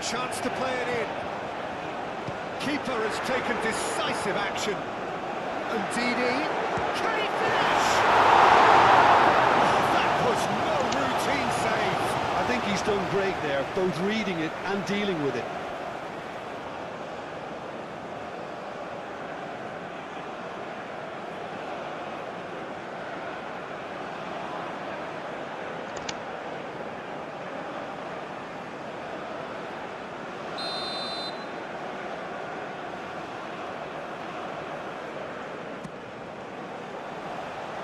Chance to play it in. Keeper has taken decisive action. And Didi, can he finish? Oh, that was no routine save. I think he's done great there, both reading it and dealing with it.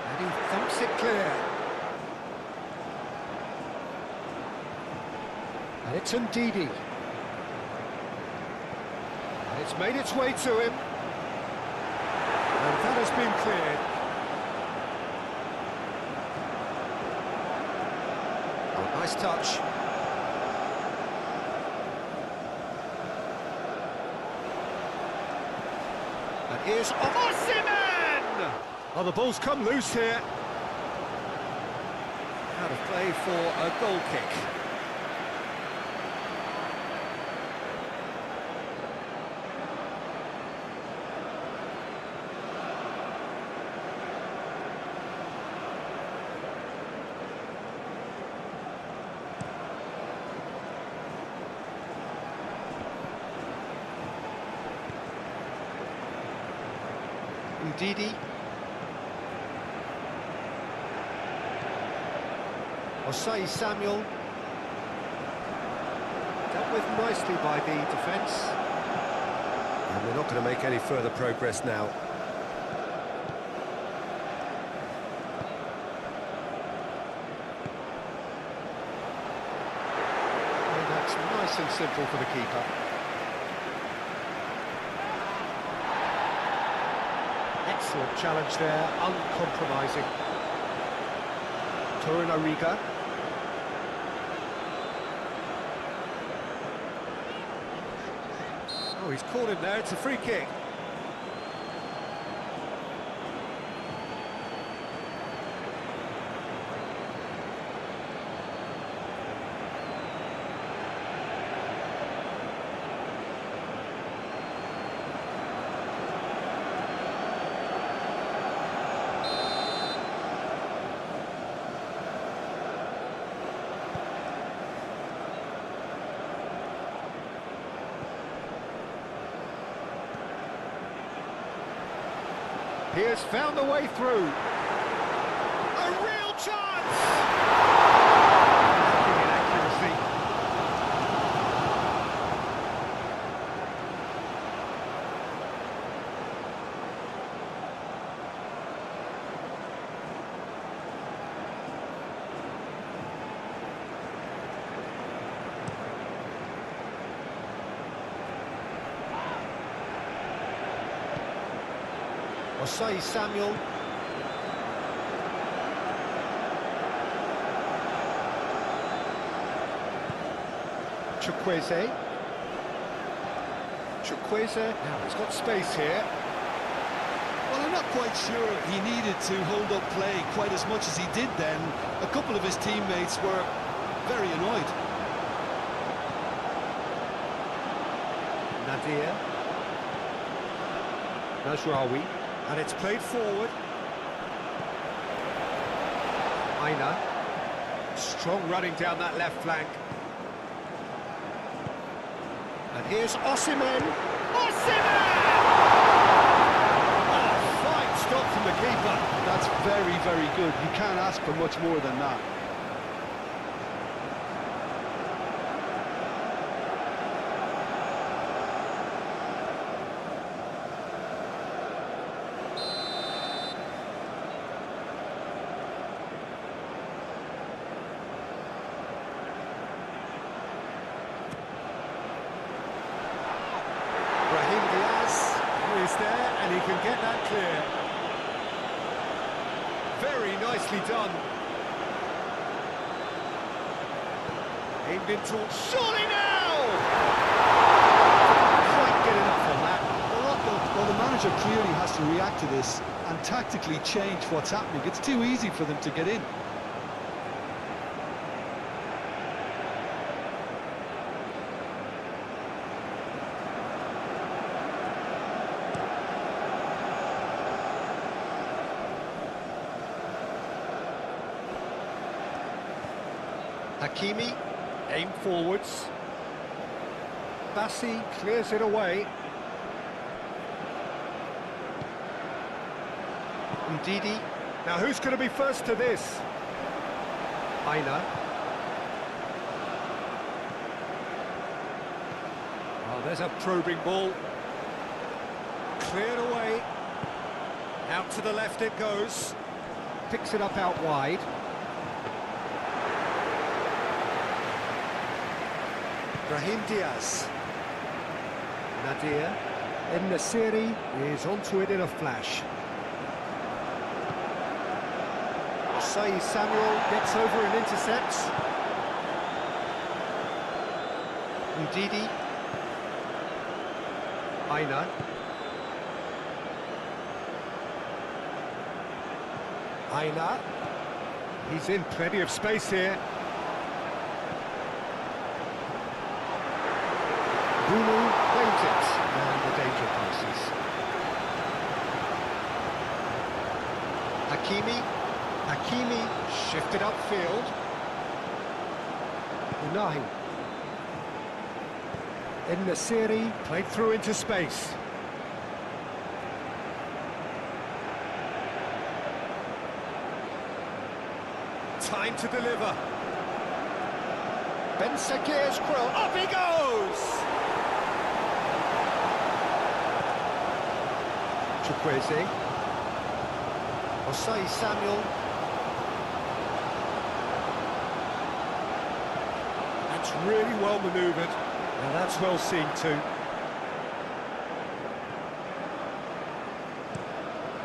And he thumps it clear. And it's Ndidi. And it's made its way to him. And that has been cleared. Oh, nice touch. And here's Osimhen! Oh, the ball's come loose here. Out of play for a goal kick. Ndidi. Osei Samuel. Dealt with nicely by the defence. And we're not going to make any further progress now. And that's nice and simple for the keeper. Excellent challenge there, uncompromising. Torunariga. Oh, he's caught him there, it's a free kick. He has found a way through. A real chance! Lacking in accuracy. Osei Samuel. Chukwueze. Now he's got space here. Well, I'm not quite sure he needed to hold up play quite as much as he did then. A couple of his teammates were very annoyed. Nadir. Najraoui. And it's played forward. Aina. Strong running down that left flank. And here's Osimhen. Osimhen! Oh, fine stop from the keeper. That's very, very good. You can't ask for much more than that. There, and he can get that clear. Very nicely done. Aimed in towards... Surely now! Quite get enough on that. Well, the manager clearly has to react to this and tactically change what's happening. It's too easy for them to get in. Hakimi, aim forwards. Bassi clears it away. Ndidi. Now who's going to be first to this? Aina. Oh, there's a probing ball. Cleared away. Out to the left it goes. Picks it up out wide. Brahim Diaz. Nadir. En Nasiri is onto it in a flash. Osei Samuel gets over and intercepts. Ndidi. Aina. Aina. He's in plenty of space here. Bruno claims it, and the danger passes. Hakimi. Hakimi shifted upfield. Unai. En Nasiri played through into space. Time to deliver. Ben Sekir's cross. Up he goes! Chukwueze. Osei Samuel. That's really well manoeuvred. Now that's well seen too.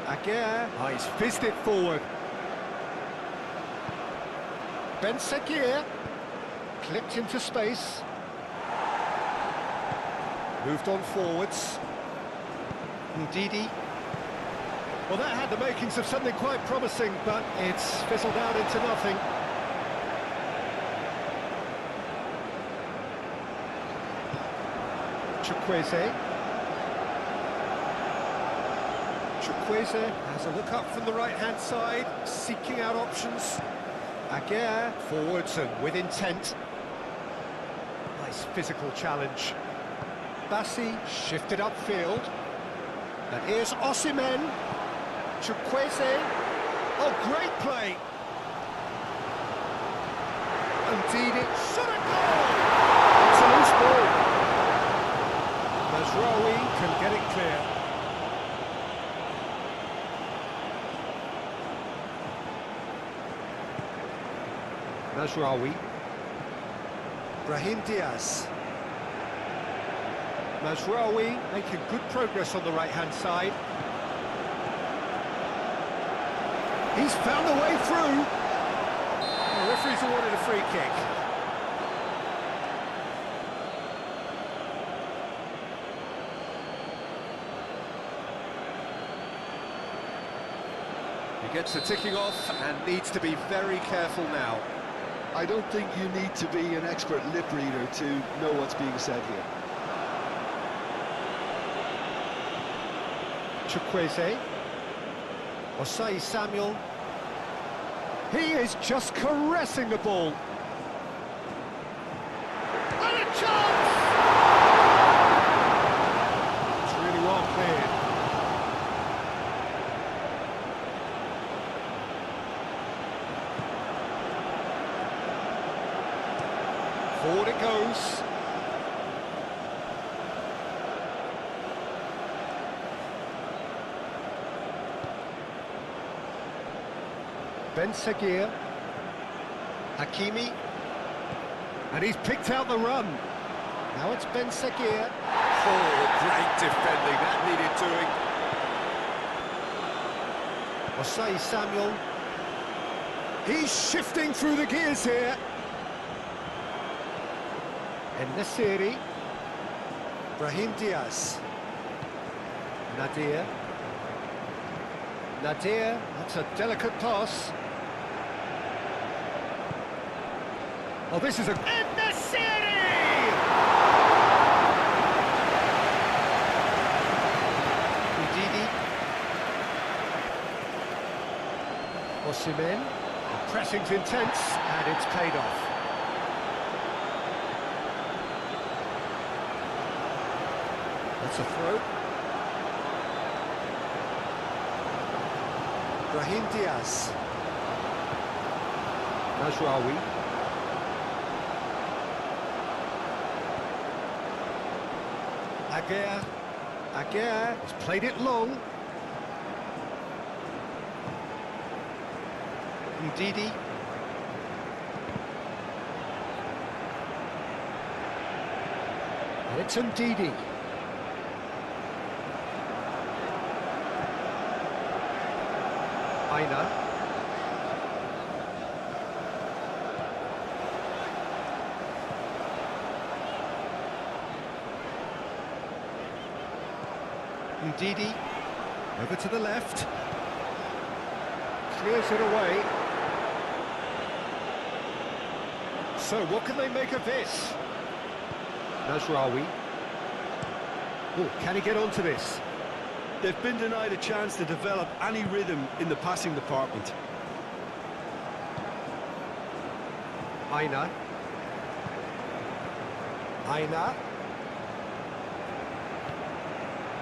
Aguirre. Oh, he's fizzed it forward. Ben Sekir. Clipped into space. Moved on forwards. Ndidi. Well, that had the makings of something quite promising, but it's fizzled out into nothing. Chukwueze. Chukwueze has a look up from the right-hand side, seeking out options. Aguirre forwards and with intent. Nice physical challenge. Bassi shifted upfield. And here's Osimhen. Chukwueze. Oh, great play. Ndidi. Shot a goal! It's a loose ball. Mazraoui can get it clear. Mazraoui. Brahim Diaz. Mazraoui making good progress on the right-hand side. He's found a way through. The referee's awarded a free kick. He gets the ticking off and needs to be very careful now. I don't think you need to be an expert lip reader to know what's being said here. Chukwueze. Osei Samuel. He is just caressing the ball. And a chance! It's really well cleared. Forward it goes. Ben Sekir. Hakimi. And he's picked out the run. Now it's Ben Sekir. Oh, great defending. That needed doing. Osei Samuel. He's shifting through the gears here. En Nasiri. Brahim Diaz. Nadir. Nadir, that's a delicate pass. Oh, this is a... En Nasiri! Ndidi. Osimhen. The pressing's intense, and it's paid off. It's a throw. Brahim Diaz. Najraoui. Aguirre has played it long. Ndidi. And it's Ndidi. Aina. Ndidi, over to the left, clears it away. So what can they make of this? Najraoui. Oh, can he get onto this? They've been denied a chance to develop any rhythm in the passing department. Aina.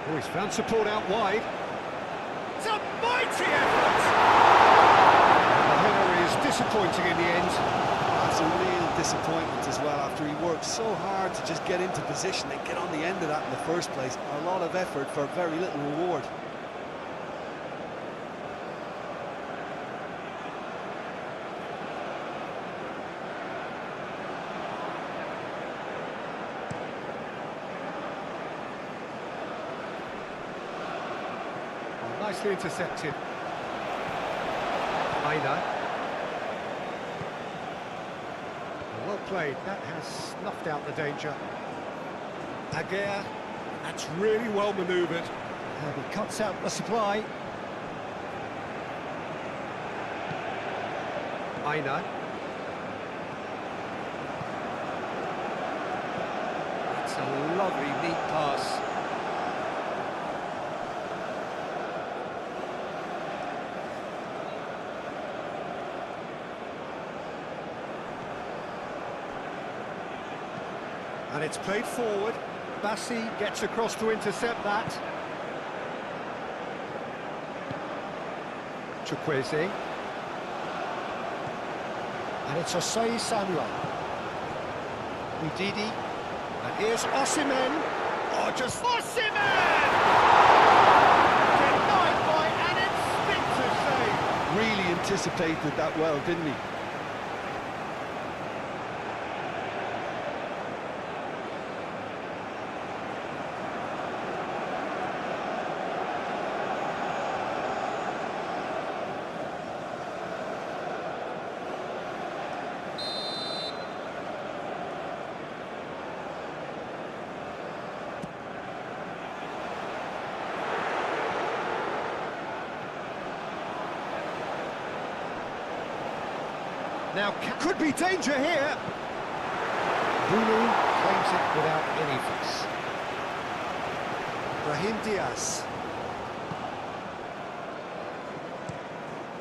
Oh, he's found support out wide. It's a mighty effort! The header is disappointing in the end. That's a real disappointment as well, after he worked so hard to just get into position and get on the end of that in the first place. A lot of effort for very little reward. Nicely intercepted. Aina. Well played. That has snuffed out the danger. Aguirre. That's really well manoeuvred. And he cuts out the supply. Aina. That's a lovely, neat pass. And it's played forward. Bassi gets across to intercept that. Chukwueze. And it's Osei Samuel. Ndidi. And here's Osimhen. Oh, just Osimhen! Denied by an instinctive save. Really anticipated that well, didn't he? Now, could be danger here. Bulu claims it without any fuss. Brahim Diaz.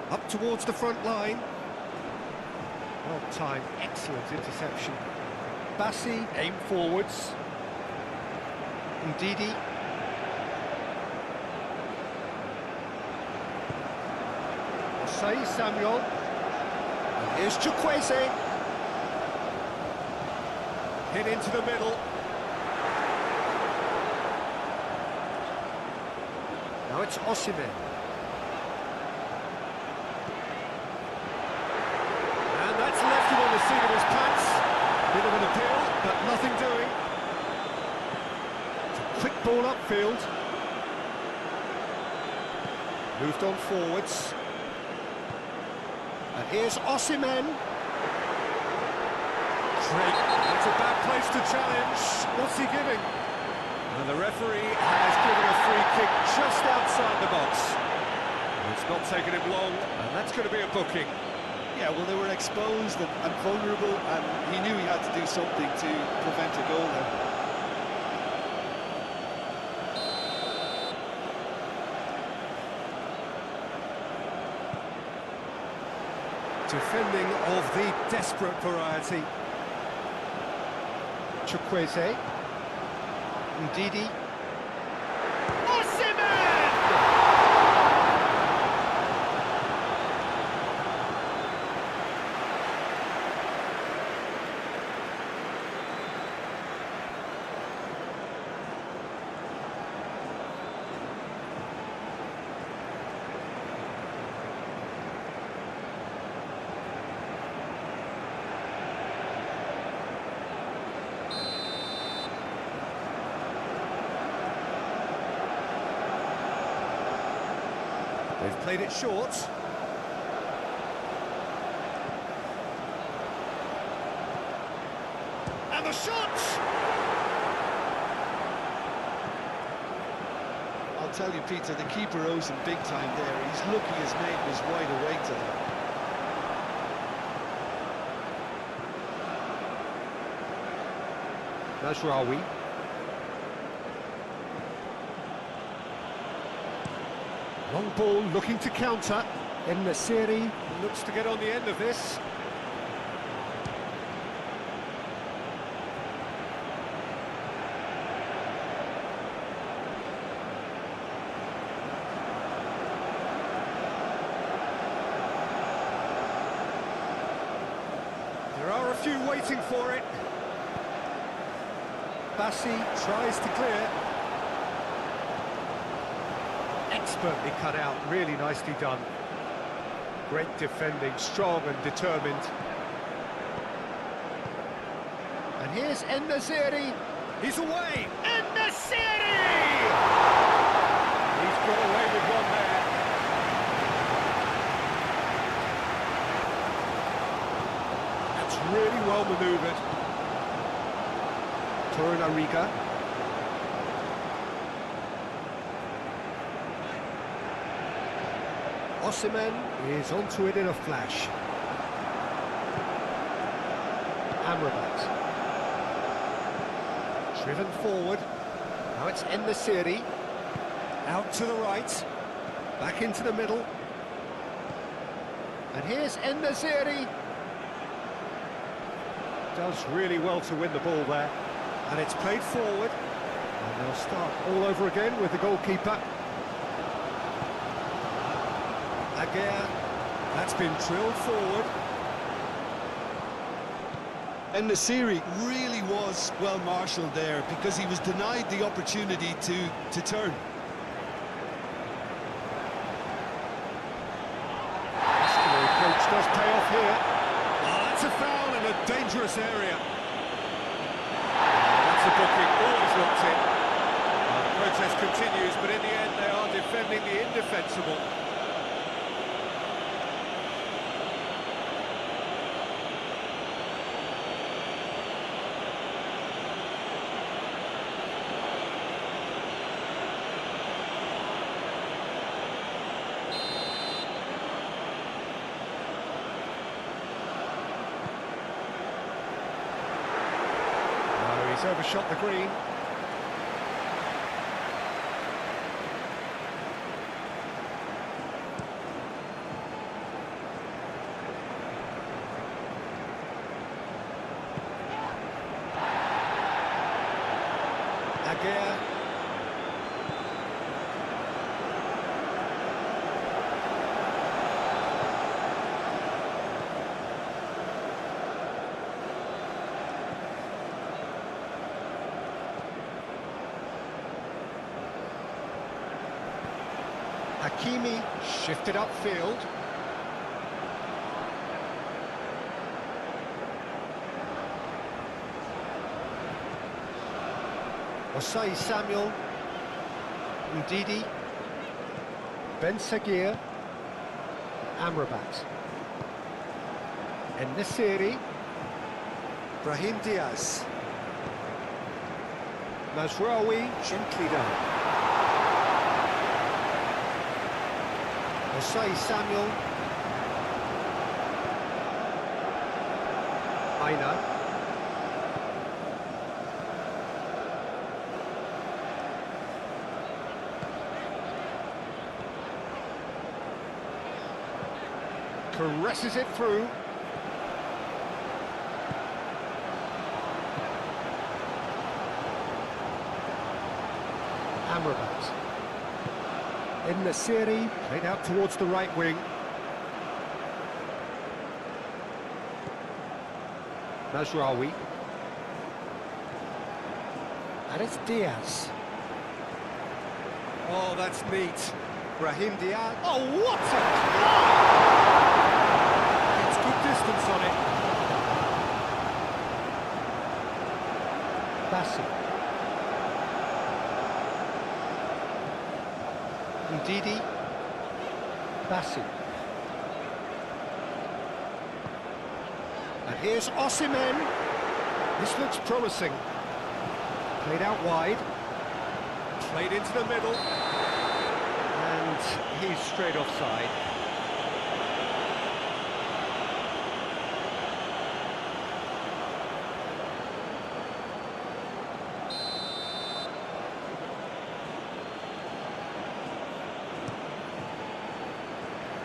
Up towards the front line. Well timed, excellent interception. Bassi aim forwards. Ndidi. Osei Samuel. Here's Chukwueze. Hit into the middle. Now it's Osimhen. And that's left him on the seat of his pants. Bit of an appeal, but nothing doing. It's a quick ball upfield. Moved on forwards. And here's Osimhen. That's a bad place to challenge. What's he giving? And the referee has given a free kick just outside the box. It's not taken him long, and that's going to be a booking. Yeah, well, they were exposed and vulnerable, and he knew he had to do something to prevent a goal there. Defending of the desperate variety. Chukwueze. Ndidi. They've played it short. And the shot! I'll tell you, Peter, the keeper owes him big time there. He's lucky his mate was wide awake to that. Mazraoui. Long ball looking to counter. En-Nesyri looks to get on the end of this. There are a few waiting for it. Bassi tries to clear. Expertly cut out, really nicely done. Great defending, strong and determined. And here's En-Nesyri. He's away. En-Nesyri! He's got away with one there. That's really well manoeuvred. Torunariga. Osimhen is onto it in a flash. Amrabat. Driven forward. Now it's En-Nesyri. Out to the right. Back into the middle. And here's En-Nesyri. Does really well to win the ball there. And it's played forward. And they'll start all over again with the goalkeeper. Aguirre, that's been drilled forward. En-Nesyri really was well marshalled there because he was denied the opportunity to turn. Muscular approach does pay off here. Oh, that's a foul in a dangerous area. That's a booking, always looked in. The protest continues, but in the end they are defending the indefensible. He's overshot the green. Aguirre. Hakimi shifted upfield. Osai Samuel. Ndidi. Ben Seguir. Amrabat. En-Nesyri. Brahim Diaz. Mazraoui, gently done. Osai Samuel. Aina. Caresses it through. Amrabat. En-Nesyri played out towards the right wing. Mazraoui. And it's Diaz. Oh, that's neat. Brahim Diaz. Oh, what a try! It's good distance on it. Bassi. Ndidi. Bassi. And here's Osimhen. This looks promising. Played out wide. Played into the middle. And he's straight offside.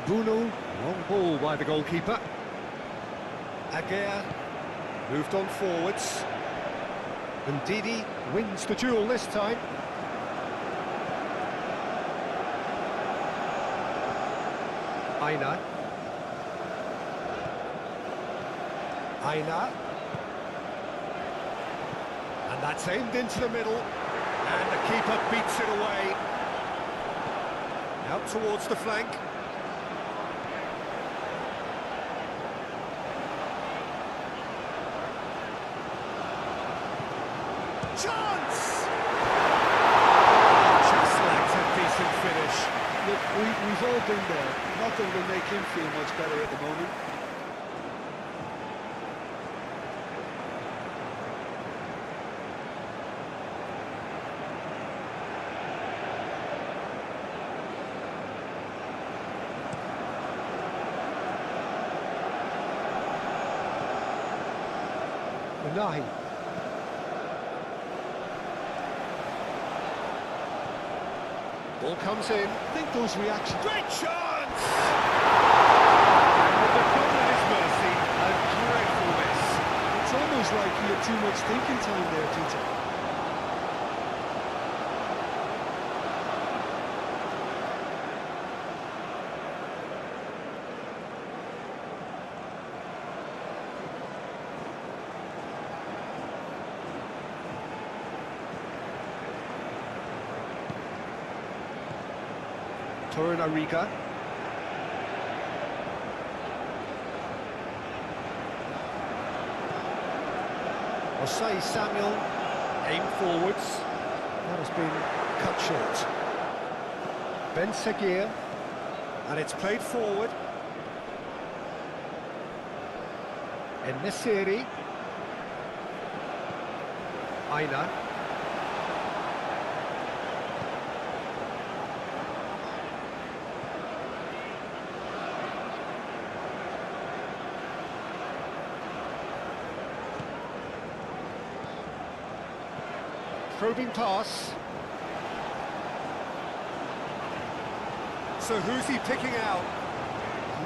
Bruno, long ball by the goalkeeper. Aguirre moved on forwards. And Didi wins the duel this time. Aina. And that's aimed into the middle. And the keeper beats it away. Out towards the flank. Chance! Just lacked a decent finish. Look, we've all been there. Nothing will make him feel much better at the moment. Unahi. Ball comes in. I think those reactions... Great chance! And with the goal at his mercy, a dreadful miss. It's almost like he had too much thinking time there, Peter. Torunariga. Osei Samuel, aimed forwards. That has been cut short. Ben Seguir, and it's played forward. En-Nesyri. Aina. Probing pass. So who's he picking out?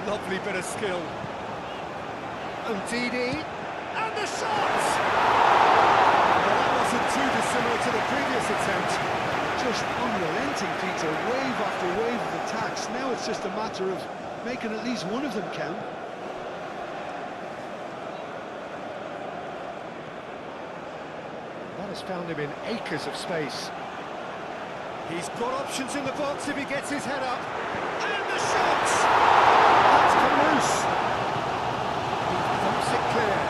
Lovely bit of skill. And Didi. And the shot! Well, that wasn't too dissimilar to the previous attempt. Just unrelenting, Peter. Wave after wave of attacks. Now it's just a matter of making at least one of them count. That has found him in acres of space. He's got options in the box if he gets his head up. And the shot! That's come loose. He thumps it clear.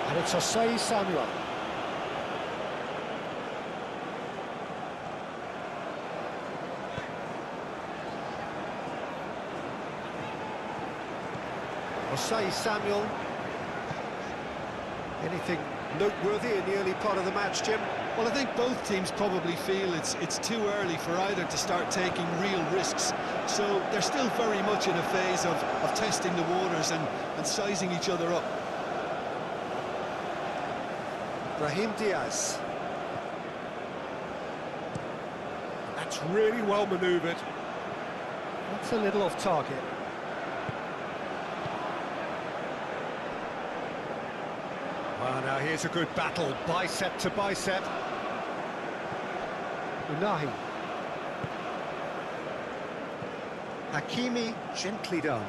And it's Osei Samuel. Osei Samuel. Anything noteworthy in the early part of the match, Jim? Well, I think both teams probably feel it's too early for either to start taking real risks. So they're still very much in a phase of testing the waters and sizing each other up. Brahim Diaz. That's really well manoeuvred. That's a little off target. Well, now here's a good battle, bicep to bicep. Unahi. Hakimi, gently done.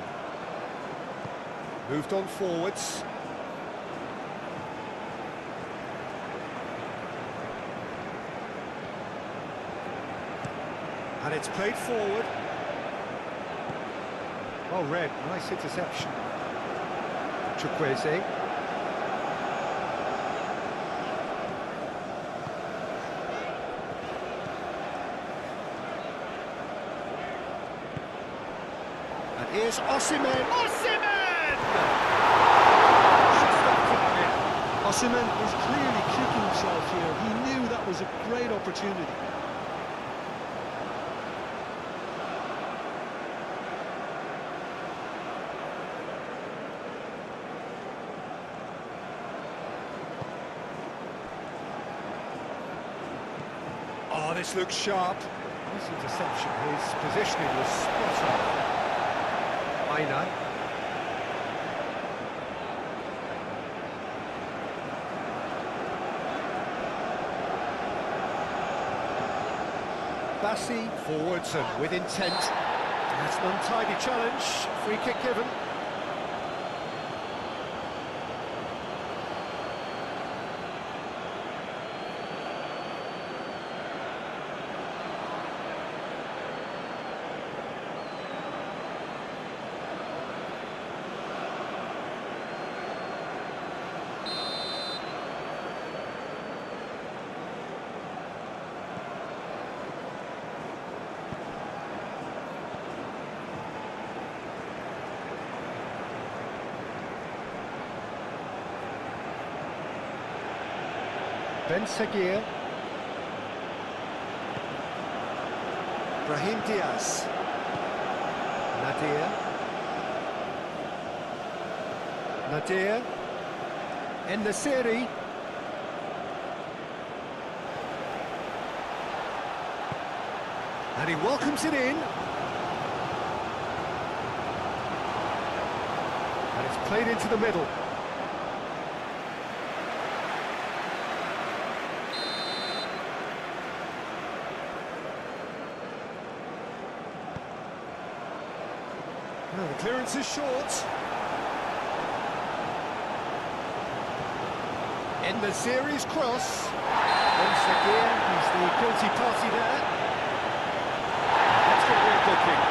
Moved on forwards. And it's played forward. Well read, nice interception. Chukwueze. Here's Osimhen. Osimhen! Osimhen is clearly kicking himself here. He knew that was a great opportunity. Oh, this looks sharp. Nice interception. His positioning was spot on. Aina. Bassi forwards and with intent. That's an untidy challenge. Free kick given. Ben Seguir. Brahim Diaz. Nadir. Nadir. En-Nesyri. And he welcomes it in. And it's played into the middle. The clearance is short. In the series cross. Once again, he's the guilty party there. That's good red booking.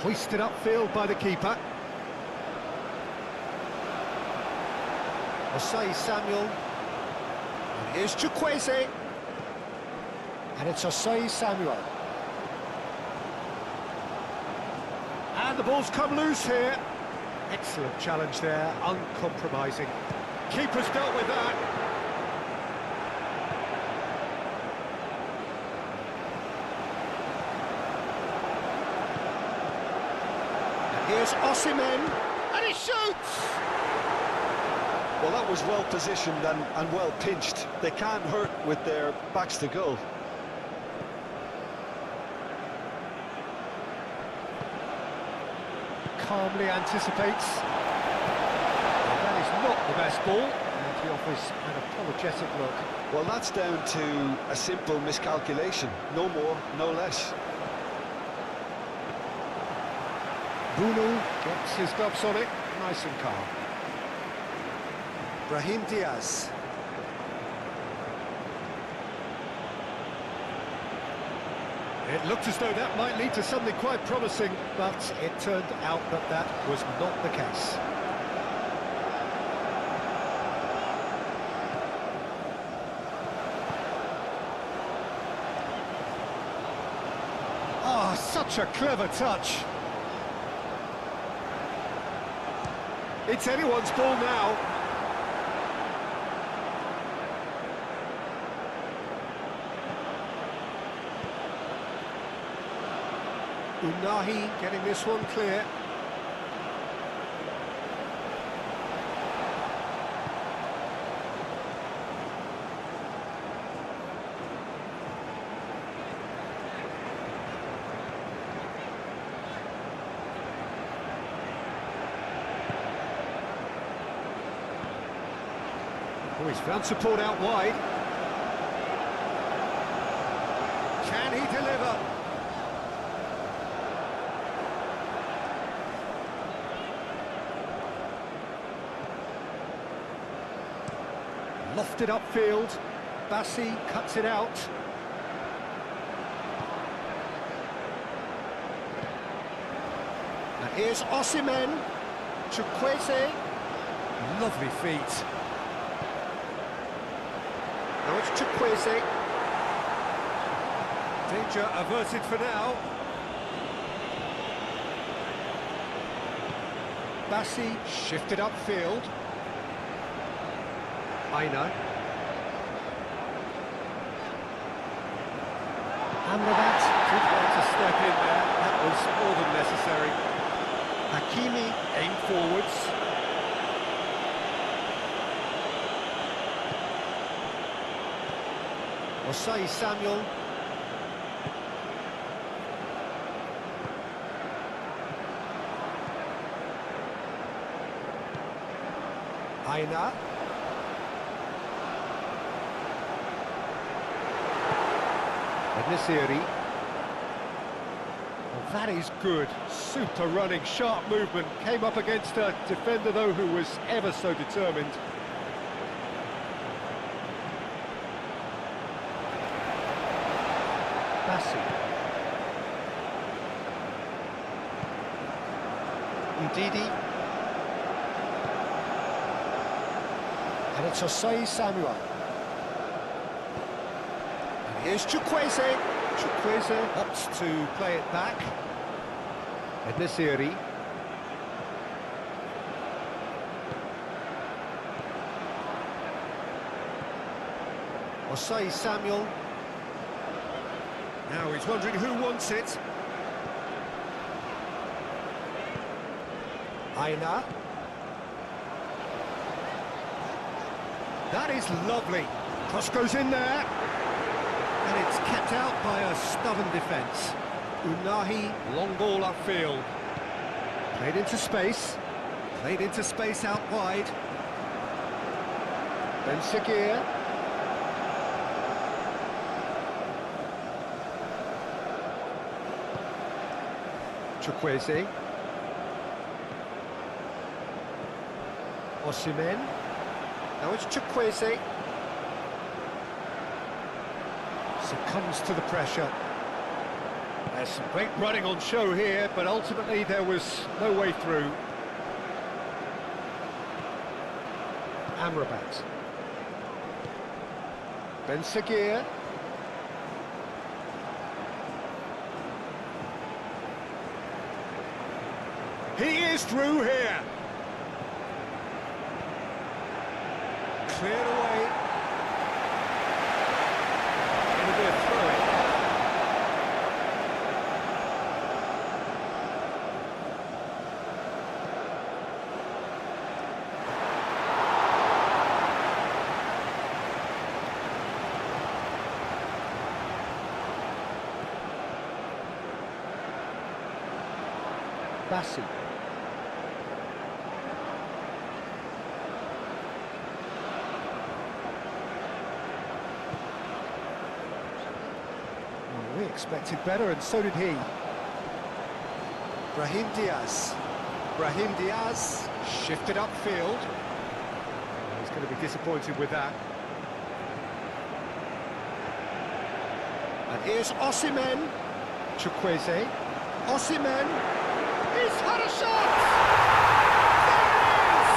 Hoisted upfield by the keeper. Osei Samuel. And here's Chukwueze. And it's Osei Samuel. And the ball's come loose here. Excellent challenge there, uncompromising. Keeper's dealt with that. Here's Osimhen, and he shoots! Well, that was well positioned and well pinched. They can't hurt with their backs to goal. Calmly anticipates. That is not the best ball, and he offers an apologetic look. Well, that's down to a simple miscalculation. No more, no less. Bunu gets his gloves on it, nice and calm. Brahim Diaz. It looked as though that might lead to something quite promising, but it turned out that that was not the case. Ah, such a clever touch. It's anyone's ball now. Unahi getting this one clear. Oh, he's found support out wide. Can he deliver? Lofted upfield. Bassi cuts it out. And here's Osimhen. Chukwueze. Lovely feet. Now it's Chukwueze. Danger averted for now. Bassi shifted upfield. Aina. Amrabat did want to step in there. That was more than necessary. Hakimi aimed forwards. Osai Samuel. Aina. Nesiri. Well, that is good. Super running, sharp movement. Came up against a defender, though, who was ever so determined. Bassi. Ndidi. And it's Osei Samuel. Here's Chukwueze. Chukwueze opts to play it back. Nesiri. Osei Samuel. Now he's wondering who wants it. Aina. That is lovely. Cross goes in there. And it's kept out by a stubborn defence. Unahi, long ball upfield. Played into space. Played into space out wide. Ben Seguir. Chukwueze. Osimhen. Now it's Chukwueze. Succumbs to the pressure. There's some great running on show here, but ultimately there was no way through. Amrabat. Ben Seguir. He is through here. Cleared away. It'll be a throw-in. Bassi. We expected better, and so did he. Brahim Diaz. Brahim Diaz shifted upfield. He's going to be disappointed with that. And here's Osimhen. Chukwueze. Osimhen. He's had a shot! There it is!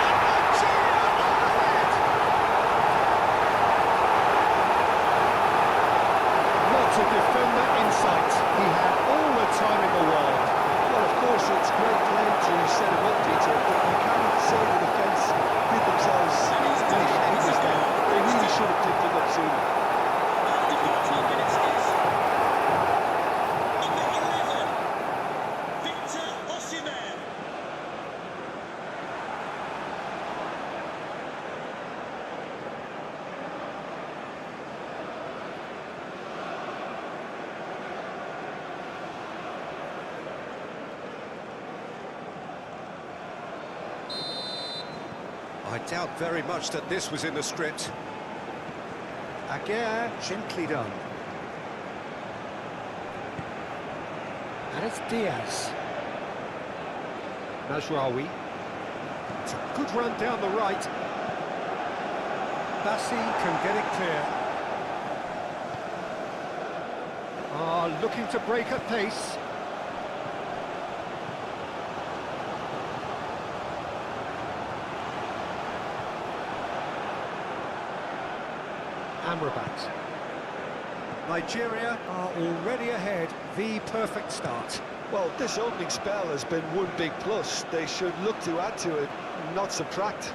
And Nigeria are ahead! What a defender in sight. He had all the time in the world. Well, of course, it's great play to set him up, Peter, but you can't say the defence did themselves any favours then. They really should have picked him up sooner. I doubt very much that this was in the script. Aguirre, gently done. And it's Diaz. Najraoui. It's a good run down the right. Bassi can get it clear. Looking to break at pace. Amrabat. Nigeria are already ahead. The perfect start. Well, this opening spell has been one big plus. They should look to add to it, not subtract.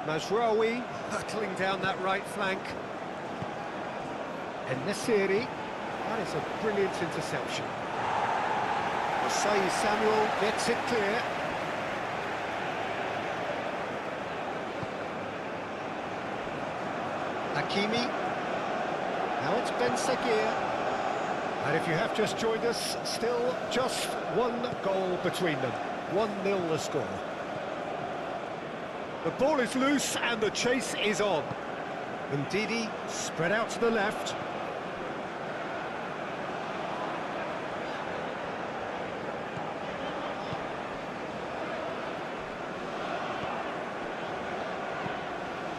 Mazraoui hurtling down that right flank. And Nasiri, that is a brilliant interception. Osai Samuel gets it clear. Hakimi. Now it's Ben Sekir. And if you have just joined us, still just one goal between them. 1-0 the score. The ball is loose and the chase is on. Ndidi spread out to the left.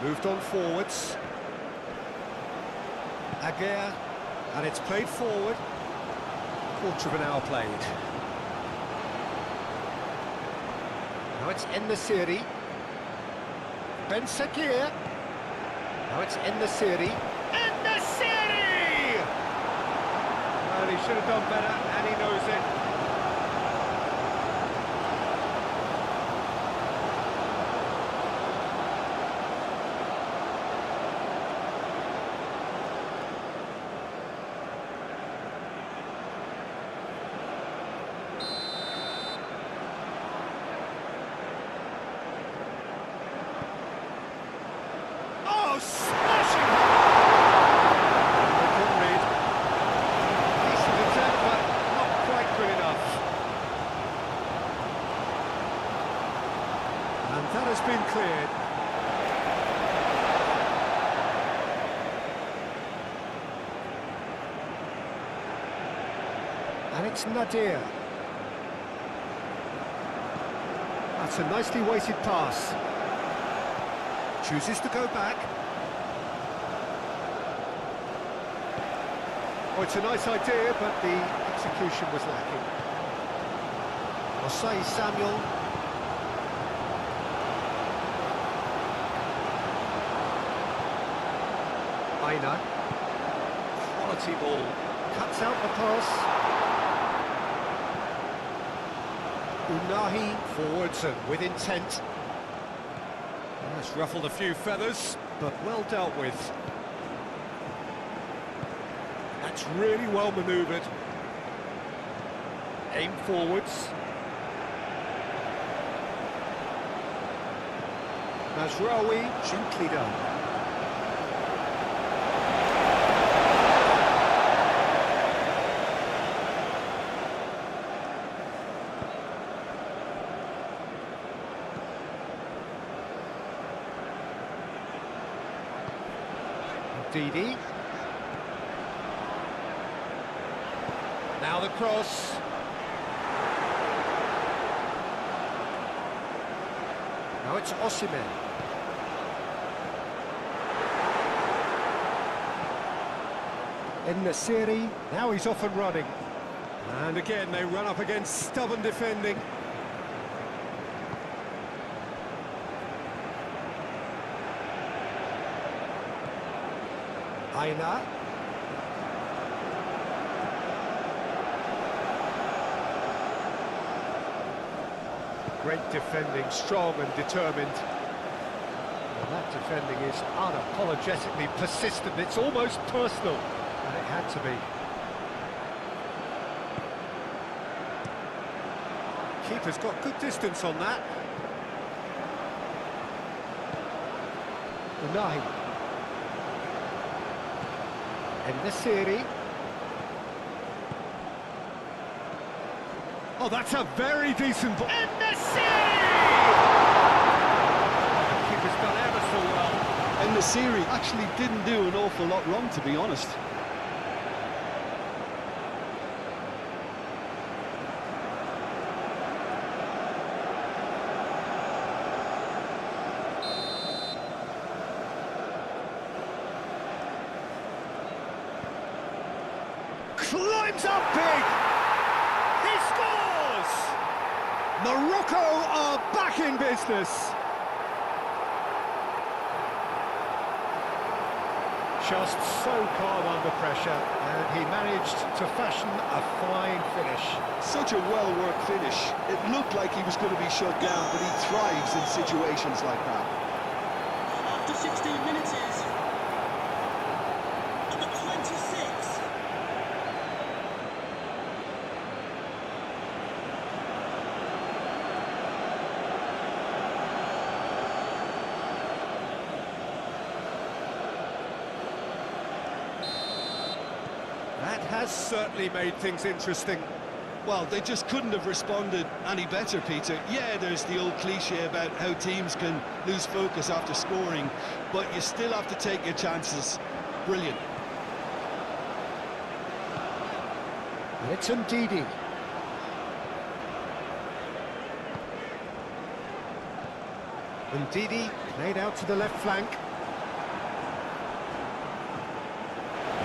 Moved on forwards. Aguirre, and it's played forward. Quarter of an hour played. Now it's En-Nesyri. Ben Sekir. Now it's En-Nesyri. En-Nesyri! Well, he should have done better, and he knows it. Smashing! I couldn't read. Decent attempt, but not quite good enough. And that has been cleared. And it's Nadir. That's a nicely weighted pass. Chooses to go back. Oh, it's a nice idea, but the execution was lacking. Osai Samuel. Aina. Quality ball. Cuts out the pass. Unahi forwards and with intent. That's ruffled a few feathers, but well dealt with. That's really well manoeuvred. Aim forwards. Mazraoui, gently done. Didi. Now the cross. Now it's Osimhen. En-Nesyri, now he's off and running. And again they run up against stubborn defending. Aina. Great defending, strong and determined. Well, that defending is unapologetically persistent. It's almost personal, and it had to be. Keeper's got good distance on that. Unai. En-Nesyri. Oh, that's a very decent ball. En-Nesyri! The keeper's done ever so well. En-Nesyri actually didn't do an awful lot wrong, to be honest. climbs up big! He scores! Morocco are back in business! Just so calm under pressure, and he managed to fashion a fine finish. Such a well-worked finish. It looked like he was going to be shut down, but he thrives in situations like that. After 16 minutes is number 26. That has certainly made things interesting. Well, they just couldn't have responded any better, Peter. Yeah, there's the old cliche about how teams can lose focus after scoring, but you still have to take your chances. Brilliant. And it's Ndidi. Ndidi played out to the left flank.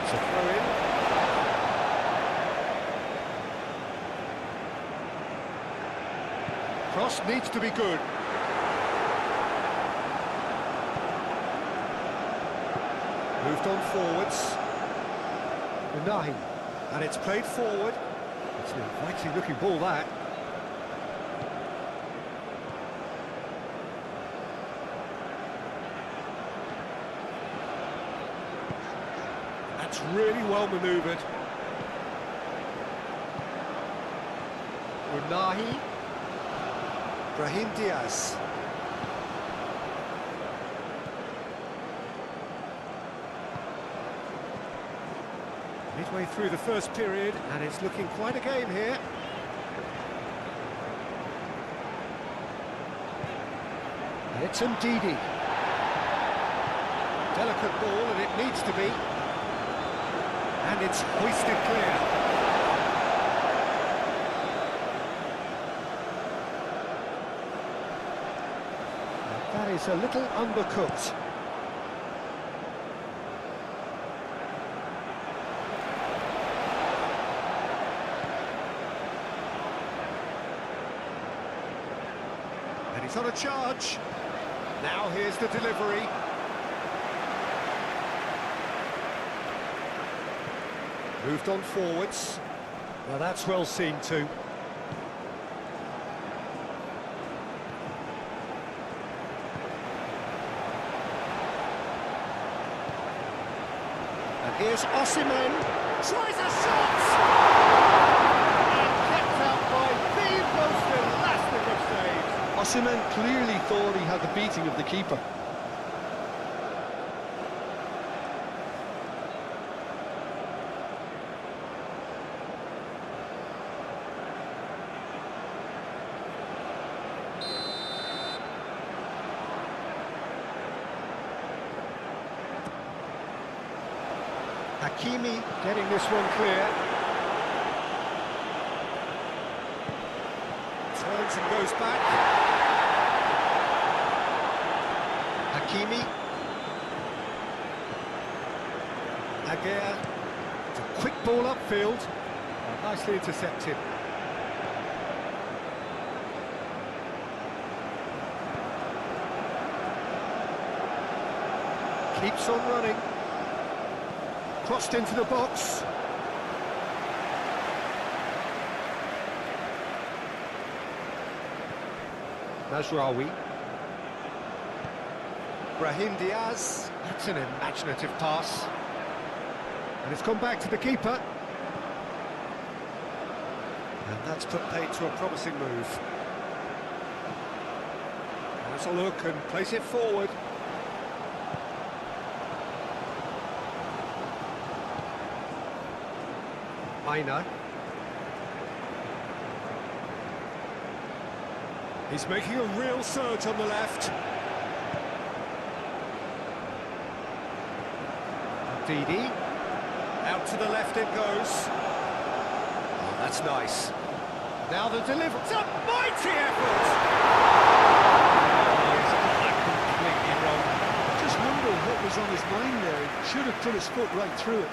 It's a throw-in. Cross needs to be good. Moved on forwards. Unauthorized. And it's played forward. It's an inviting looking ball, that. That's really well manoeuvred. Unauthorized. Brahim Diaz. Midway through the first period, and it's looking quite a game here. And it's Ndidi. Delicate ball, and it needs to be. And it's hoisted clear. That is a little undercooked. And he's on a charge. Now here's the delivery. Moved on forwards. Well, that's well seen too. And here's Osimhen. Tries a shot! And kept out by the most elastic of saves. Osimhen clearly thought he had the beating of the keeper. Hakimi getting this one clear. Turns and goes back. Hakimi. Agea. It's a quick ball upfield. Nicely intercepted. Keeps on running. Crossed into the box. Mazraoui. Brahim Diaz. That's an imaginative pass. And it's gone back to the keeper. And that's put paid to a promising move. Has a look and plays it forward. Aina. He's making a real surge on the left. Ndidi. Out to the left it goes. Oh, that's nice. Now the delivery. It's a mighty effort! Oh, he's got that completely wrong. Just wonder what was on his mind there. He should have put his foot right through it.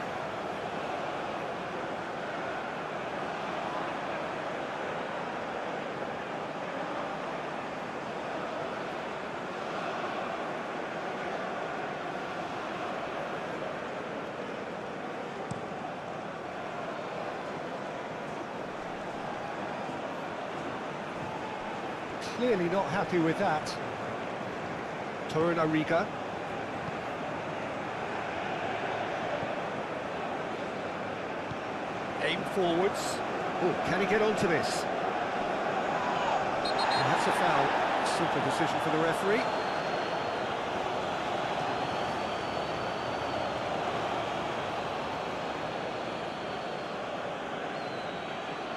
Clearly not happy with that. Torunariga. Aim forwards. Oh, can he get onto this? And that's a foul. Simple decision for the referee.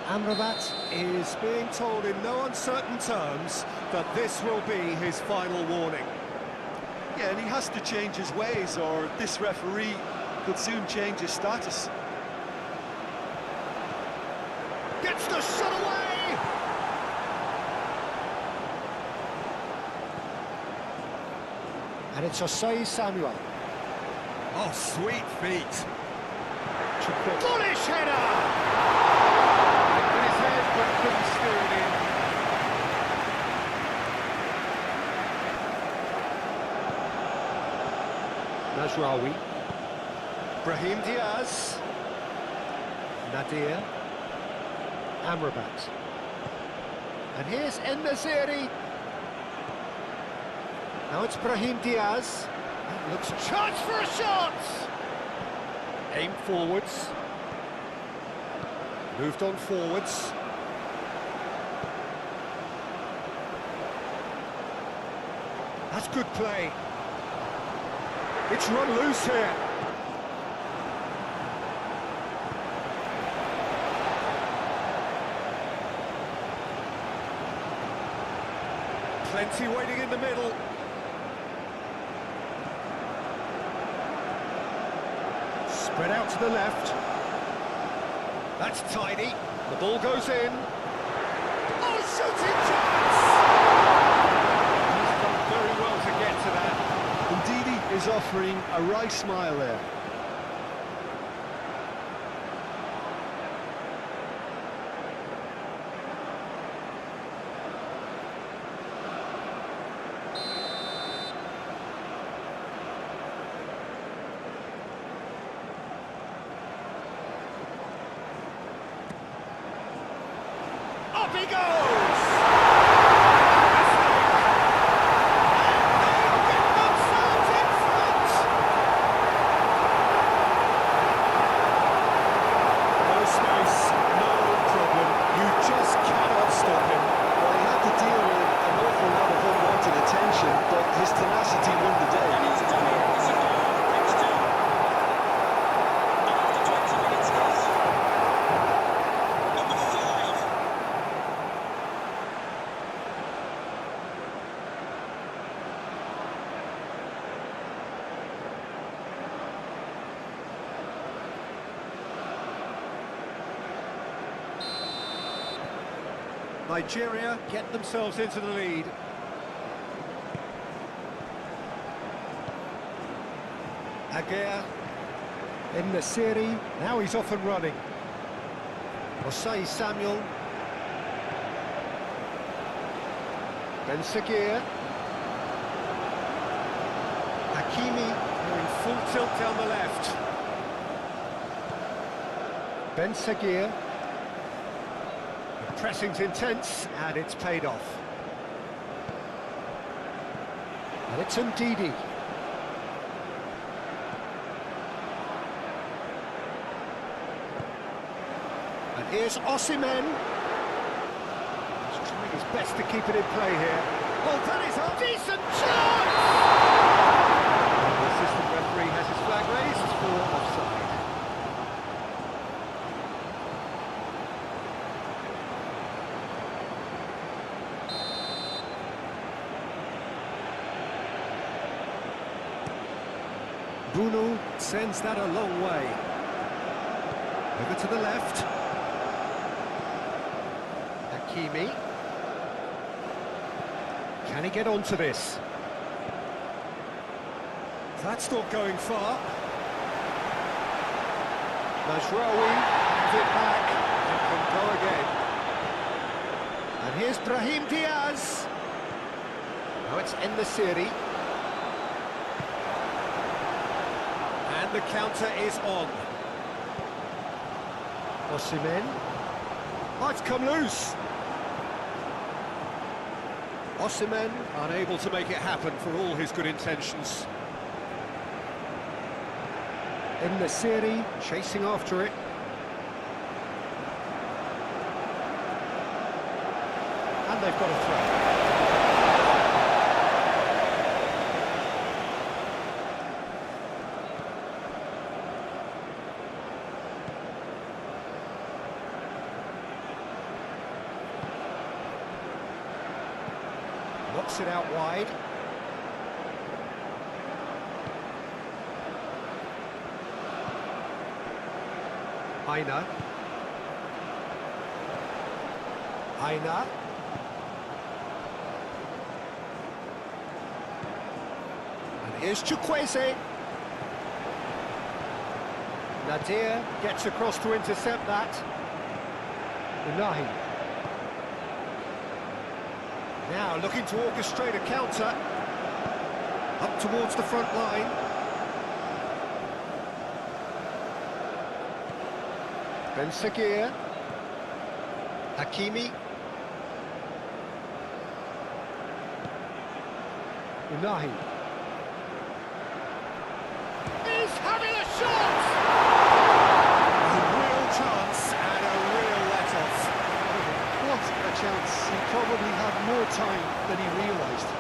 Amrabat is being told in no uncertain terms that this will be his final warning. Yeah, and he has to change his ways, or this referee could soon change his status. Gets the shot away! And it's Osei Samuel. Oh, sweet feet. Bullish header! In his head, but couldn't steer it in. Najraoui. Brahim Diaz. Nadir. Amrabat. And here's En-Nesyri. Now it's Brahim Diaz. That looks a chance for a shot! Aim forwards. Moved on forwards. That's good play. It's run loose here. Plenty waiting in the middle. Spread out to the left. That's tidy. The ball goes in. Oh, shooting chance! He's done very well to get to that. Ndidi is offering a wry smile there. Up he goes! Nigeria get themselves into the lead. Aguirre, En-Nesyri, now he's off and running. Osei Samuel. Ben Seguir. Hakimi, in full tilt down the left. Ben Seguir. Pressing's intense, and it's paid off. And it's Ndidi. And here's Osimhen. He's trying his best to keep it in play here. Well, that is a decent chance! The assistant referee has his flag raised for offside. Bruno sends that a long way. Over to the left. Hakimi. Can he get onto this? That's not going far. Najraoui has it back and can go again. And here's Brahim Diaz. Now it's En-Nesyri. And the counter is on. Osimhen. Oh, it's come loose. Osimhen unable to make it happen for all his good intentions. In the series, chasing after it. And they've got a throw. Knocks it out wide. Aina. And here's Chukwueze. Nadir gets across to intercept that. Unahi. Now looking to orchestrate a counter. Up towards the front line. Ben Sakir. Hakimi. Unahi. He's having a shot! A real chance and a real let-off. What a chance. He probably had more time than he realised.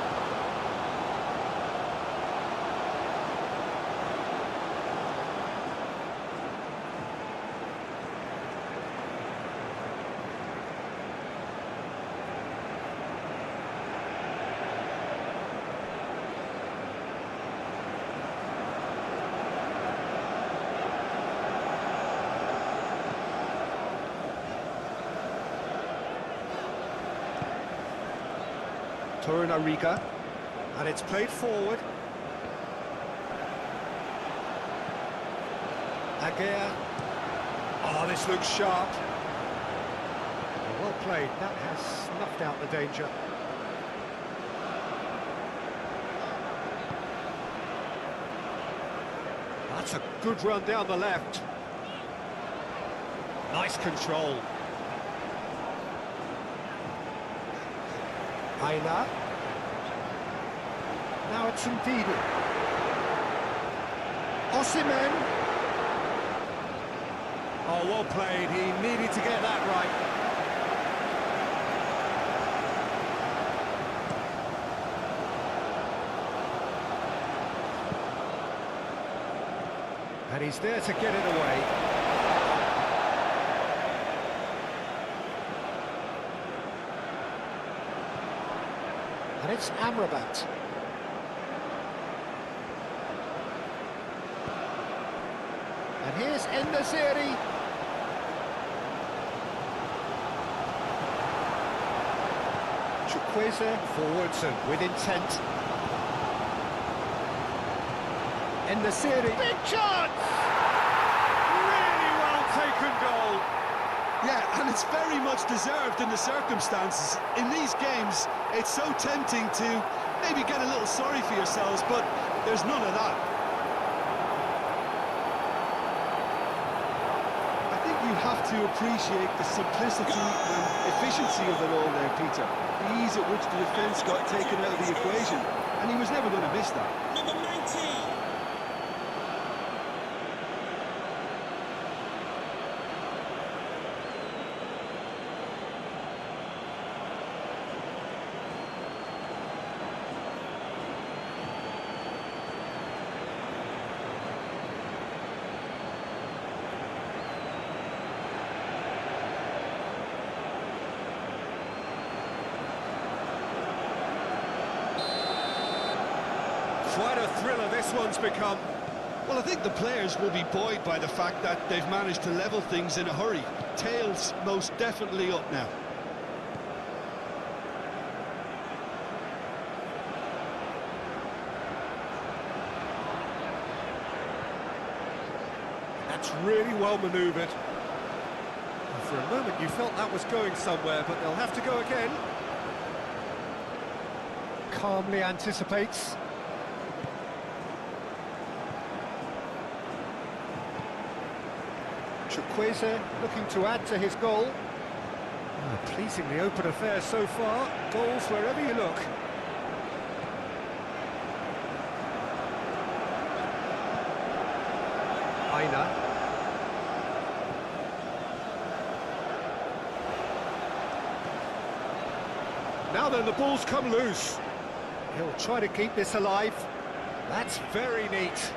Torunariga, and it's played forward. Agea. Oh, this looks sharp. Well played, that has snuffed out the danger. That's a good run down the left. Nice control. Aina. Now it's Ndidi. Osimhen. Oh, well played. He needed to get that right. And he's there to get it away. And it's Amrabat. And here's En-Nesyri. Chukwueze forwards and with intent. En-Nesyri. Big chance! Really well taken goal. Yeah, and it's very much deserved in the circumstances. In these games, it's so tempting to maybe get a little sorry for yourselves, but there's none of that. I think you have to appreciate the simplicity and efficiency of it all there, Peter. The ease at which the defence got taken out of the equation, and he was never going to miss that. Number 19. Quite a thriller this one's become. Well, I think the players will be buoyed by the fact that they've managed to level things in a hurry. Tails most definitely up now. That's really well manoeuvred. For a moment you felt that was going somewhere, but they'll have to go again. Calmly anticipates. Chukwueze looking to add to his goal. A pleasingly open affair so far. Goals wherever you look. Aina. Now then, the ball's come loose. He'll try to keep this alive. That's very neat.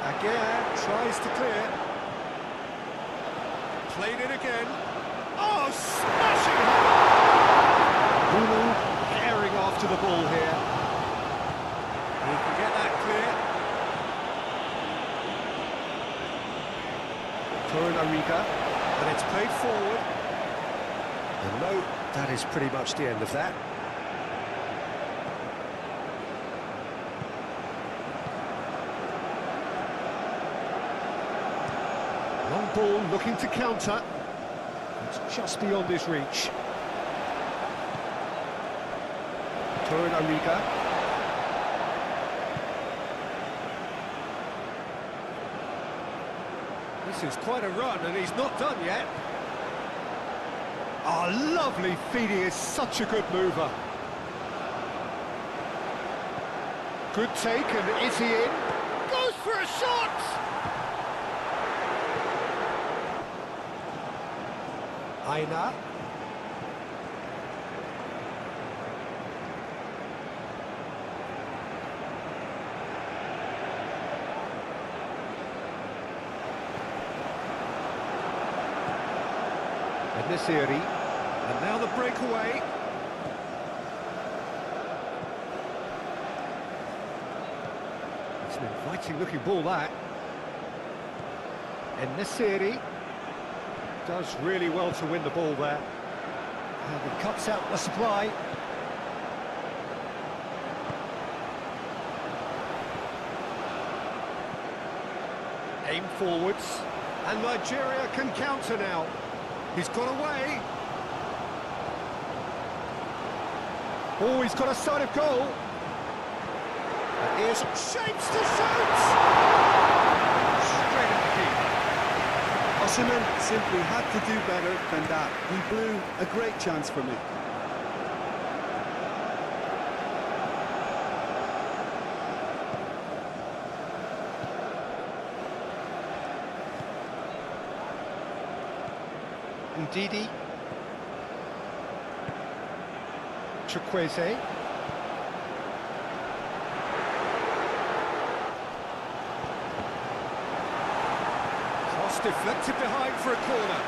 Again, tries to clear. Played it again. Oh, smashing header! Bruno tearing after the ball here. He can get that clear. Torunariga, and it's played forward. And no, that is pretty much the end of that. Long ball looking to counter. It's just beyond his reach. Torunariga. This is quite a run, and he's not done yet. Oh, lovely feed, he is such a good mover. Good take, and is he in? Goes for a shot! Aina. Nesiri, and now the breakaway. It's an inviting looking ball, that. And Nesiri does really well to win the ball there. And he cuts out the supply. Aim forwards, and Nigeria can counter now. He's got away. Oh, he's got a sight of goal. And here's shapes to shoot. Straight at the keeper. Osimhen simply had to do better than that. He blew a great chance for me. Ndidi. Chukwueze. Cross deflected behind for a corner.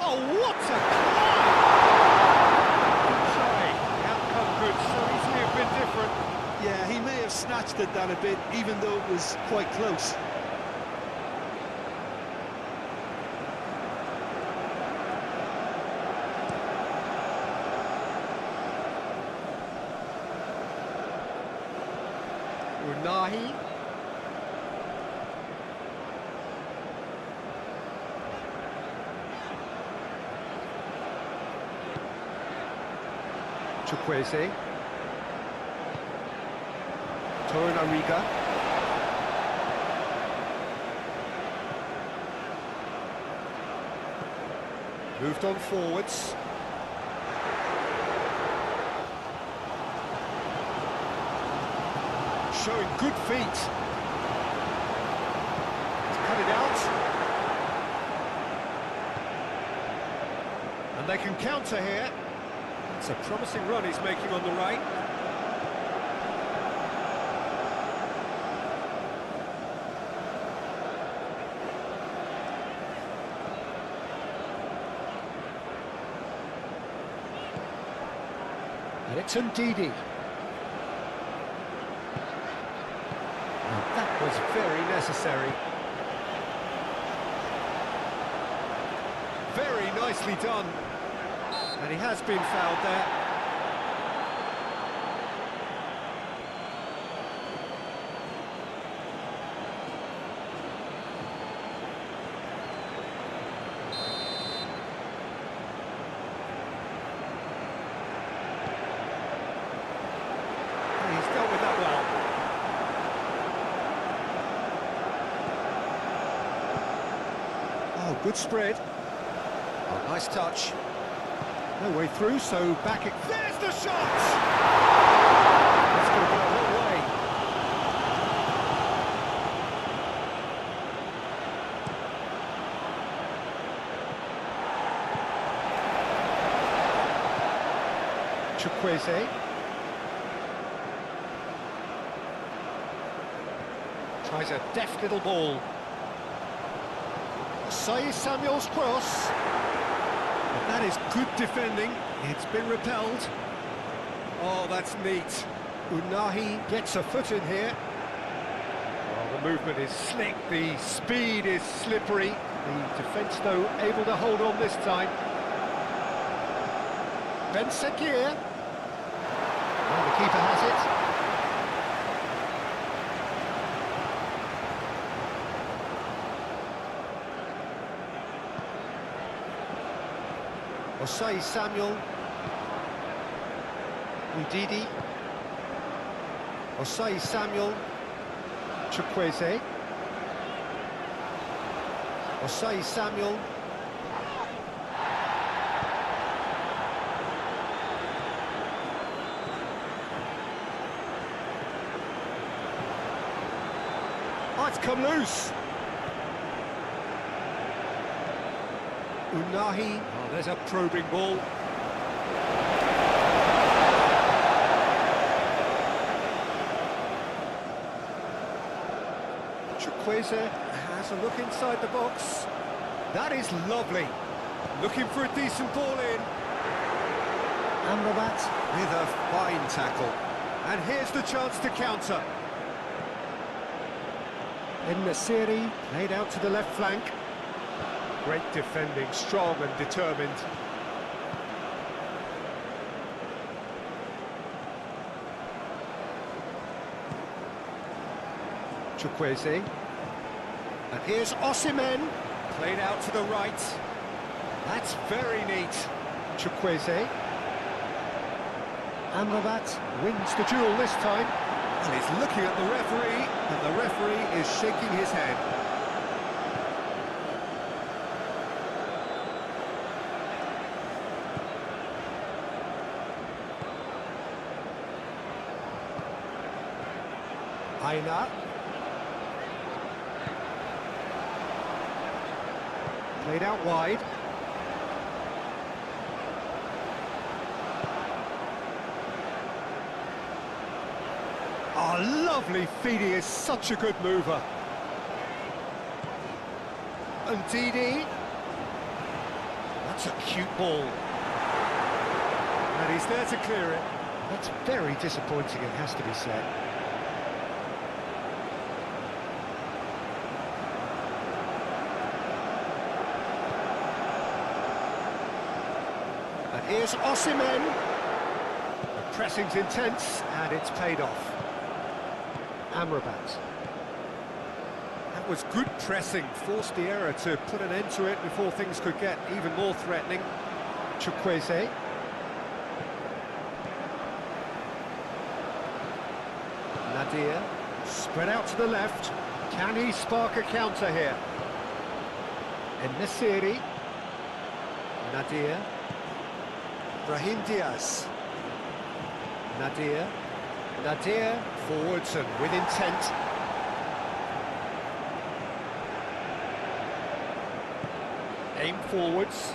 Oh, what a climb! Sorry, outcome could so easily have been different. Yeah, he may have snatched at that a bit, even though it was quite close. Unahi. Chukwueze. Torunariga. Moved on forwards. Showing good feet. To cut it out. And they can counter here. It's a promising run he's making on the right. And it's Ndidi. Well, that was very necessary. Very nicely done. And he has been fouled there. Good spread. Oh, nice touch. No way through, so back it... There's the shot! That's going to go a long way. Chukwueze. Tries a deft little ball. Samuel's cross. And that is good defending. It's been repelled. Oh, that's neat. Unahi gets a foot in here. Oh, the movement is slick. The speed is slippery. The defence, though, able to hold on this time. Ben Sekir. Well, the keeper has it. Osai Samuel. Udidi. Osai Samuel. Chukwueze. Osai Samuel. Oh, it's come loose. Unahi. Oh, there's a probing ball. Chukwueze has a look inside the box. That is lovely. Looking for a decent ball in. Amrabat with a fine tackle. And here's the chance to counter. En-Nesyri laid out to the left flank. Great defending, strong and determined. Chukwueze. And here's Osimhen. Played out to the right. That's very neat. Chukwueze. Amrabat wins the duel this time. And he's looking at the referee, and the referee is shaking his head. Aina. Played out wide. Oh, lovely feed, he is such a good mover. And Didi. That's a cute ball. And he's there to clear it. That's very disappointing, it has to be said. And here's Osimhen. The pressing's intense, and it's paid off. Amrabat. That was good pressing, forced the error to put an end to it before things could get even more threatening. Chukwueze. Nadir, spread out to the left. Can he spark a counter here? En-Nesyri. Nadir. Brahim Diaz. Nadir. Nadir, forwards and with intent. Aim forwards.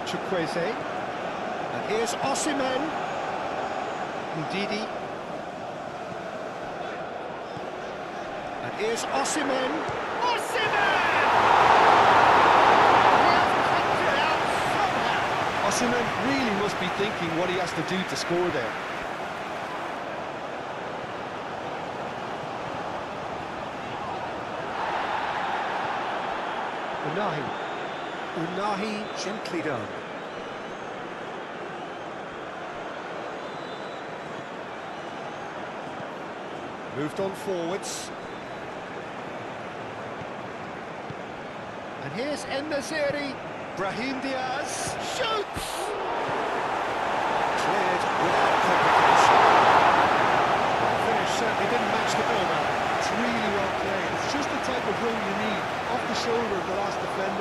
Chukwueze. And here's Osimhen. Ndidi. And here's Osimhen. Osimhen! Osimhen really must be thinking what he has to do to score there. Unahi. Unahi gently done. Moved on forwards. And here's En-Nesyri. Brahim Diaz shoots! Cleared without complication. The finish certainly didn't match the ball, man. It's really well played. It's just the type of run you need, off the shoulder of the last defender.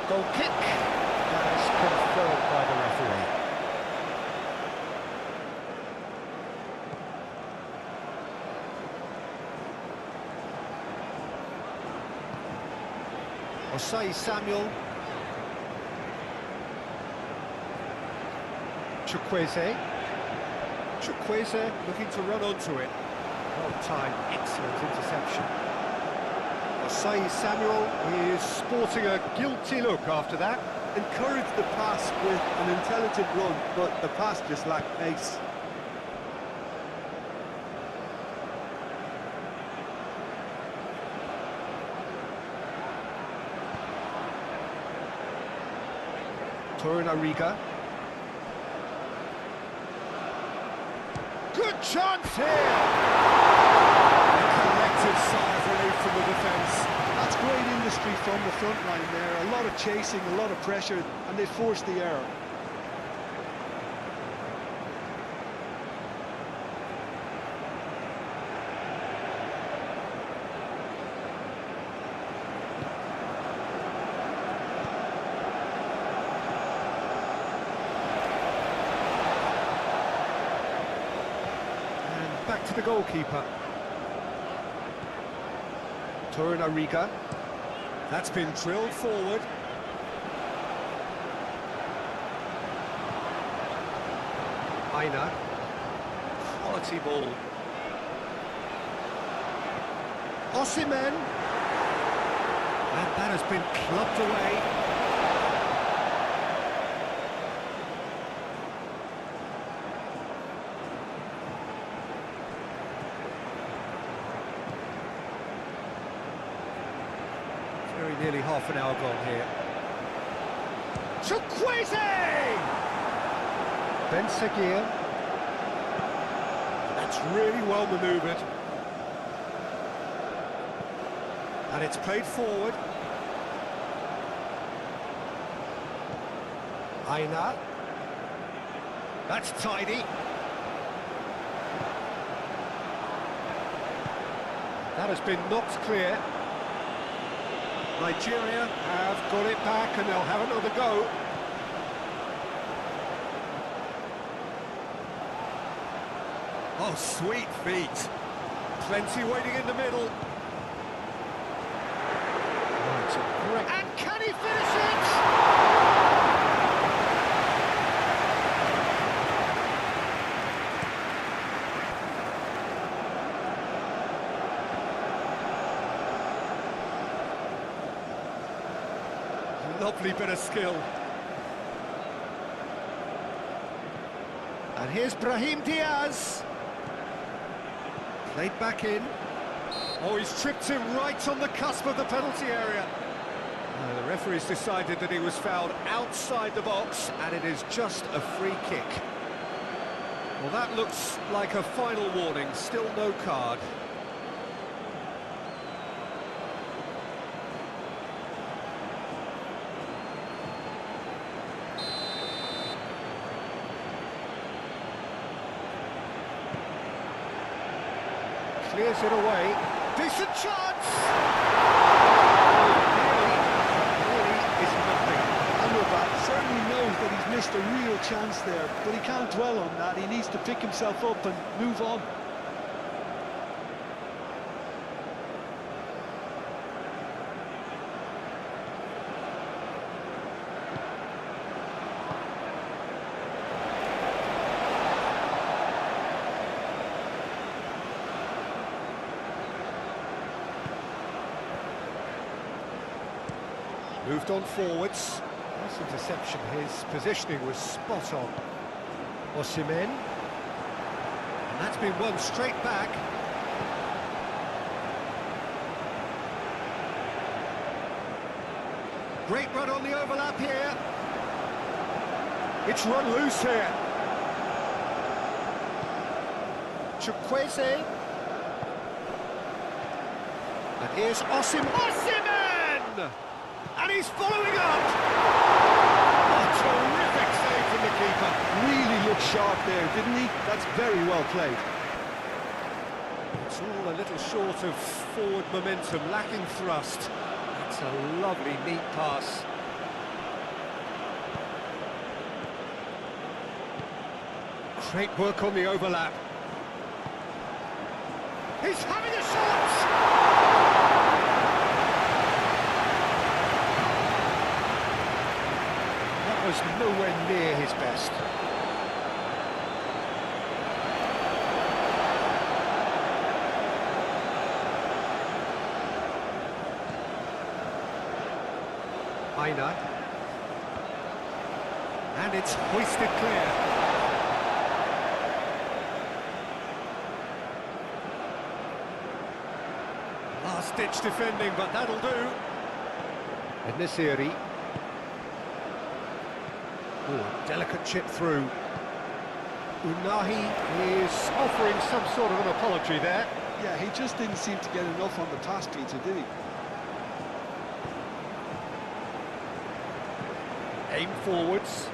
Goal kick, as confirmed by the referee. Osai Samuel. Chukwueze. Chukwueze looking to run onto it. Well timed, excellent interception. Osai Samuel is sporting a guilty look after that. Encouraged the pass with an intelligent run, but the pass just lacked pace. Torunariga. Good chance here! A collective sigh of relief from the defence. That's great industry from the front line there. A lot of chasing, a lot of pressure, and they forced the error. Back to the goalkeeper. Torunariga. That's been drilled forward. Aina. Quality ball. Osimhen. And that has been clubbed away. Very nearly half an hour gone here. Chukwueze! Ben Seguir. That's really well manoeuvred. And it's played forward. Aina. That's tidy. That has been knocked clear. Nigeria have got it back and they'll have another go. Oh, sweet feet. Plenty waiting in the middle. And can he finish it? Lovely bit of skill. And here's Brahim Diaz. Played back in. Oh, he's tripped him right on the cusp of the penalty area. The referee's decided that he was fouled outside the box, and it is just a free kick. Well, that looks like a final warning. Still no card. Clears it away. Decent chance! Really is nothing. Amrabat certainly knows that he's missed a real chance there, but he can't dwell on that. He needs to pick himself up and move on. Moved on forwards. Nice interception. His positioning was spot on. Osimhen. And that's been won straight back. Great run on the overlap here. It's run loose here. Chukwueze. And here's Osimhen! And he's following up! A terrific save from the keeper. Really looked sharp there, didn't he? That's very well played. It's all a little short of forward momentum, lacking thrust. That's a lovely, neat pass. Great work on the overlap. He's having a shot! That was nowhere near his best. Aina. And it's hoisted clear. Last-ditch defending, but that'll do. Nesiri. Oh, delicate chip through. Unahi is offering some sort of an apology there. Yeah, he just didn't seem to get enough on the pass, Peter, did he? Aim forwards.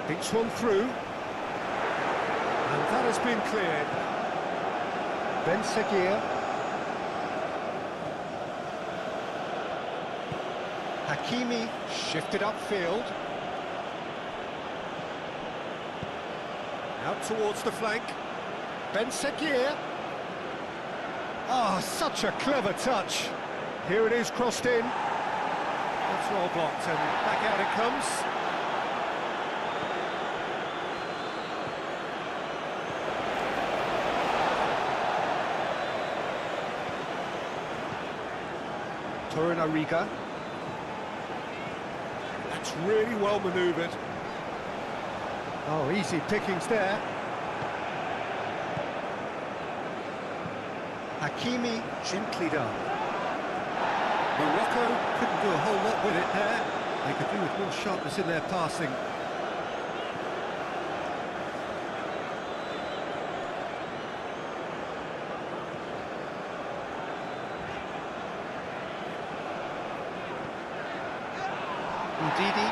Pinch one through. And that has been cleared. Ben Seguir. Hakimi shifted upfield. Out towards the flank. Ben Seguir. Ah, such a clever touch. Here it is, crossed in. That's well blocked, and back out it comes. Torunariga. That's really well manoeuvred. Oh, easy pickings there. Hakimi, gently done. Morocco couldn't do a whole lot with it there. They could do with more sharpness in their passing. Ndidi.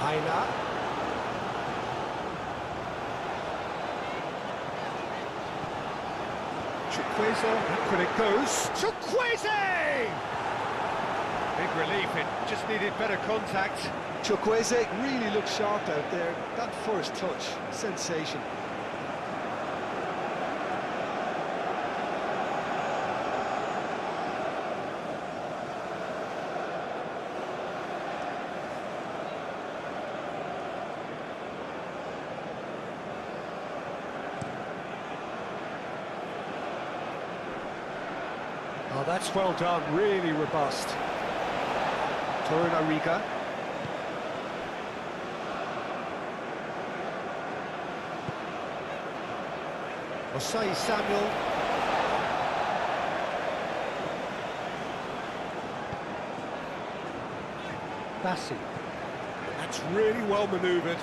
Aina. Chukwueze, back when it goes. Chukwueze! Big relief, it just needed better contact. Chukwueze really looked sharp out there. That first touch, sensation. Oh, that's well done, really robust. Torunariga. Osei Samuel. Bassi. That's really well manoeuvred.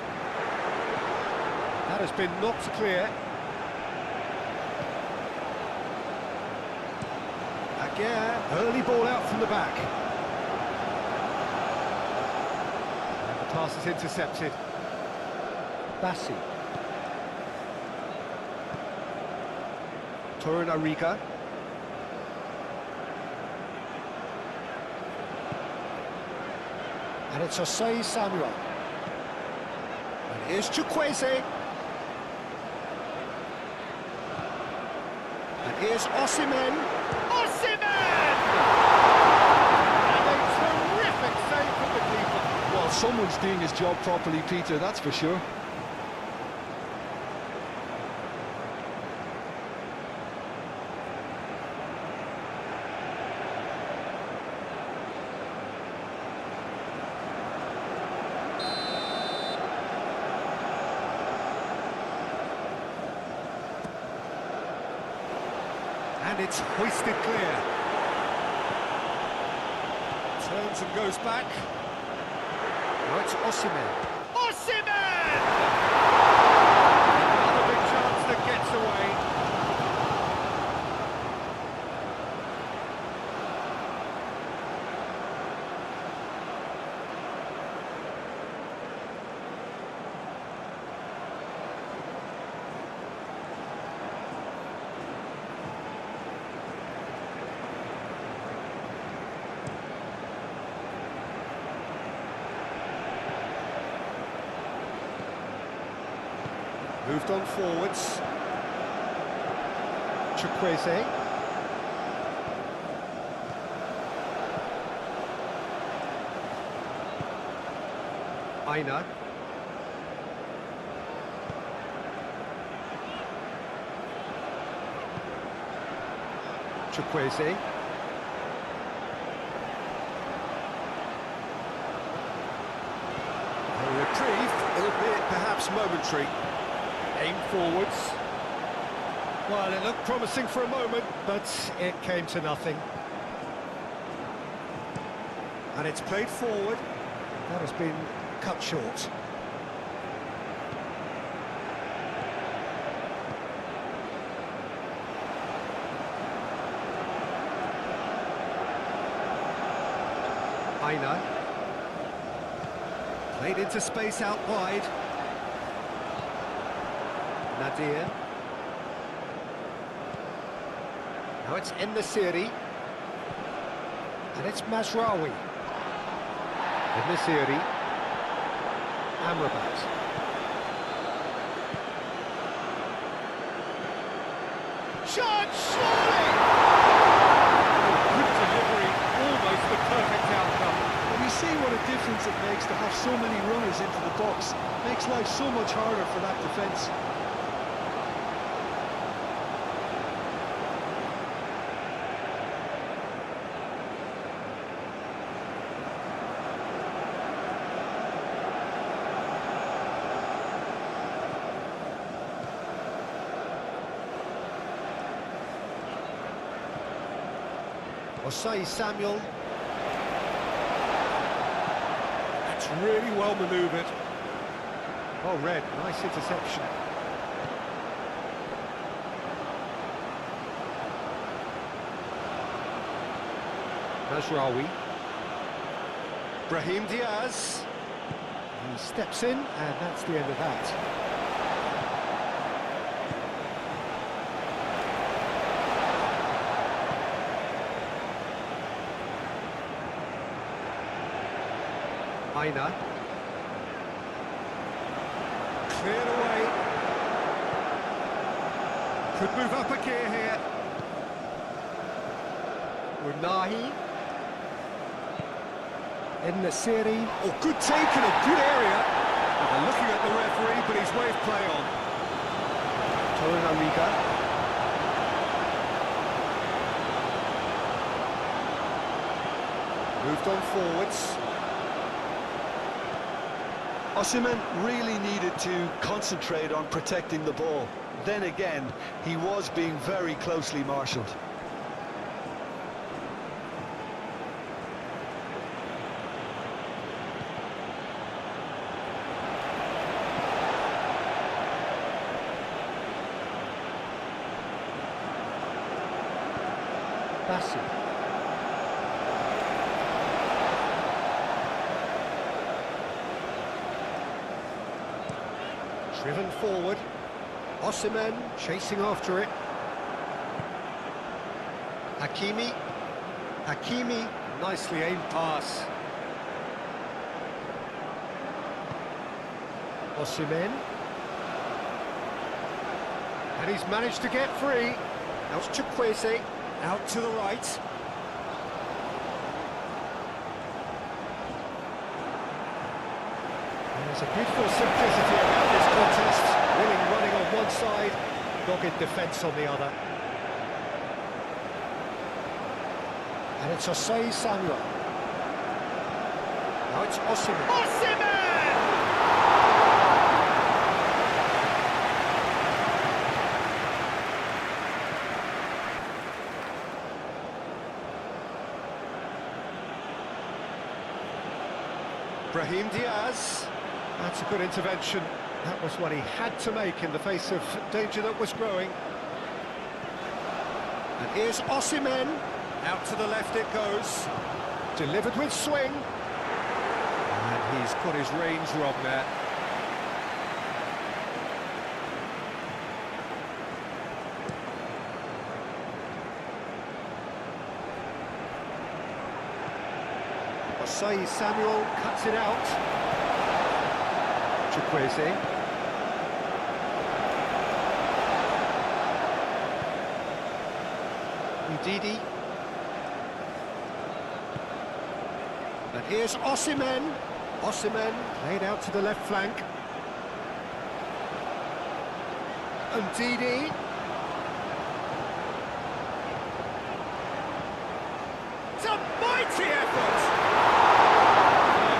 That has been knocked clear. Yeah, early ball out from the back. And the pass is intercepted. Bassi. Torunariga. And it's Osei Samuel. And here's Chukwueze. And here's Osimhen. Well, someone's doing his job properly, Peter, that's for sure. And it's hoisted clear. Turns and goes back. Now it's Osimhen. Osimhen! Another big chance that gets away. Moved on forwards. Chukwueze. Aina. Chukwueze. A reprieve, albeit perhaps momentary. Aim forwards. Well, it looked promising for a moment, but it came to nothing. And it's played forward. That has been cut short. Aina. Played into space out wide. Nadir. Now it's En-Nesyri. And it's Mazraoui. En-Nesyri. Amrabat. Shot, surely! Good delivery, almost the perfect outcome. And you see what a difference it makes to have so many runners into the box. Makes life so much harder for that defence. Osei Samuel. That's really well manoeuvred. Oh, Red, nice interception. Mazraoui. Brahim Diaz. He steps in, and that's the end of that. Aina. Cleared away. Could move up a gear here. Unahi. En-Nesyri. Oh, good take in a good area. Well, they're looking at the referee, but he's waved play on. Torunariga. Moved on forwards. Osimhen really needed to concentrate on protecting the ball. Then again, he was being very closely marshalled. Bassi. Driven forward. Osimhen chasing after it. Hakimi. Hakimi, nicely aimed pass. Osimhen. And he's managed to get free. Now it's Chukwueze, out to the right. There's a beautiful simplicity about this contest. Willing running on one side, dogged defence on the other. And it's Osei Samuel. Now it's Osimhen. Osimhen! Brahim Diaz. That's a good intervention. That was what he had to make in the face of danger that was growing. And here's Osimhen. Out to the left it goes. Delivered with swing. And he's got his range wrong there. Osei Samuel cuts it out. Chukwueze. Ndidi. And here's Osimhen. Osimhen played out to the left flank. Ndidi. It's a mighty effort!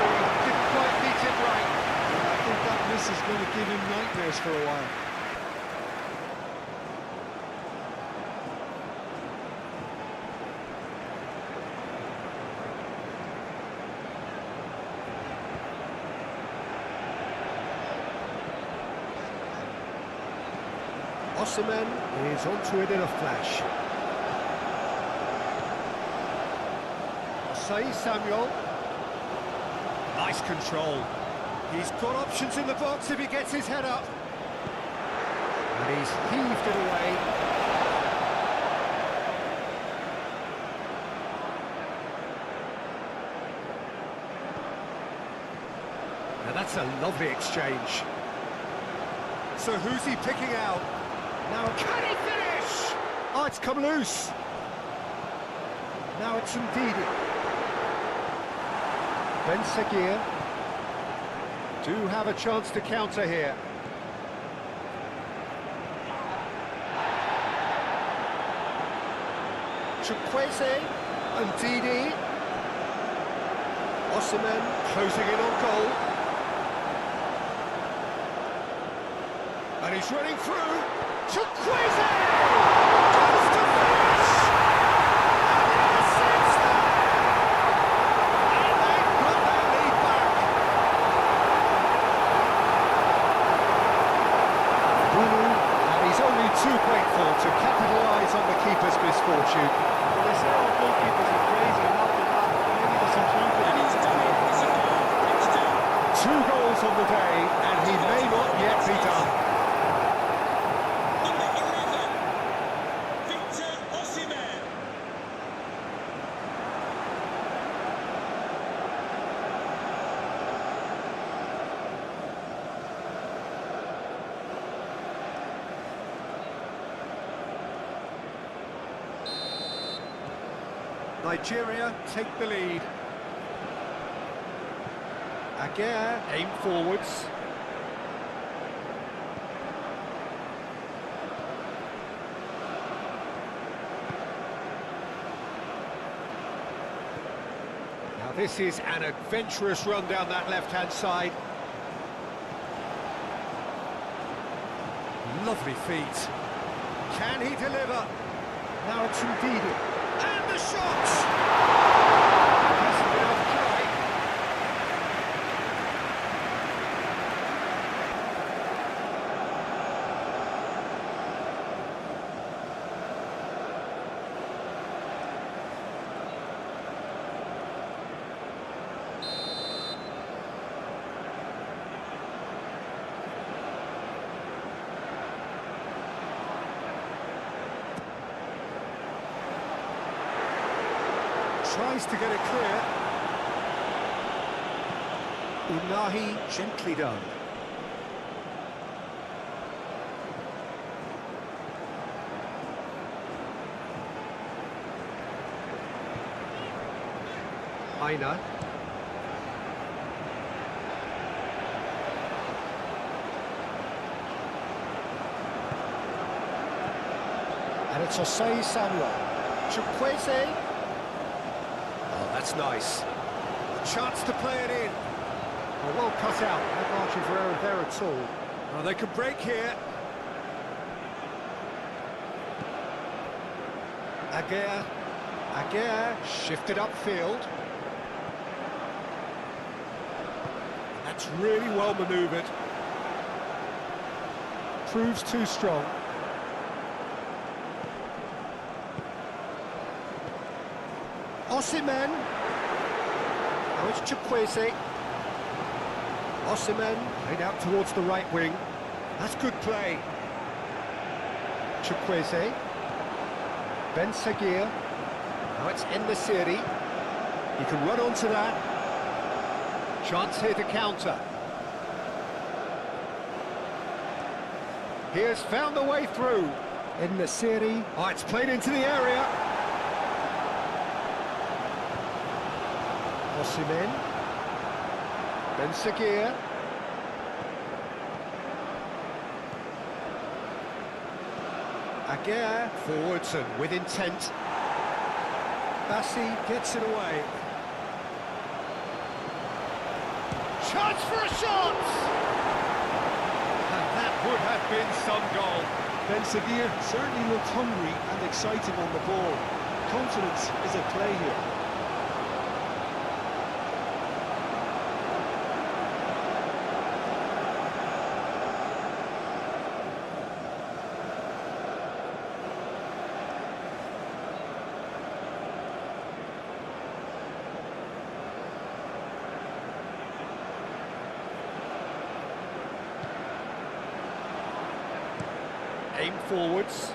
Oh, he didn't quite beat it right. I think that miss is going to give him nightmares for a while. Osimhen is onto it in a flash. Say Samuel. Nice control. He's got options in the box if he gets his head up. And he's heaved it away. Now that's a lovely exchange. So who's he picking out? Now, can he finish? Oh, it's come loose. Now it's Ndidi. Ben Seguir do have a chance to counter here. Chukwueze, Ndidi. Osimhen closing in on goal. And he's running through. Chukwueze! Goes to finish! And the assist there! And they've got their lead back. Bruno, and he's only too grateful to capitalise on the keeper's misfortune. Well, they say all goalkeepers are crazy, and after that, maybe there's some truth in And it. he's done it. It's a goal. It's two. 2 goals on the day, and he may not yet be done. Number 11, Victor Osimhen. Nigeria take the lead. Aguirre aim forwards. Now this is an adventurous run down that left-hand side. Lovely feet. Can he deliver? Now it's Ndidi. And the shot! That's a bit off try. Tries to get it clear. Unahi gently done. Aina. And it's Osei Samuel. Chukwueze. Oh, that's nice. A chance to play it in. Oh, well cut out. No margin for error there at all. Oh, they could break here. Aguirre. Aguirre shifted upfield. That's really well manoeuvred. Proves too strong. Osimhen. Now it's Chukwueze. Osimhen played out towards the right wing. That's good play. Chukwueze. Ben Seguir. Now it's En-Nesyri. He can run onto that. Chance here to counter. He has found the way through. En-Nesyri. Oh, it's played into the area. Osimhen. Ben Seguir. Aguirre forwards and with intent. Bassi gets it away. Chance for a shot! And that would have been some goal. Ben Seguir certainly looked hungry and excited on the ball. Confidence is at play here. Aim forwards.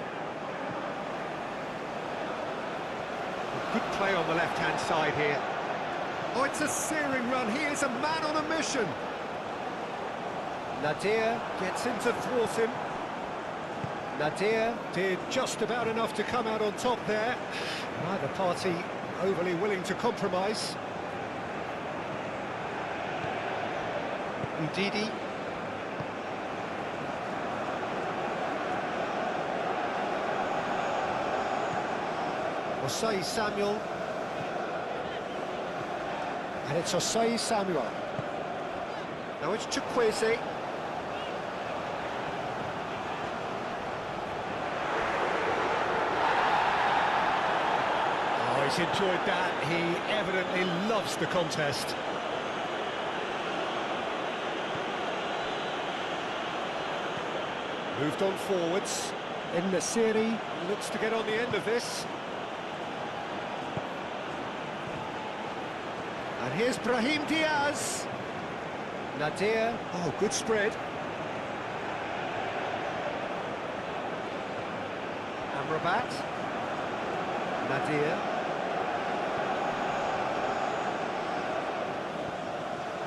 Good play on the left-hand side here. Oh, it's a searing run. He is a man on a mission. Nadir gets in to thwart him. Nadir did just about enough to come out on top there. Neither party overly willing to compromise. Ndidi. Osei Samuel. And it's Osei Samuel. Now it's Chukwueze. Oh, he's enjoyed that. He evidently loves the contest. Moved on forwards. En-Nesyri looks to get on the end of this. And here's Brahim Diaz. Nadir. Oh, good spread. Amrabat. Nadir.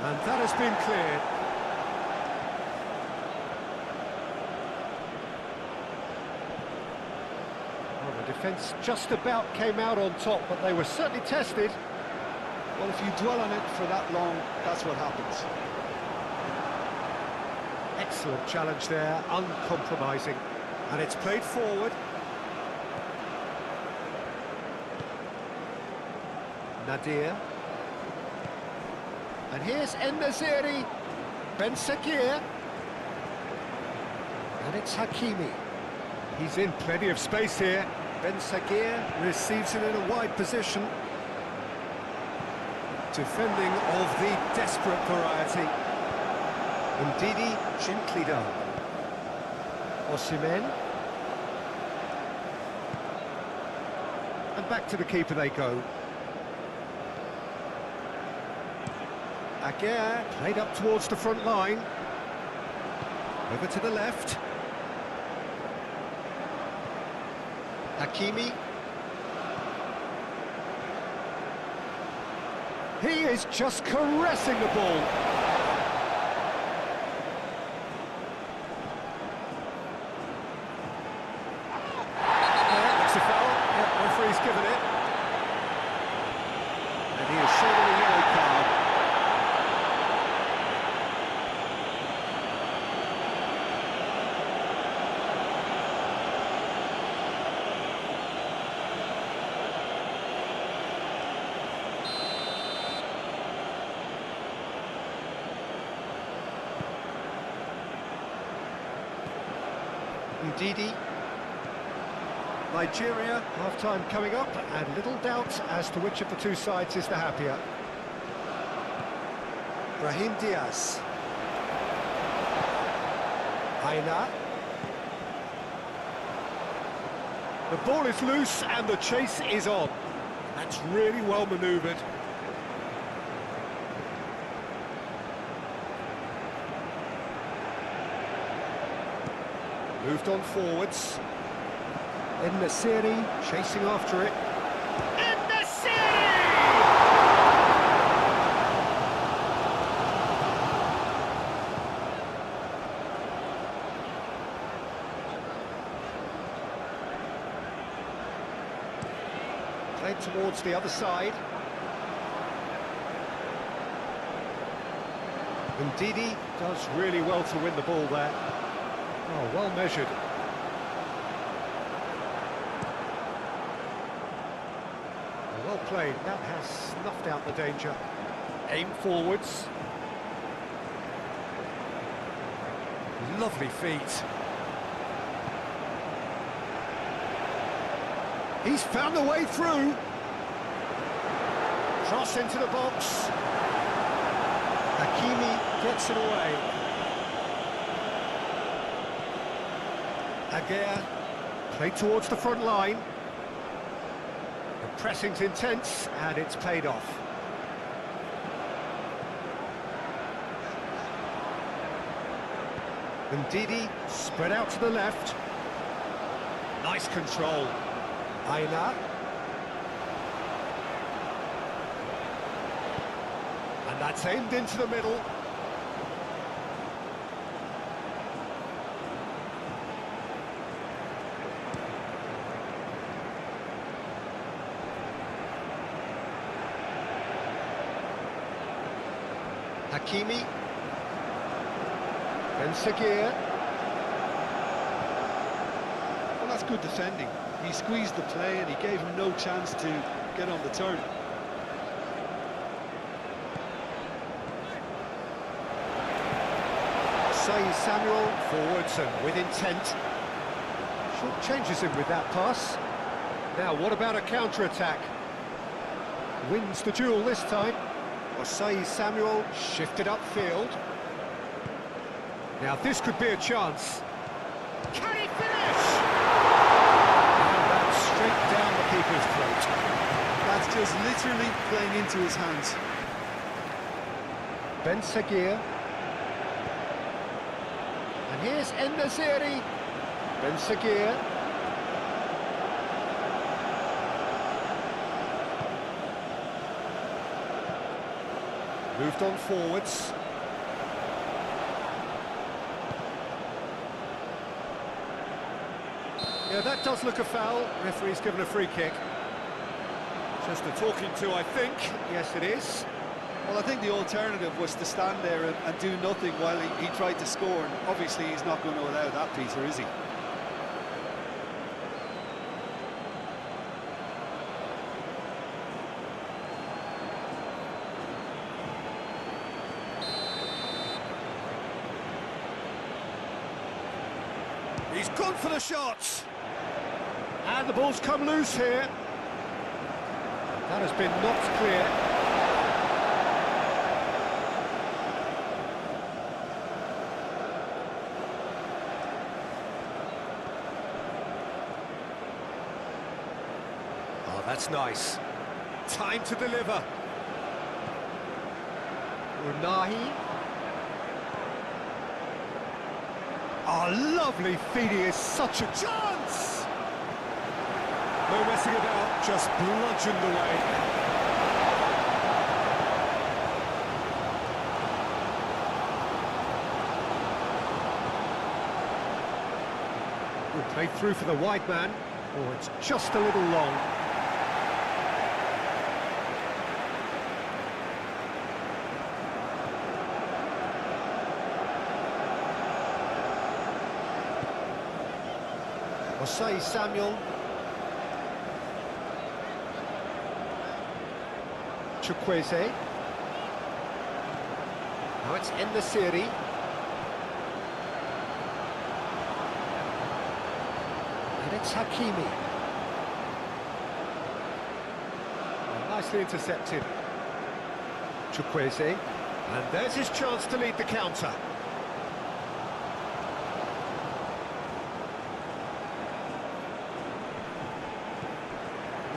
And that has been cleared. Well, the defence just about came out on top, but they were certainly tested. Well, if you dwell on it for that long, that's what happens. Excellent challenge there, uncompromising. And it's played forward. Nadir. And here's En-Nesyri. Ben Seguir. And it's Hakimi. He's in plenty of space here. Ben Seguir receives it in a wide position. Defending of the desperate variety. Ndidi, gently done. Osimhen. And back to the keeper they go. Aguirre played up towards the front line. Over to the left. Hakimi. He is just caressing the ball. That's a foul. Yeah, referee's given it. And he is shown a yellow card. Ndidi. Nigeria, half-time coming up, and little doubt as to which of the two sides is the happier. Brahim Diaz. Aina. The ball is loose and the chase is on. That's really well manoeuvred. Moved on forwards. En-Nesyri chasing after it. En-Nesyri! Played towards the other side. And Didi does really well to win the ball there. Oh, well measured. Well played, that has snuffed out the danger. Aim forwards. Lovely feet. He's found a way through. Cross into the box. Hakimi gets it away. Aguirre, played towards the front line. The pressing's intense, and it's paid off. And Didi spread out to the left. Nice control. Aina. And that's aimed into the middle. Hakimi. Ben Seguir. Well, that's good defending. He squeezed the play and he gave him no chance to get on the turn. Say Samuel forwards and with intent. Short changes him with that pass. Now, what about a counter-attack? Wins the duel this time. Osei Samuel shifted upfield. Now, this could be a chance. Can he finish? And that's straight down the keeper's throat. That's just literally playing into his hands. Ben Seguir. And here's En-Nesyri. Ben Seguir. Moved on forwards. Yeah, that does look a foul. Referee's given a free kick. Just a talking to, I think. Yes, it is. Well, I think the alternative was to stand there and do nothing while he tried to score. And obviously, he's not going to allow that, Peter, is he? He's gone for the shot. And the ball's come loose here. That has been knocked clear. Oh, that's nice. Time to deliver. Unahi. Oh, lovely feed, he is such a chance! No messing about, just bludgeoned away. Good play through for the wide man. Oh, it's just a little long. Osei Samuel. Chukwueze. Now it's En-Nesyri. And it's Hakimi. And nicely intercepted. Chukwueze. And there's his chance to lead the counter.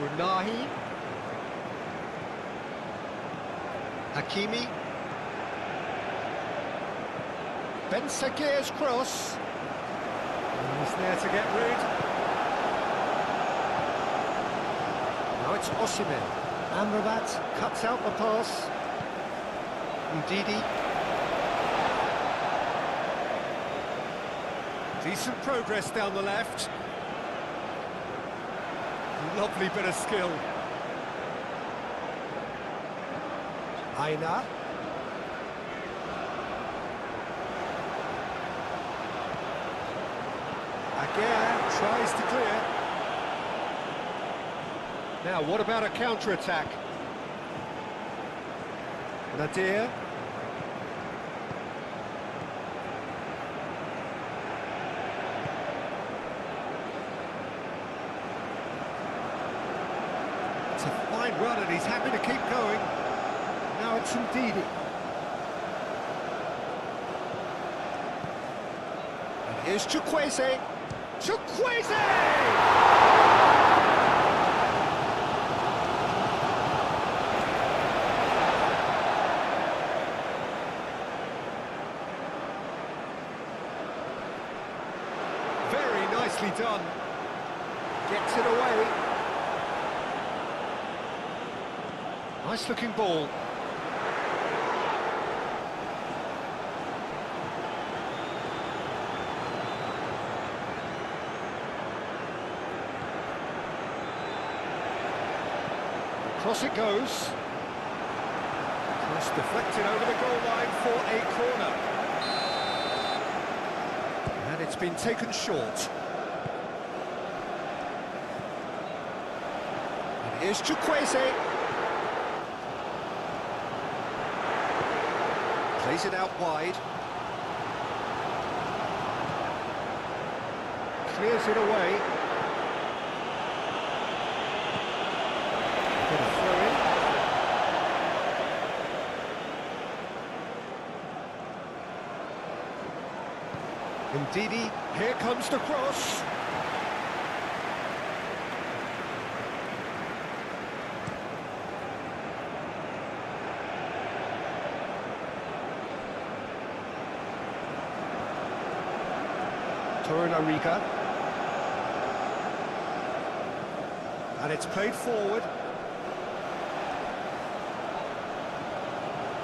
Unahi. Hakimi. Ben Seguir's cross. And he's there to get rid. Now it's Osimhen. Amrabat cuts out the pass. Ndidi. Decent progress down the left. Lovely bit of skill. Aina. Again, tries to clear. Now, what about a counter-attack? Nadir. It's a fine run and he's happy to keep going. Now it's Ndidi. And here's Chukwueze. Chukwueze! Very nicely done. Gets it away. Nice looking ball. Cross it goes. Cross deflected over the goal line for a corner. And it's been taken short. And here's Chukwueze. Plays it out wide. Clears it away. Got a throw in. Ndidi, here comes the cross. Torunariga. And it's played forward.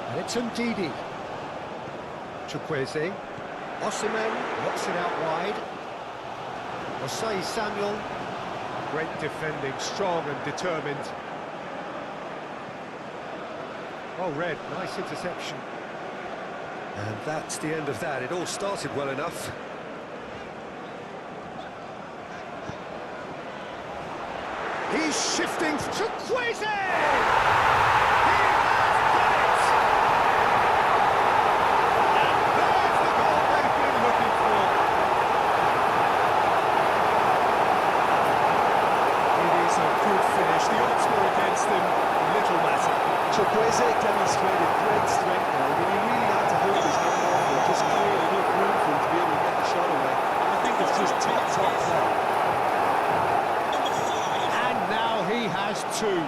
And it's Ndidi. Chukwueze. Osimhen knocks it out wide. Osai Samuel. Great defending, strong and determined. Well read, nice interception. And that's the end of that. It all started well enough. He's shifting to Chukwueze! He has done it! And there's the goal they've been looking for. It is a good finish. The odds were against him. Little matter. Chukwueze demonstrated great strength there. I mean, he really had to hold his hand off it, just cleared enough room for him to be able to get the shot away. And I think it's just top play. He has two.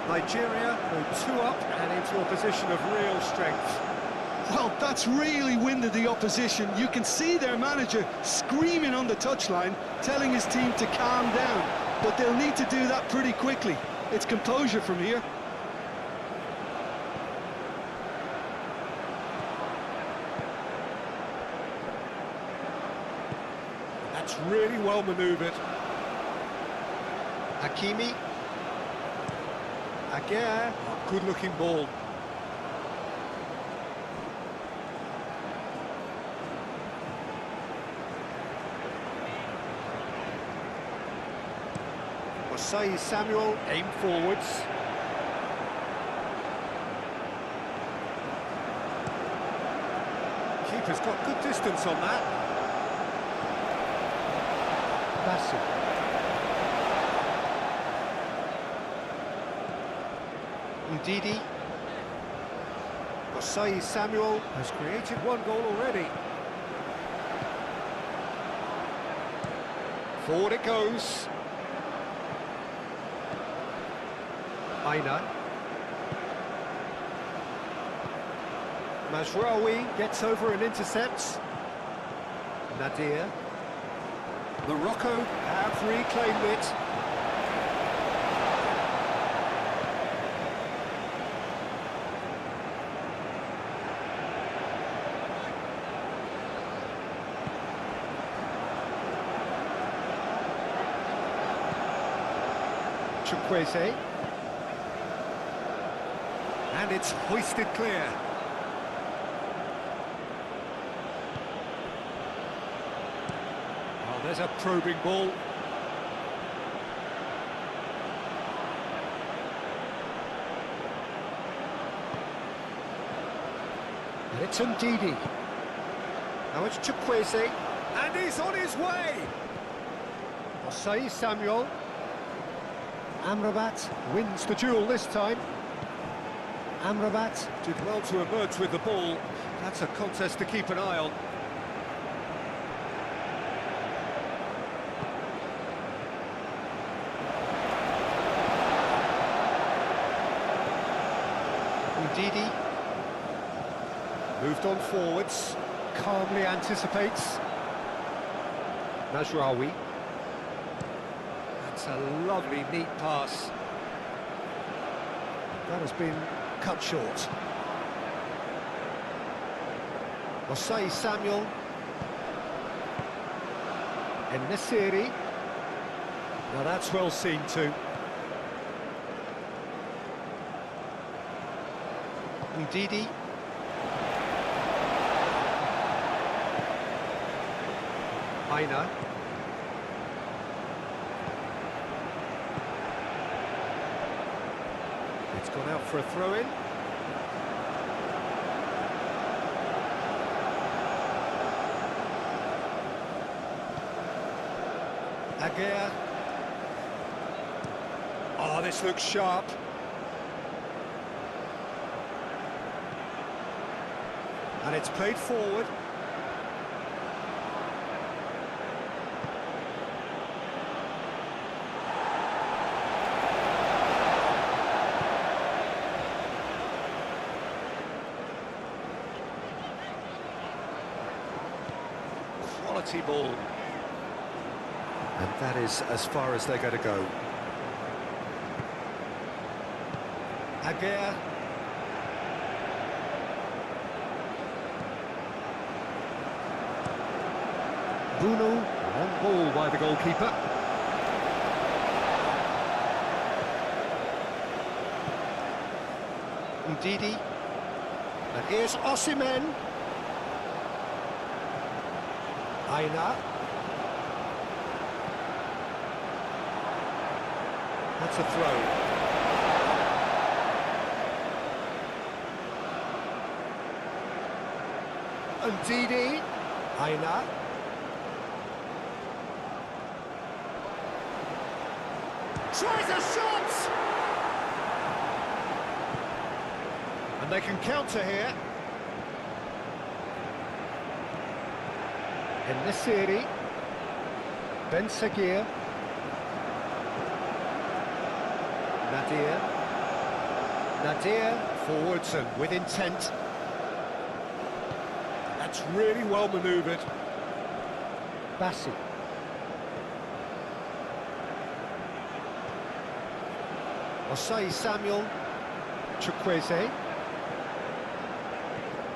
Nigeria go 2 up and into a position of real strength. Well, that's really winded the opposition. You can see their manager screaming on the touchline, telling his team to calm down. But they'll need to do that pretty quickly. It's composure from here. That's really well manoeuvred. Hakimi. Again, good-looking ball. Osai Samuel, aim forwards. Keeper's got good distance on that. Basu. Ndidi. Osai Samuel has created 1 goal already. Forward it goes. Aina. Mazraoui gets over and intercepts. Nadir. Morocco have reclaimed it. Chukwueze. And it's hoisted clear. Oh, there's a probing ball. And it's Ndidi. Now it's Chukwueze. And he's on his way! Osei Samuel. Amrabat wins the duel this time. Amrabat did well to emerge with the ball. That's a contest to keep an eye on. Ndidi moved on forwards, calmly anticipates. Mazraoui. That's a lovely, neat pass. That has been cut short. Osei Samuel. En-Nesyri. Now that's well seen too. Ndidi. Aina. It's gone out for a throw-in. Aguirre. Oh, this looks sharp. And it's played forward. Quality ball. And that is as far as they're going to go. Aguirre. Bruno, long ball by the goalkeeper. Ndidi. And here's Osimhen. Aina. That's a throw. Ndidi. Aina. Tries a shot! And they can counter here. En-Nesyri. Ben Seguir. Nadir forwards and with intent. That's really well manoeuvred. Bassi. Osei Samuel. Chukwueze.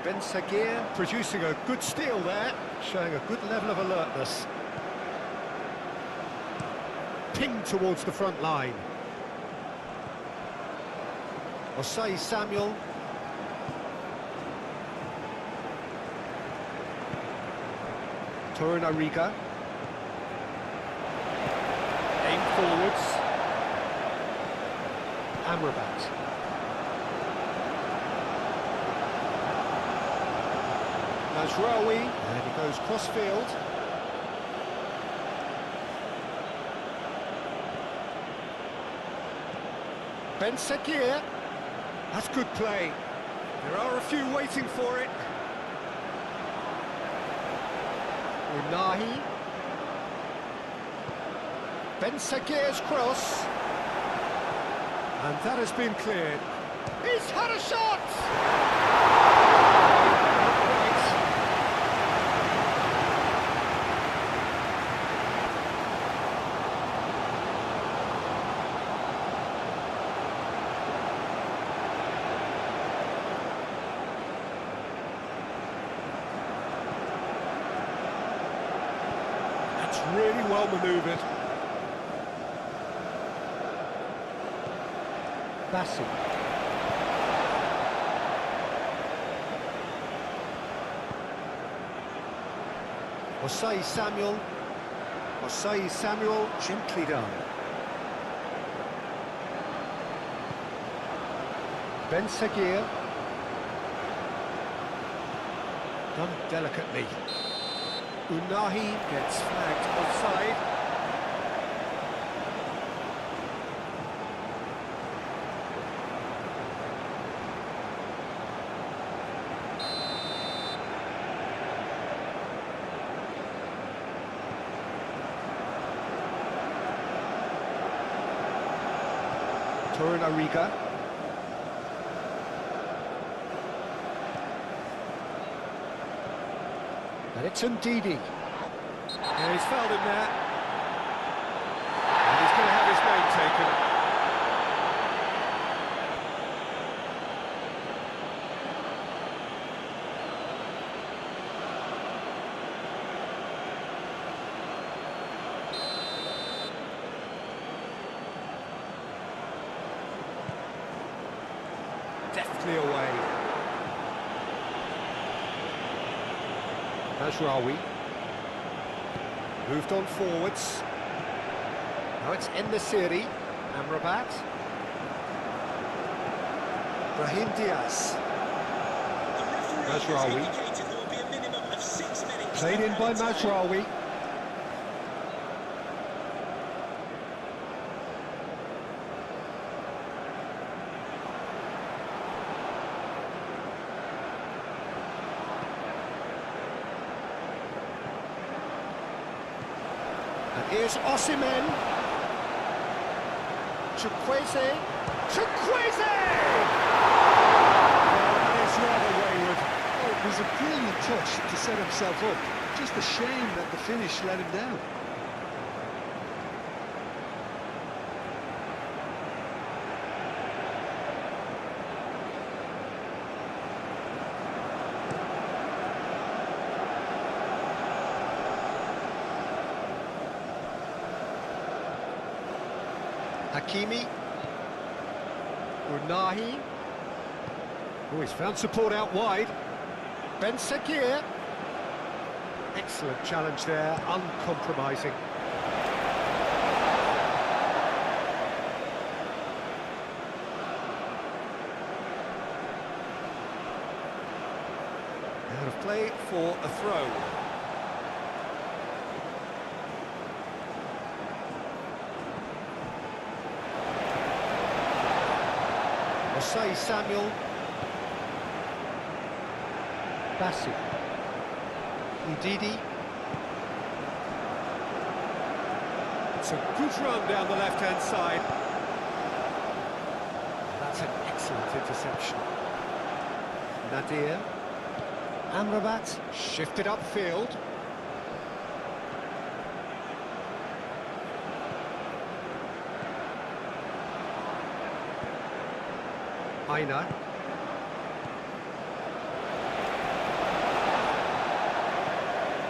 Ben Seguir producing a good steal there, showing a good level of alertness. Pinged towards the front line. Osei Samuel. Torunariga. Aimed forwards. Amrabat. Mazraoui, and he goes cross-field. Ben Seguir. That's good play. There are a few waiting for it. Unahi. Ben Seguir's cross. And that has been cleared. He's had a shot! That's really well manoeuvred. Bassi. Osei Samuel. Osei Samuel, gently done. Ben Seguir. Done delicately. Unahi gets flagged offside. Torunariga. And it's Ndidi. And he's fouled him there. And he's going to have his name taken. Deftly away. Mazraoui. Moved on forwards. Now it's En-Nesyri. Amrabat. Brahim Diaz. Mazraoui. Played in by Mazraoui. And here's Osimhen. Chukwueze. Chukwueze! Oh, that is rather wayward. Oh, it was a brilliant touch to set himself up. Just a shame that the finish let him down. Hakimi. Unahi. Oh, he's found support out wide. Ben Seguir. Excellent challenge there, uncompromising. Out of play for a throw. Osei Samuel. Bassi. Ndidi. It's a good run down the left-hand side. That's an excellent interception. Nadir. Amrabat. Shifted upfield. Aina.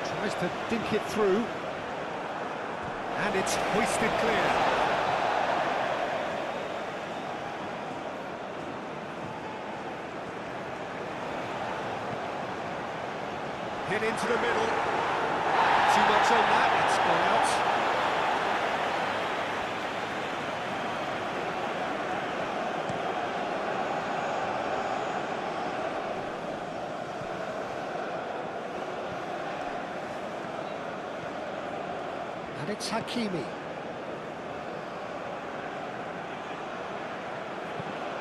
Tries to dink it through. And it's hoisted clear. Hit into the middle. Too much on that, it's gone out. And it's Hakimi.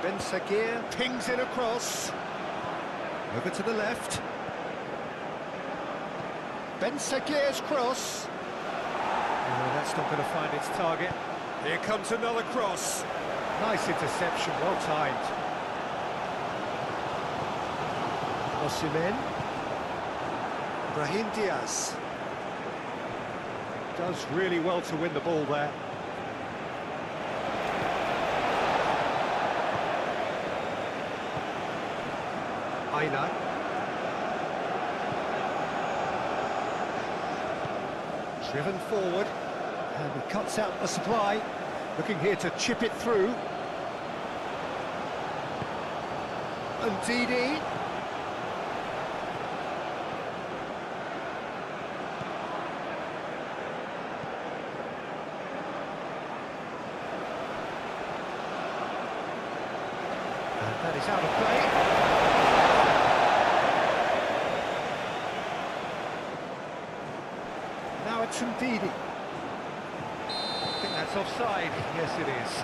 Ben Seguir pings it across. Over to the left. Ben Seguir's cross. Oh, that's not going to find its target. Here comes another cross. Nice interception, well timed. Osimhen. Brahim Diaz. Does really well to win the ball there. Aina. Driven forward, and he cuts out the supply, looking here to chip it through. And Didi. And that is out of play. Now it's Ndidi. I think that's offside. Yes, it is.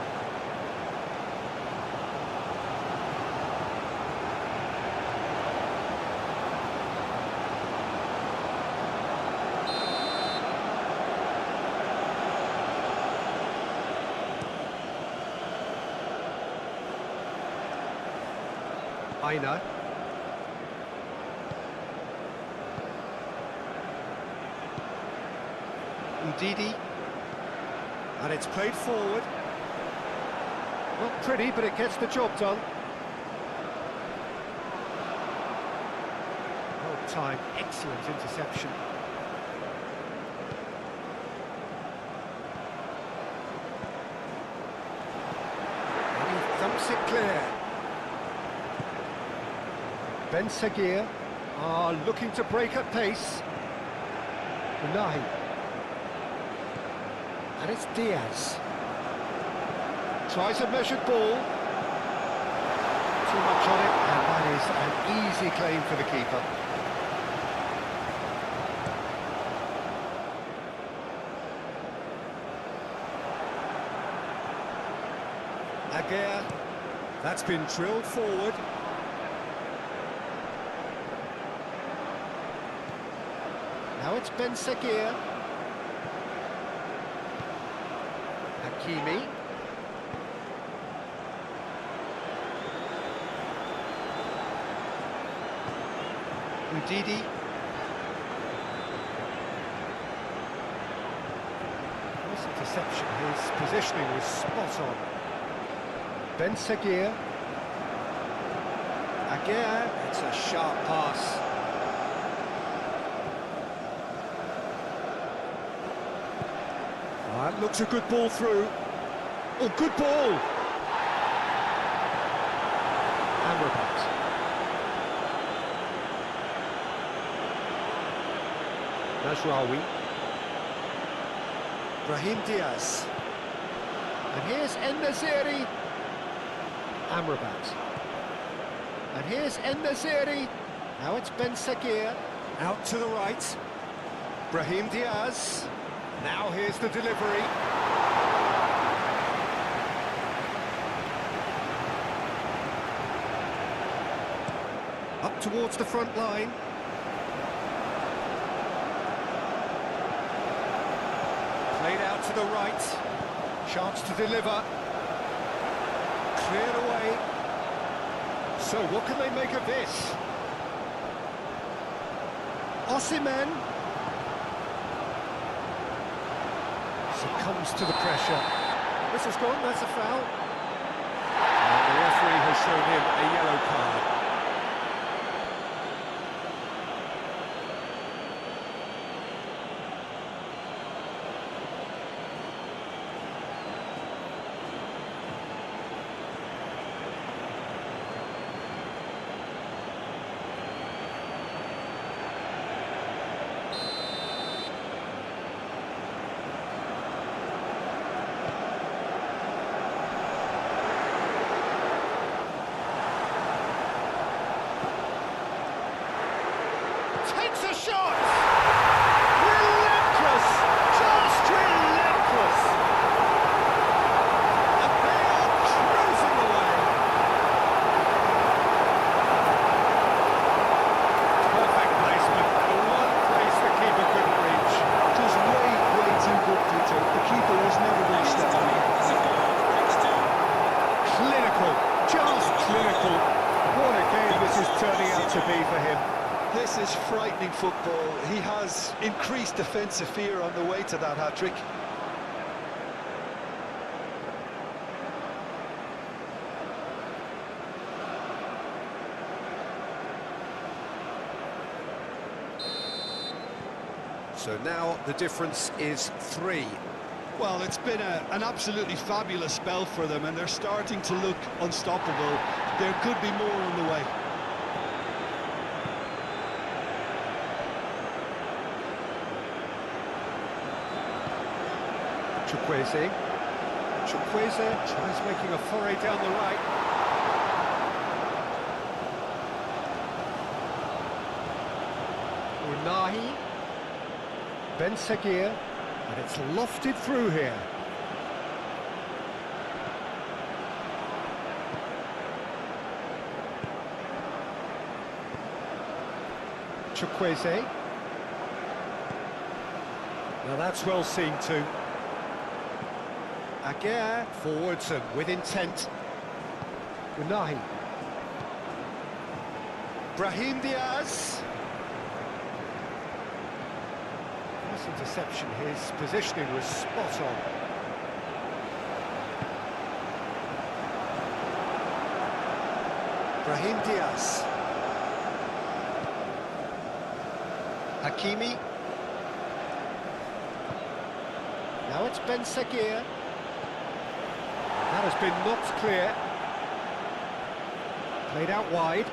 Aina. Ndidi. And it's played forward. Not pretty, but it gets the job done. Well timed, excellent interception. And he thumps it clear. Ben Seguir are looking to break at pace. Unai. And it's Diaz. Tries a measured ball. Too much on it, and that is an easy claim for the keeper. Aguirre. That's been drilled forward. Now it's Ben Seguir. Hakimi. Ndidi. Nice interception. His positioning was spot on. Ben Seguir. Aguirre. It's a sharp pass. That looks a good ball through. Oh, good ball! Amrabat. Najraoui. Brahim Diaz. And here's En-Nesyri. Amrabat. And here's En-Nesyri. Now it's Ben Seguir. Out to the right. Brahim Diaz. Now here's the delivery. Up towards the front line. Played out to the right. Chance to deliver. Cleared away. So what can they make of this? Osimhen. Succumbs to the pressure. This has gone, that's a foul. And the referee has shown him a yellow card. Takes a shot! Relentless! Just relentless! And they are cruising away! Perfect placement, the one place the keeper couldn't reach. Just way too good, Peter. The keeper was never going to step on it. Clinical, just clinical. What a game this is turning out to be for him. This is frightening football. He has increased defensive fear on the way to that hat-trick. So now the difference is 3. Well, it's been an absolutely fabulous spell for them, and they're starting to look unstoppable. there could be more on the way. Chukwueze tries making a foray down the right. Unahi. Ben Seguir, and it's lofted through here. Chukwueze. Now that's well seen too. Aguirre forwards and with intent. Unahi. Brahim Diaz. Nice interception. His positioning was spot on. Brahim Diaz. Hakimi. Now it's Ben Seguir. That has been knocked clear. Played out wide.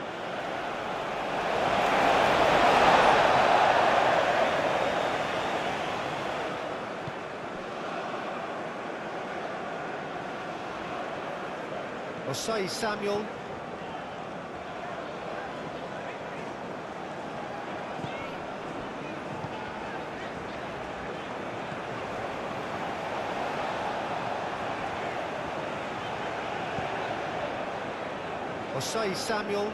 Osei Samuel. Osei Samuel.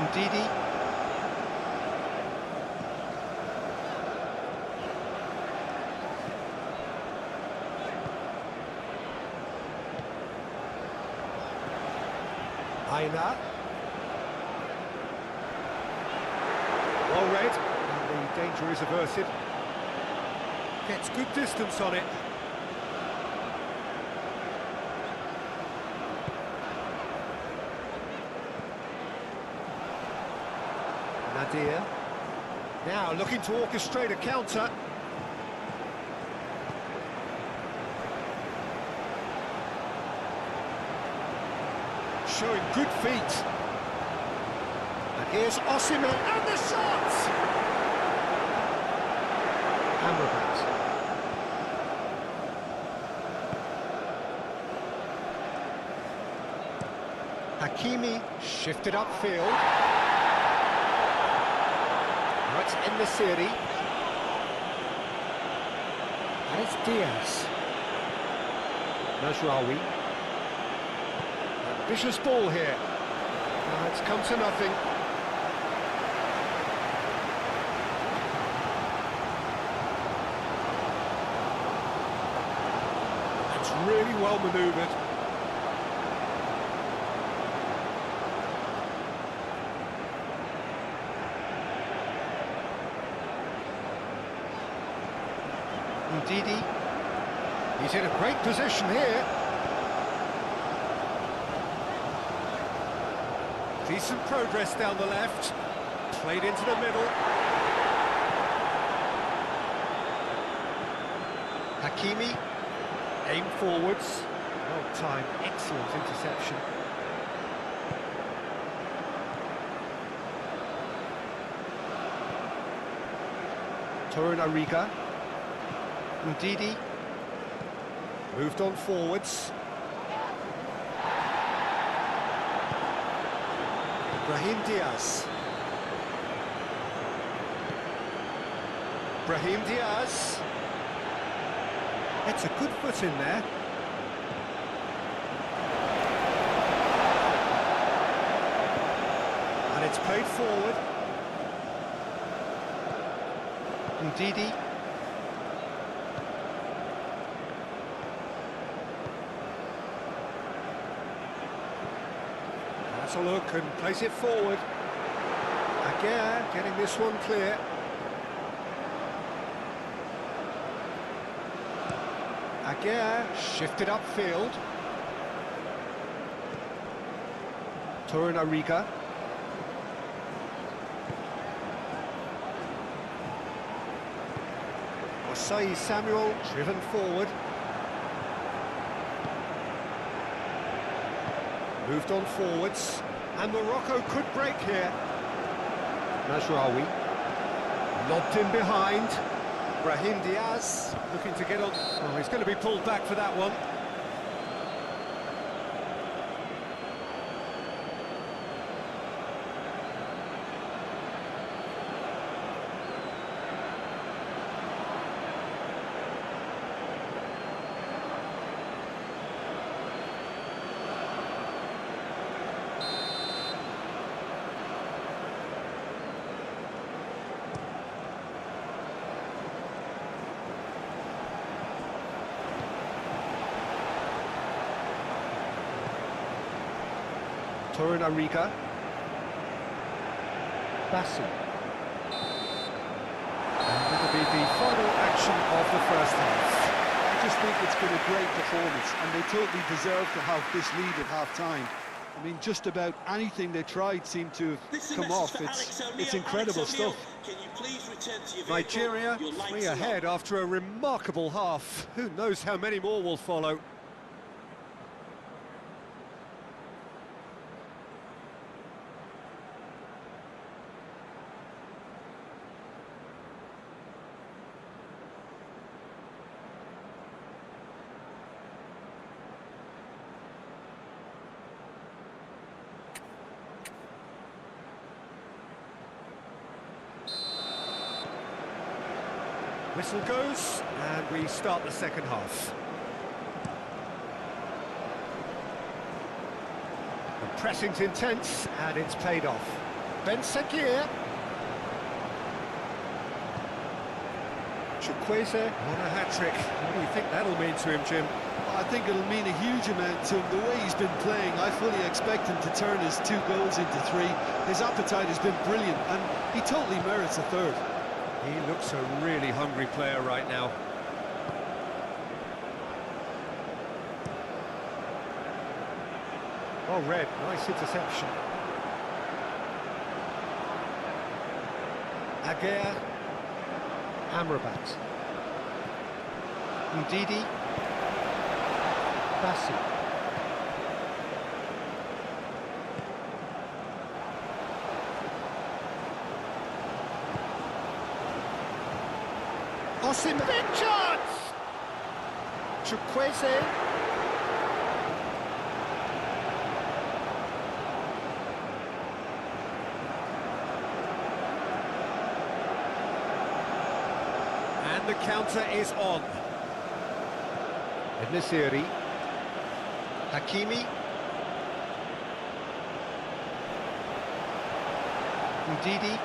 Ndidi. Aina. Well read, and the danger is averted. Gets good distance on it. Nadir. Now looking to orchestrate a counter. Showing good feet. And here's Osimhen and the shot! Amrabat. Hakimi shifted upfield. Now it's En-Nesyri. And it's Diaz. Mazraoui. Ambitious ball here. Now it's come to nothing. It's really well manoeuvred. Ndidi. He's in a great position here. Decent progress down the left. Played into the middle. Hakimi. Aim forwards. Well timed. Excellent interception. Torunariga. Ndidi. Moved on forwards. Brahim Diaz. Brahim Diaz. It's a good foot in there. And it's played forward. Ndidi. That's a look and place it forward. Aguirre getting this one clear. Aguirre shifted upfield. Torunariga. Osei Samuel driven forward. Moved on forwards, and Morocco could break here. Najraoui. Lobbed in behind. Brahim Diaz looking to get on. Oh, he's going to be pulled back for that one. Torunariga. Bassi. And that'll be the final action of the first half. I just think it's been a great performance, and they totally deserve to have this lead at half-time. I mean, just about anything they tried seemed to This is a come message off. for Alex It's O'Neill. incredible Alex O'Neill, stuff. can you please return to your vehicle? Nigeria, Your lights 3 are on. ahead after a remarkable half. Who knows how many more will follow? Whistle goes, and we start the second half. The pressing's intense, and it's paid off. Ben Sekir. Chukwueze on a hat-trick. What do you think that'll mean to him, Jim? I think it'll mean a huge amount to him. The way he's been playing, I fully expect him to turn his 2 goals into 3. His appetite has been brilliant, and he totally merits a third. He looks a really hungry player right now. Oh, Red, nice interception. Aguirre. Amrabat. Udidi. Bassi. Osim, big chance! Chukwueze. And the counter is on. Nesiri. Hakimi. Udidi.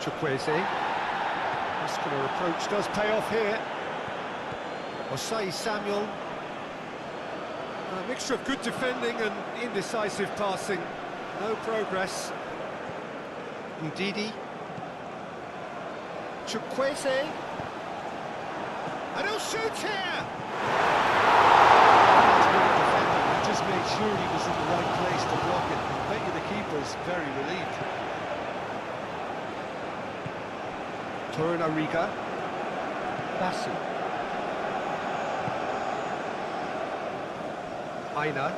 Chukwueze. Muscular approach does pay off here. Osai Samuel. A mixture of good defending and indecisive passing. No progress. Ndidi. Chukwueze. And he'll shoot here! That's great defending. He just made sure he was in the right place to block it. I bet you the keeper's very relieved. Torunariga. Bassi. Aina.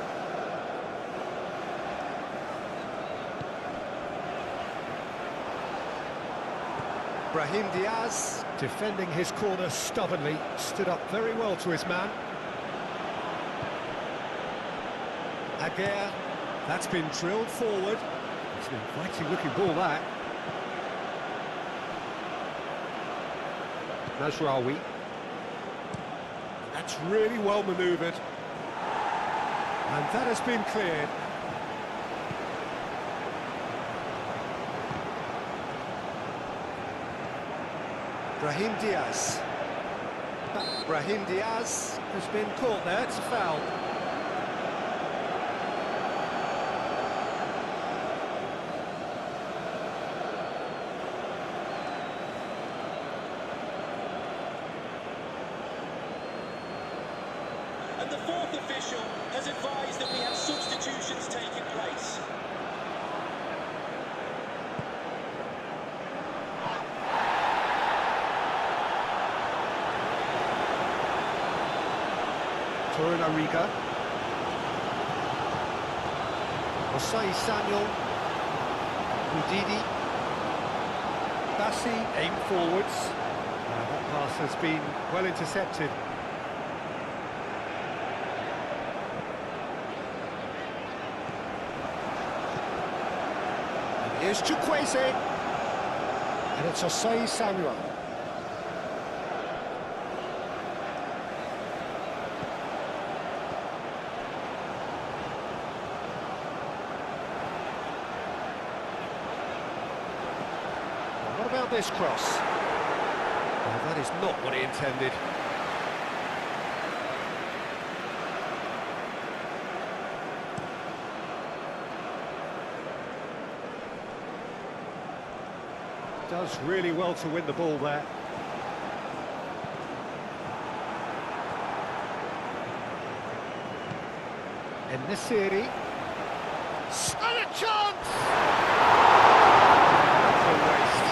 Brahim Diaz, defending his corner stubbornly, stood up very well to his man. Aguirre, that's been drilled forward. It's an inviting looking ball, that. Najraoui. That's really well manoeuvred. And that has been cleared. Brahim Diaz. Brahim Diaz has been caught there, it's a foul. And the fourth official has advised that we have substitutions taking place. Torunariga. Osai Samuel. Udidi. Bassi, aim forwards. That pass has been well intercepted. And here's Chukwueze. And it's Osai Samuel. What about this cross? Well, that is not what he intended. Does really well to win the ball there. In this series, and a chance! That's a waste.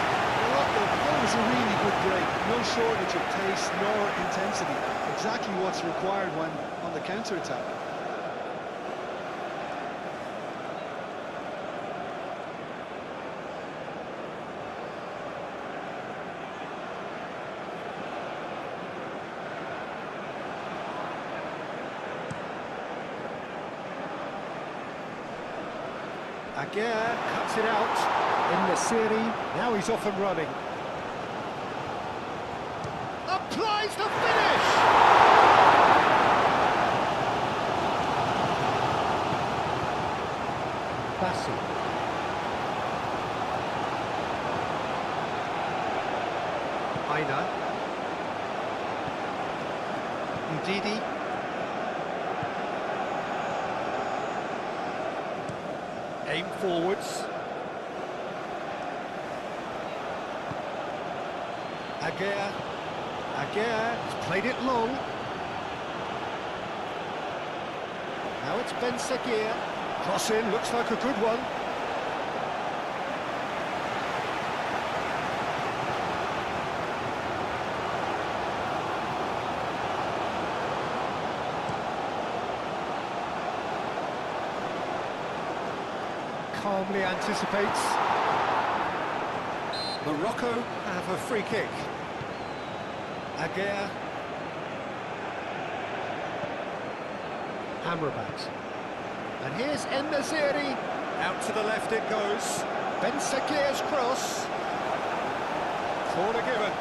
That was a really good break. No shortage of pace nor intensity. Exactly what's required when on the counter-attack. Aguirre cuts it out in the series. Now he's off and running. Applies the finish! Bassi. Aina. Udidi. Aim forwards. Aguirre. Aguirre has played it long. Now it's Ben Seguir. Cross in, looks like a good one. Calmly anticipates. Morocco have a free kick. Aguirre. Amrabat. And here's En-Nesyri. Out to the left it goes. Ben Seguir's cross. Corner given.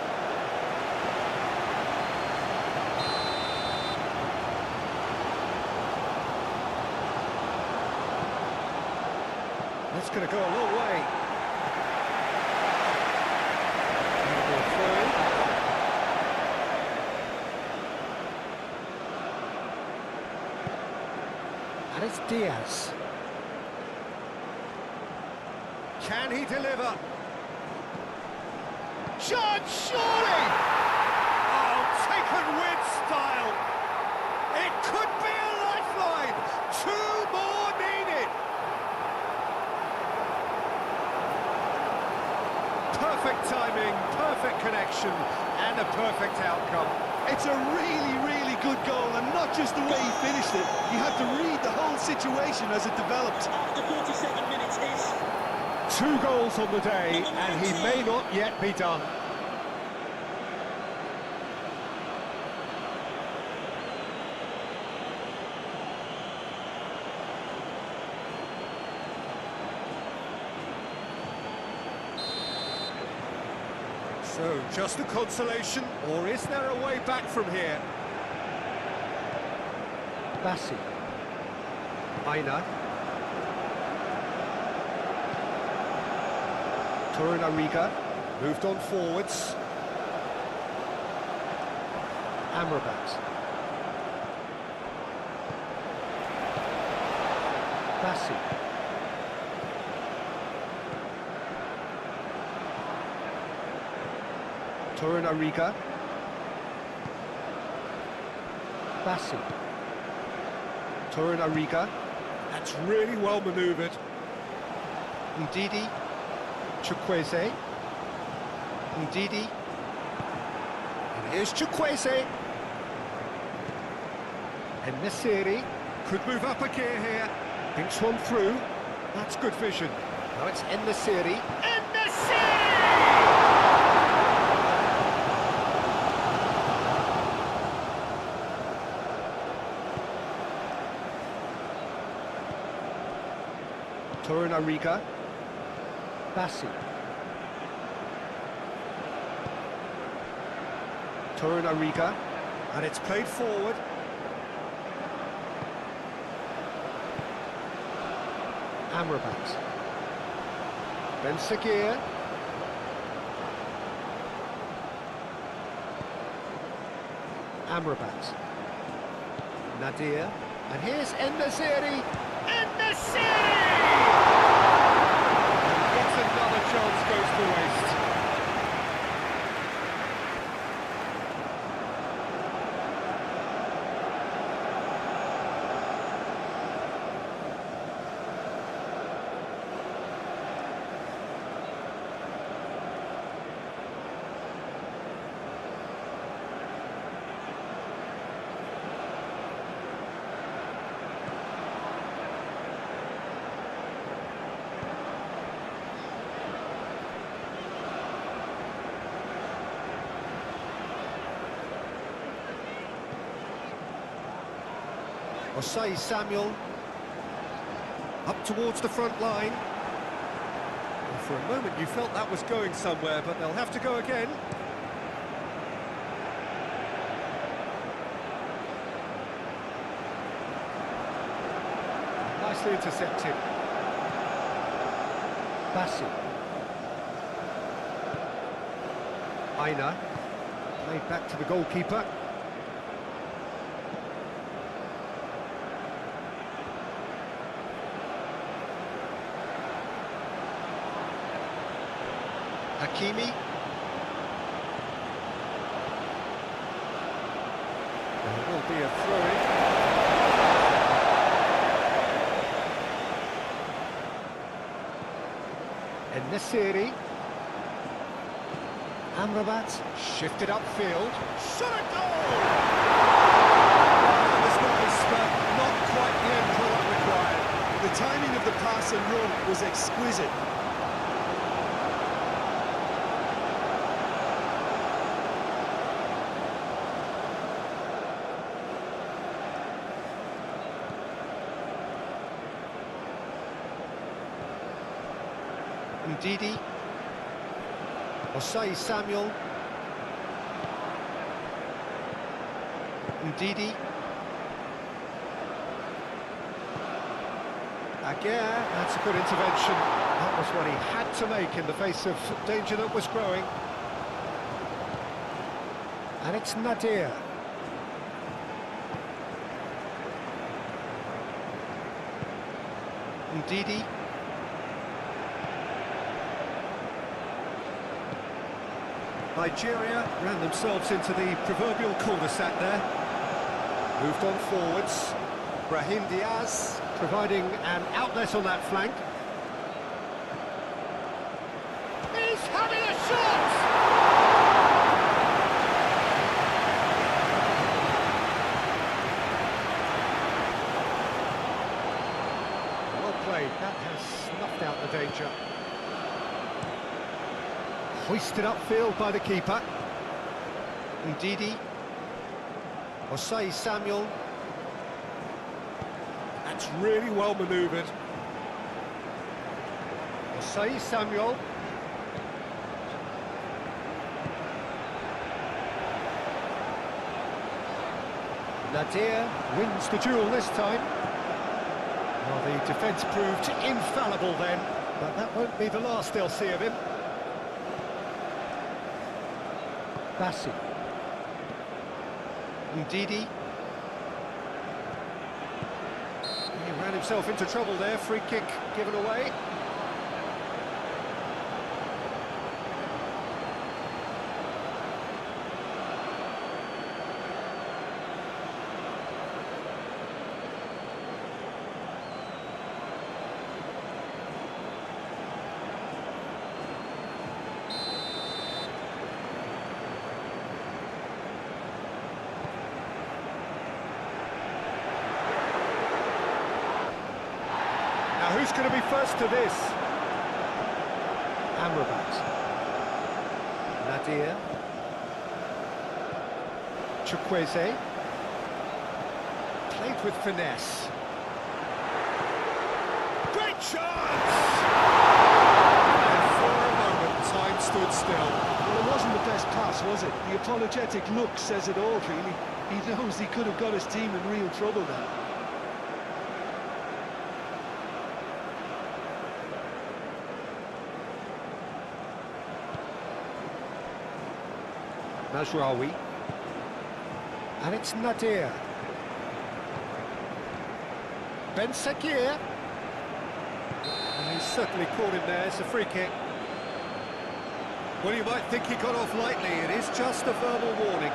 That's going to go a long way. And it's Diaz. Can he deliver? Chance, surely! Oh, taken with style. It could be a lifeline. Two more needed. Perfect timing, perfect connection, and a perfect outcome. It's a really, really good goal, and not just the way he finished it. You had to read the whole situation as it developed. After 47 minutes is 2 goals on the day, and he may not yet be done. So, just a consolation, or is there a way back from here? Bassi. Aina. Torunariga moved on forwards. Amrabat. Bassi. Torunariga. Bassi. Torunariga. That's really well manoeuvred. Udidi. Chukwueze. Udidi. And here's Chukwueze. En-Nesyri could move up a gear here. Thinks one through. That's good vision. Now it's En-Nesyri. En-Nesyri! Torunariga. Bassi. Torunariga. And it's played forward. Amrabat. Ben Sagir. Amrabat. Nadir. And here's En-Nesyri. En-Nesyri! Yet another chance goes to waste. Osei Samuel up towards the front line. Well, for a moment you felt that was going somewhere, but they'll have to go again. Nicely intercepted. Bassi. Aina played back to the goalkeeper. Hakimi. There will be a throw-in. En-Nesyri. Amrabat shifted upfield. Shot a goal! There's no whisper, not quite the end product required. The timing of the pass and run was exquisite. Ndidi. Osei Samuel. Ndidi. Again, that's a good intervention. That was what he had to make in the face of danger that was growing. And it's Nadir. Ndidi. Nigeria ran themselves into the proverbial cul-de-sac there. Moved on forwards. Brahim Diaz providing an outlet on that flank. He's having a shot! Well played, that has snuffed out the danger. Hoisted upfield by the keeper. Ndidi. Osei Samuel. That's really well manoeuvred. Osei Samuel. Nadir wins the duel this time. Well, the defence proved infallible then, but that won't be the last they'll see of him. Bassi. Ndidi. He ran himself into trouble there, free kick given away. Now who's Who's going to be first to this? Amrabat. Nadir. Chukwueze. Played with finesse. Great chance! And for a moment, time stood still. Well, it wasn't the best pass, was it? The apologetic look says it all, really. He knows he could have got his team in real trouble then. Mazraoui. And it's Nadir. Ben Sakir. And he's certainly caught him there. It's a free kick. Well, you might think he got off lightly. It is just a verbal warning.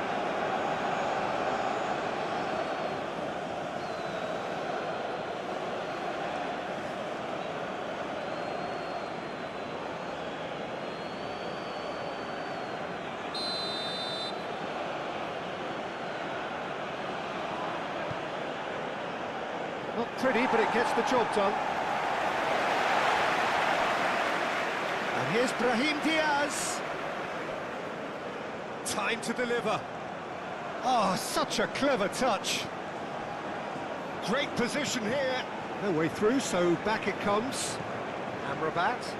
Not pretty, but it gets the job done. And here's Brahim Diaz. Time to deliver. Oh, such a clever touch. Great position here. No way through, so back it comes. Amrabat.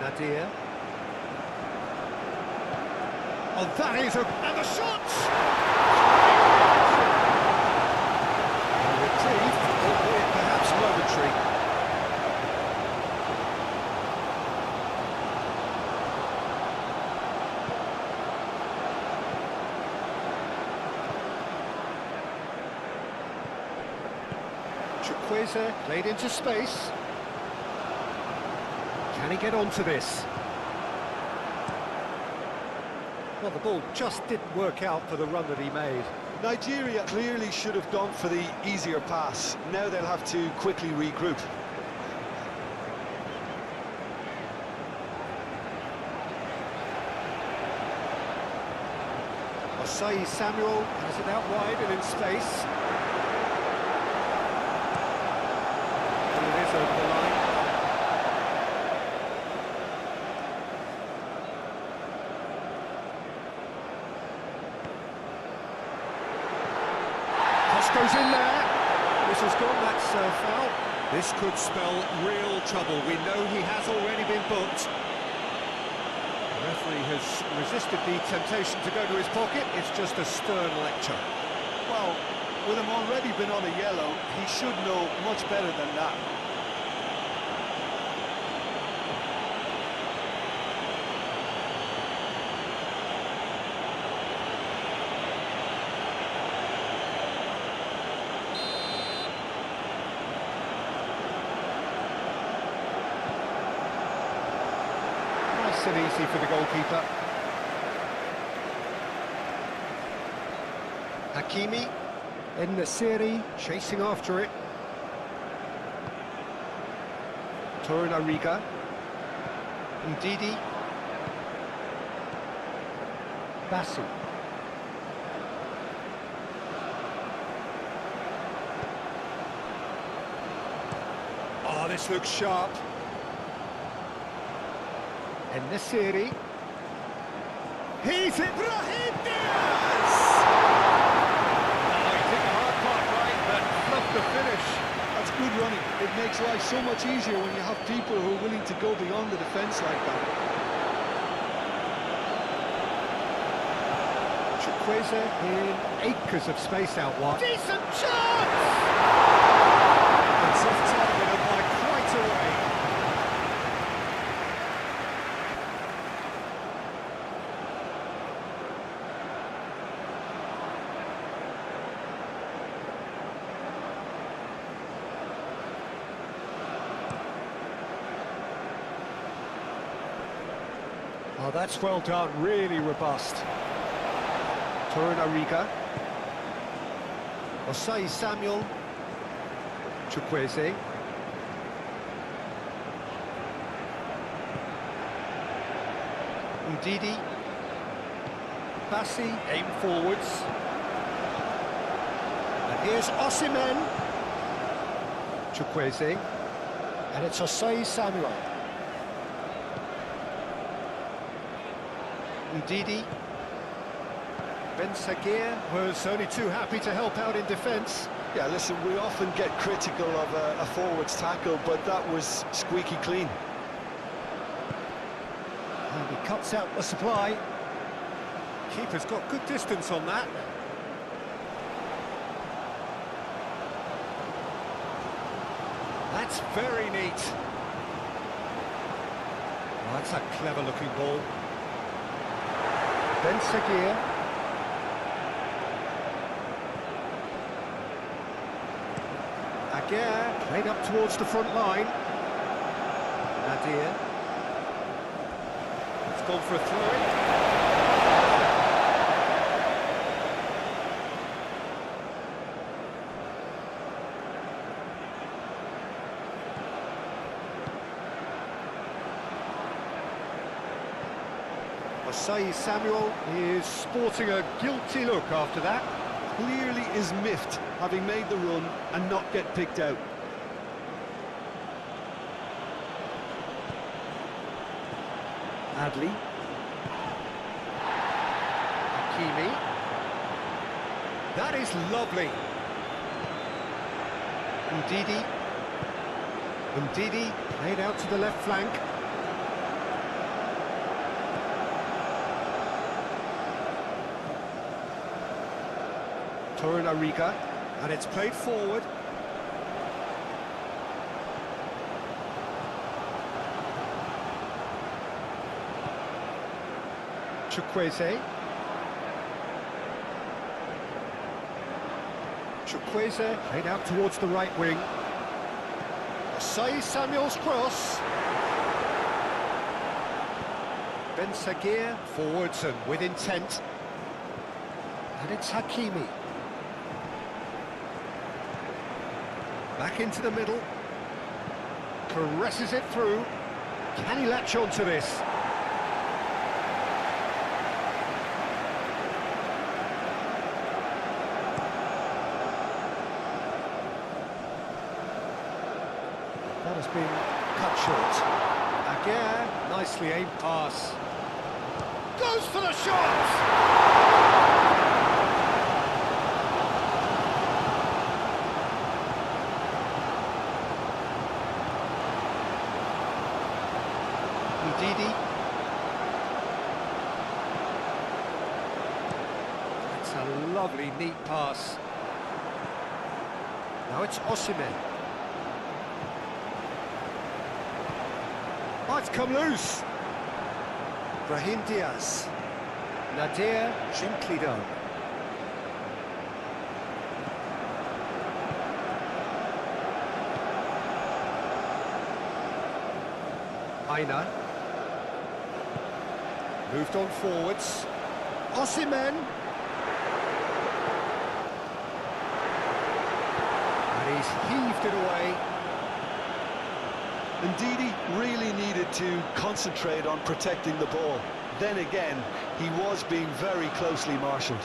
Nadir. Oh, that is a... and the shot! A reprieve, albeit perhaps momentary. Chukwueze played into space. Can he get onto this? Well, the ball just didn't work out for the run that he made. Nigeria clearly should have gone for the easier pass. Now they'll have to quickly regroup. Osei Samuel has it out wide and in space. And it is over the line. Goes in there. This has gone, that's foul. This could spell real trouble. We know he has already been booked. The referee has resisted the temptation to go to his pocket. It's just a stern lecture. Well, with him already been on a yellow, he should know much better than that. Nice and easy for the goalkeeper. Hakimi, En-Nesyri chasing after it. Torunariga, Ndidi, Bassi. Oh, this looks sharp. En-Nesyri. He's it, Brahim Diaz! Oh, he took the hard part right, but fluffed the finish. That's good running. It makes life so much easier when you have people who are willing to go beyond the defence like that. Chukwueze in acres of space out wide. Decent chance! It's off target and by quite a way. Oh, that's well done, really robust. Torunariga. Osei Samuel. Chukwueze. Ndidi. Bassi, aim forwards. Here's Osimhen. Chukwueze. And it's Osei Samuel. Ndidi. Ben Sagir was only too happy to help out in defence. Yeah, listen, we often get critical of a forward's tackle, but that was squeaky clean. And he cuts out the supply. Keeper's got good distance on that. That's very neat. Oh, that's a clever-looking ball. Ben Sagir. Aguirre played up towards the front line. Nadir. It's gone for a throw-in. Osei Samuel is sporting a guilty look after that. Clearly is miffed, having made the run and not get picked out. Adli. Hakimi. That is lovely. Ndidi. Ndidi played out to the left flank. Torunariga, and it's played forward. Chukwueze. Chukwueze played out towards the right wing. Osei Samuel's cross. Ben Sagir forwards and with intent. And it's Hakimi. Back into the middle. Caresses it through. Can he latch on to this? That has been cut short. Aguirre, nicely aimed pass. Goes for the shot! Ndidi. That's a lovely, neat pass. Now it's Osimhen. Oh, it's come loose. Brahim Diaz. Nadir gently done. Aina. Moved on forwards. Osimhen. And he's heaved it away. Ndidi really needed to concentrate on protecting the ball. Then again, he was being very closely marshalled.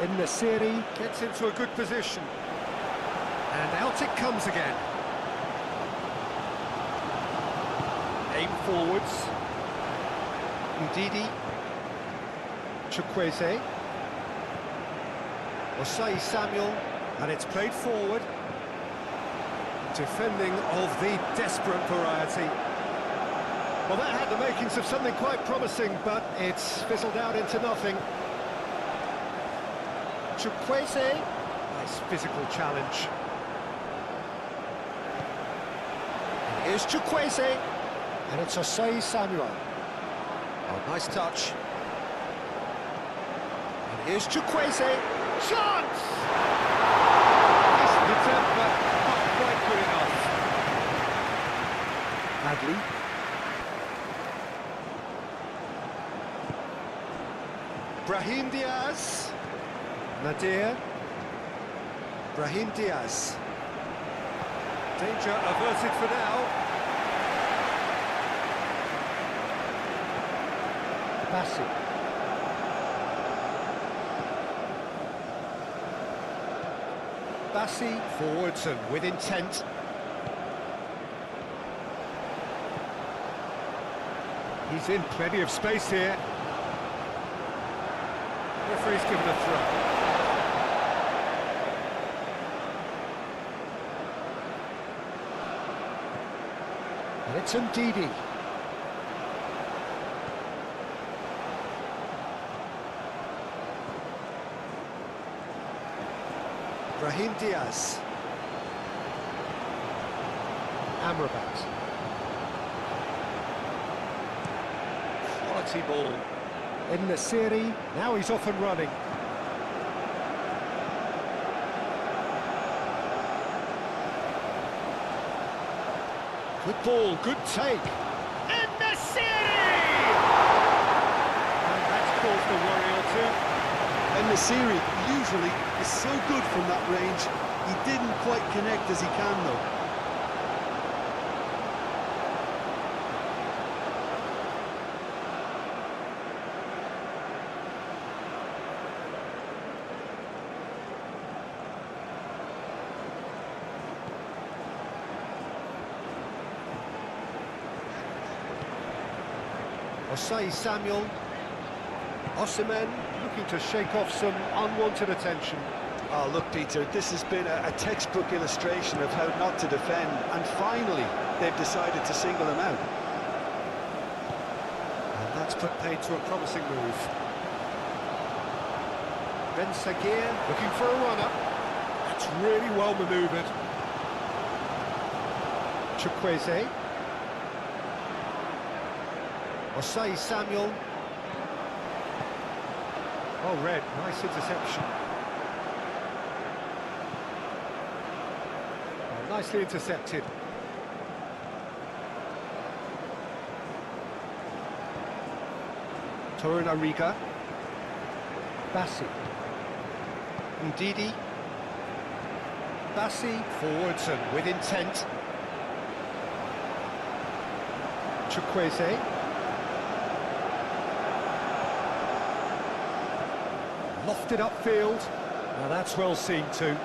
En-Nesyri gets into a good position. And out it comes again. Aim forwards. Ndidi. Chukwueze. Osei Samuel. And it's played forward. Defending of the desperate variety. Well, that had the makings of something quite promising, but it's fizzled out into nothing. Chukwueze. Nice physical challenge. Here's Chukwueze. And it's Osei Samuel. Oh, nice touch. And here's Chukwueze. Chance! Decent attempt, but not quite good enough. Adli. Brahim Diaz. Nadir. Brahim Diaz. Danger averted for now. Bassi. Bassi forwards and with intent. He's in plenty of space here. Referee's given a throw. And it's Ndidi. Brahim Diaz. Amrabat. Quality ball. In Nasiri, now he's off and running. Good ball, good take. And Nasiri! And that's caused a worry or two. And Nasiri usually is so good from that range. He didn't quite connect as he can though. Osei Samuel. Osimhen looking to shake off some unwanted attention. Oh, look, Peter, this has been a textbook illustration of how not to defend, and finally they've decided to single him out. And that's put paid to a promising move. Ben Sagir looking for a run-up. That's really well manoeuvred. Chukwueze. Osei Samuel. Oh, red, nice interception. Oh, nicely intercepted. Torunariga. Bassi. Ndidi. Bassi forwards and with intent. Chukwueze. Lofted upfield. Now that's well seen too.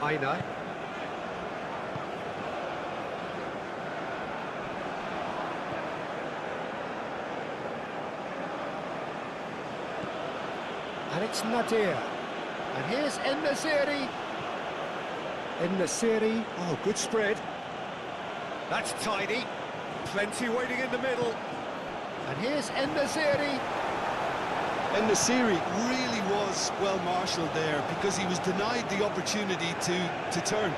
Aina. And it's Nadir. And here's En-Nesyri. En-Nesyri. Oh, good spread. That's tidy. Plenty waiting in the middle. And here's En-Nesyri. And Nasiri really was well marshalled there because he was denied the opportunity to turn.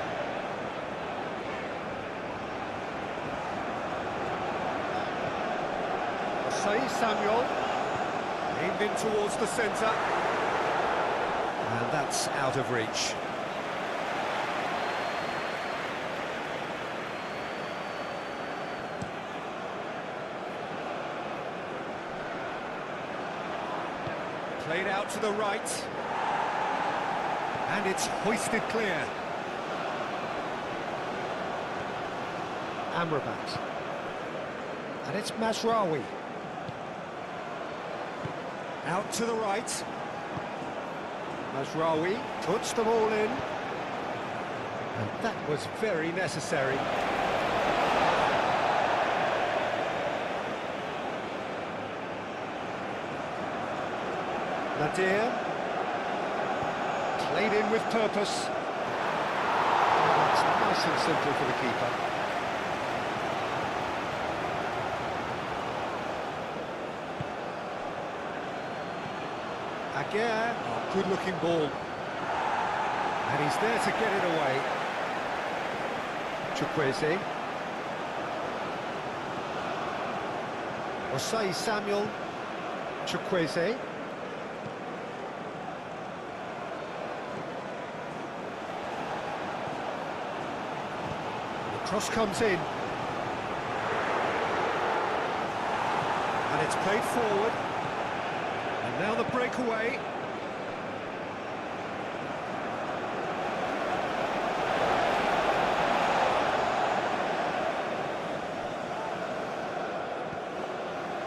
Osei Samuel. Aimed in towards the centre. And that's out of reach. Played out to the right. And it's hoisted clear. Amrabat. And it's Mazraoui. Out to the right. Mazraoui puts them all in. And that was very necessary. Nadir. Played in with purpose. That's nice and simple for the keeper. Aguirre. Oh, good-looking ball. And he's there to get it away. Chukwueze. Osei Samuel. Chukwueze. Cross comes in. And it's played forward. And now the breakaway.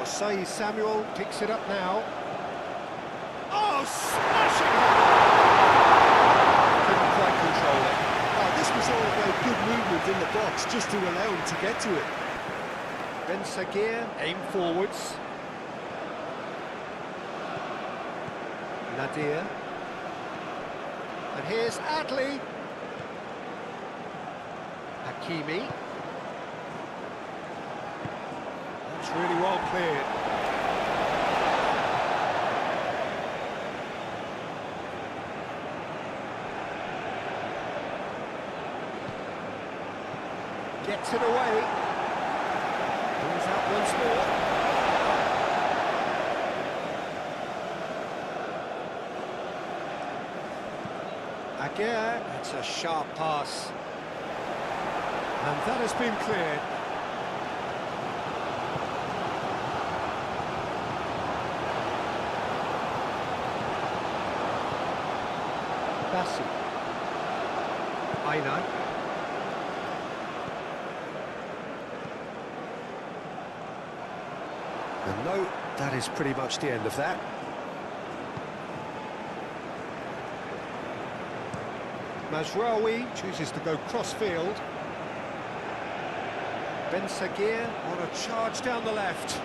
Osei Samuel picks it up now. smashing header! Couldn't quite control it. This was all about good movement in the box just to allow him to get to it. Ben Sagir, aim forwards. Nadir. And here's Adli. Hakimi. That's really well cleared. Gets it away. Brings out once more. Again, it's a sharp pass. And that has been cleared. Bassi. Aina. And no, that is pretty much the end of that. Mazraoui chooses to go cross-field. Ben Sagir on a charge down the left.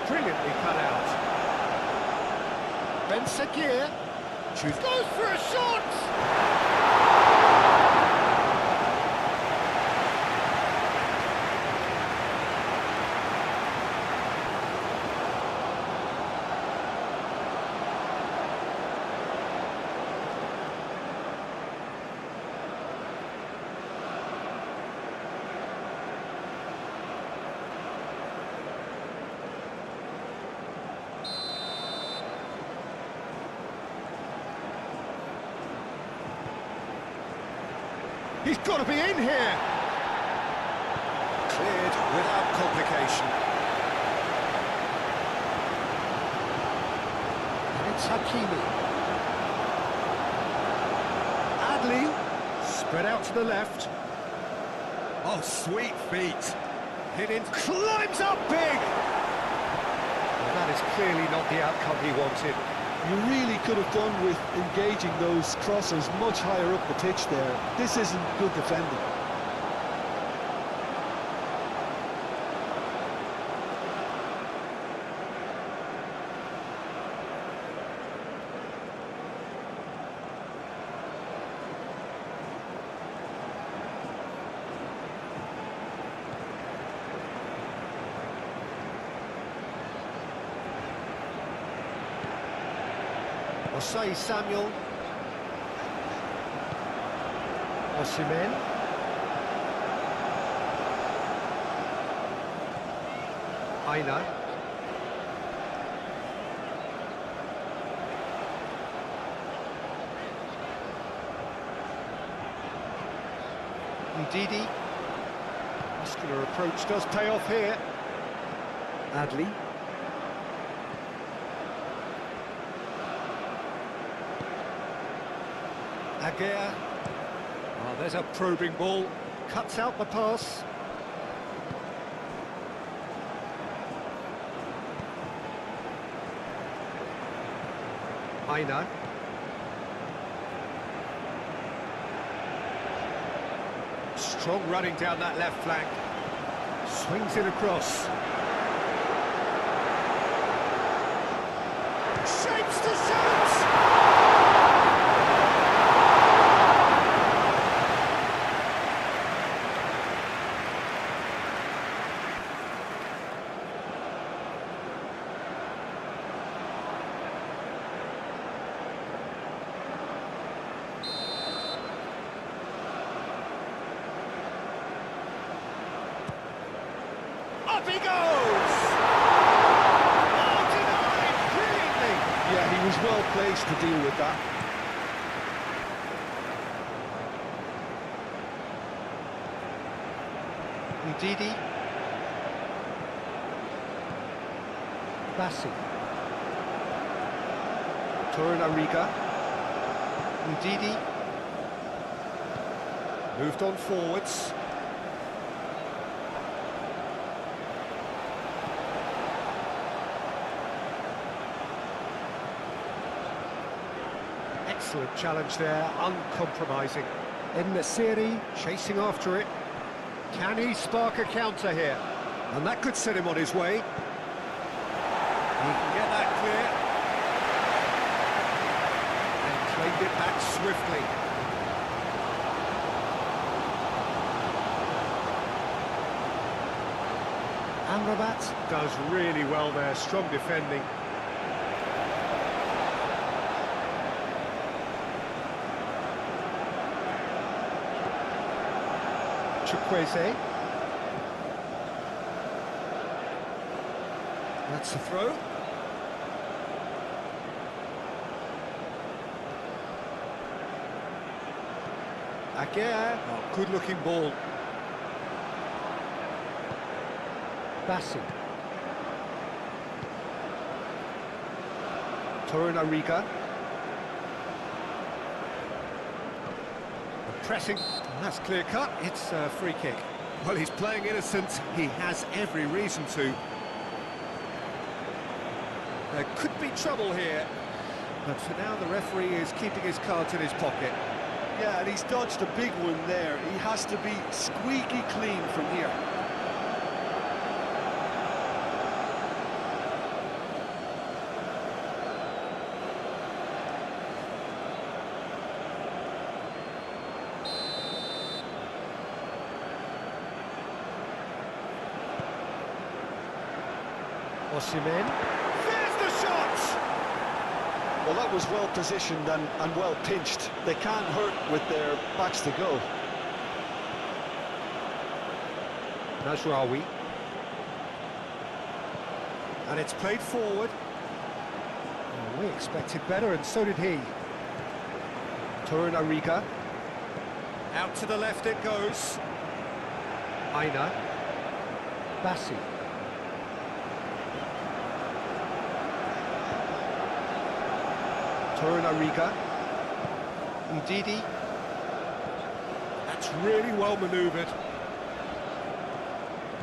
Brilliantly cut out. Ben Sagir goes for a shot! He's got to be in here! Cleared without complication. And it's Hakimi. Adli, spread out to the left. Oh, sweet feet. Hit in, climbs up big! Well, that is clearly not the outcome he wanted. You really could have done with engaging those crossers much higher up the pitch there. This isn't good defending. Osei Samuel. Osimhen. Aina. Ndidi. Muscular approach does pay off here. Adli. Agea. Oh, there's a probing ball. Cuts out the pass. Aina. Strong running down that left flank. Swings it across. Shapes to shoot! Up he goes! Oh, denied brilliantly! Yeah, he was well placed to deal with that. Ndidi. Bassi. Torunariga. Ndidi. Moved on forwards. Excellent challenge there, uncompromising. En-Nesyri chasing after it. Can he spark a counter here? And that could set him on his way. He can get that clear. And claimed it back swiftly. Amrabat does really well there, strong defending. Chukwueze. That's the throw. Aguirre. Oh, good-looking ball. Bassi. Torunariga. Pressing. That's clear cut. It's a free kick. Well, he's playing innocent. He has every reason to. There could be trouble here. But for now, the referee is keeping his cards in his pocket. Yeah, and he's dodged a big one there. He has to be squeaky clean from here. Osimhen. There's the shot! Well, that was well positioned and well pinched. They can't hurt with their backs to go. Najraoui. And it's played forward. Oh, we expected better, and so did he. Torunariga. Out to the left it goes. Aina. Bassi. Torunariga. Ndidi. That's really well manoeuvred.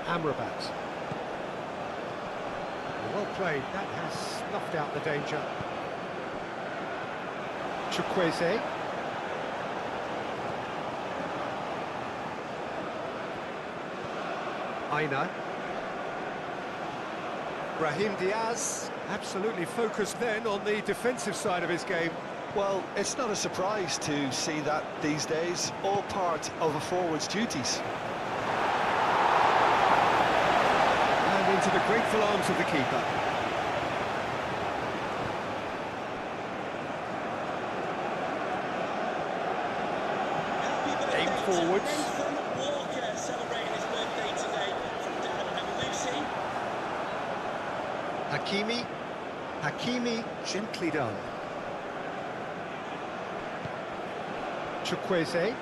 Amrabat. Well played, that has snuffed out the danger. Chukwueze. Aina. Brahim Diaz, absolutely focused then on the defensive side of his game. Well, it's not a surprise to see that these days, all part of a forward's duties. And into the grateful arms of the keeper. Aim forwards. Walker celebrating his birthday today from Dad and Lucy. Hakimi, gently done. Chukwueze.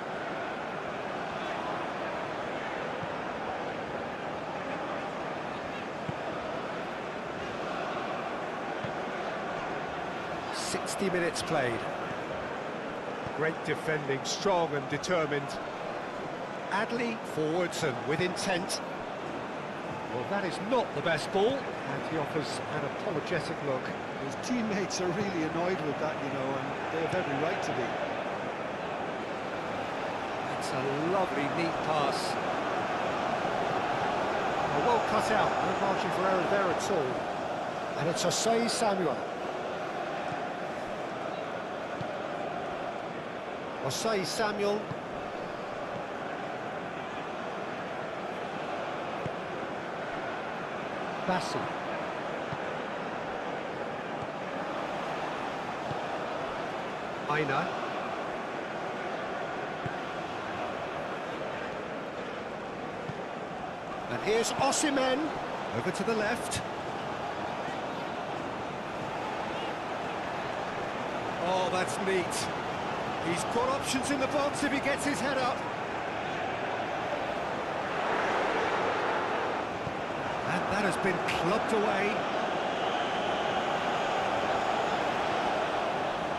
"60 minutes played. Great defending, strong and determined. Adley forwards and with intent. Well, that is not the best ball, and he offers an apologetic look. His teammates are really annoyed with that, you know, and they have every right to be. It's a lovely, neat pass. Well cut out, no margin for error there at all. And it's Osei Samuel. Osei Samuel. Bassi. Aina. And here's Osimhen, over to the left. Oh, that's neat. He's got options in the box if he gets his head up. And that has been clubbed away.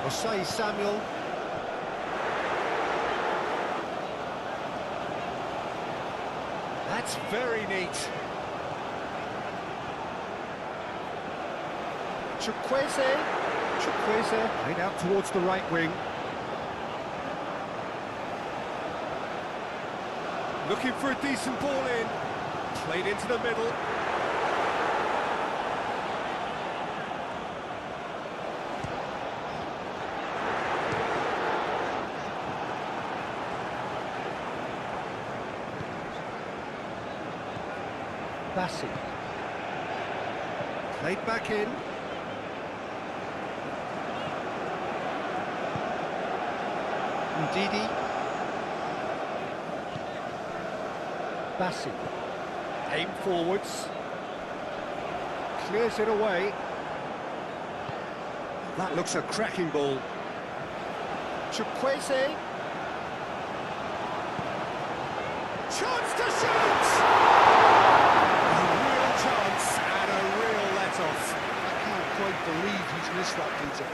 Osei Samuel. That's very neat. Chukwueze played out towards the right wing. Looking for a decent ball in. Played into the middle. Bassi. Played back in. Ndidi. Bassi. Aim forwards. Clears it away. That looks a cracking ball. Chukwueze. Chance to shoot! A real chance and a real let-off. I can't quite believe he's missed that, Peter.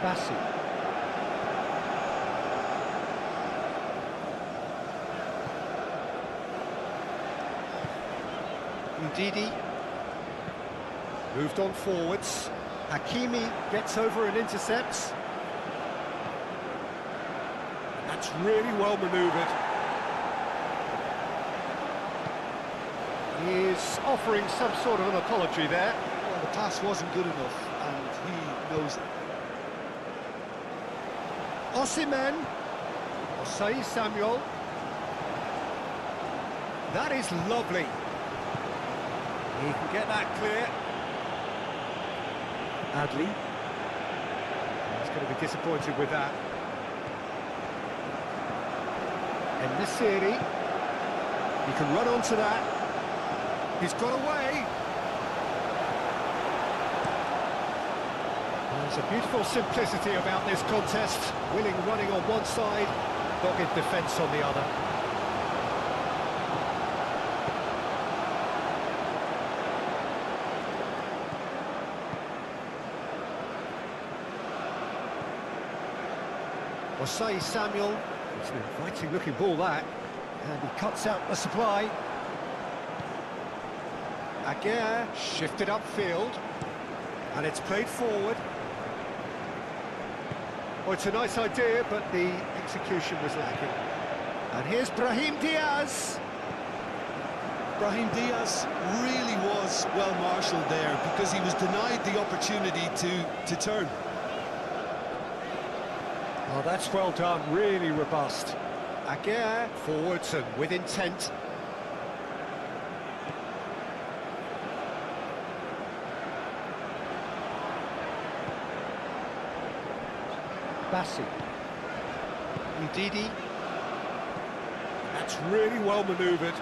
Bassi. Ndidi. Moved on forwards. Hakimi gets over and intercepts. That's really well manoeuvred. He is offering some sort of an apology there. Well, the pass wasn't good enough, and he knows it. Osimhen. Osei Samuel. That is lovely. He can get that clear. Adli. He's going to be disappointed with that. En-Nesyri. He can run onto that. He's got away. There's a beautiful simplicity about this contest. Willing running on one side, dogged defence on the other. Osei Samuel, it's an inviting looking ball that, and he cuts out the supply. Aguirre shifted upfield, and it's played forward. Well, it's a nice idea, but the execution was lacking. And here's Brahim Diaz. Brahim Diaz really was well marshalled there because he was denied the opportunity to turn. Oh, that's well done, really robust. Aguirre forwards and with intent. Bassi. Ndidi. That's really well manoeuvred.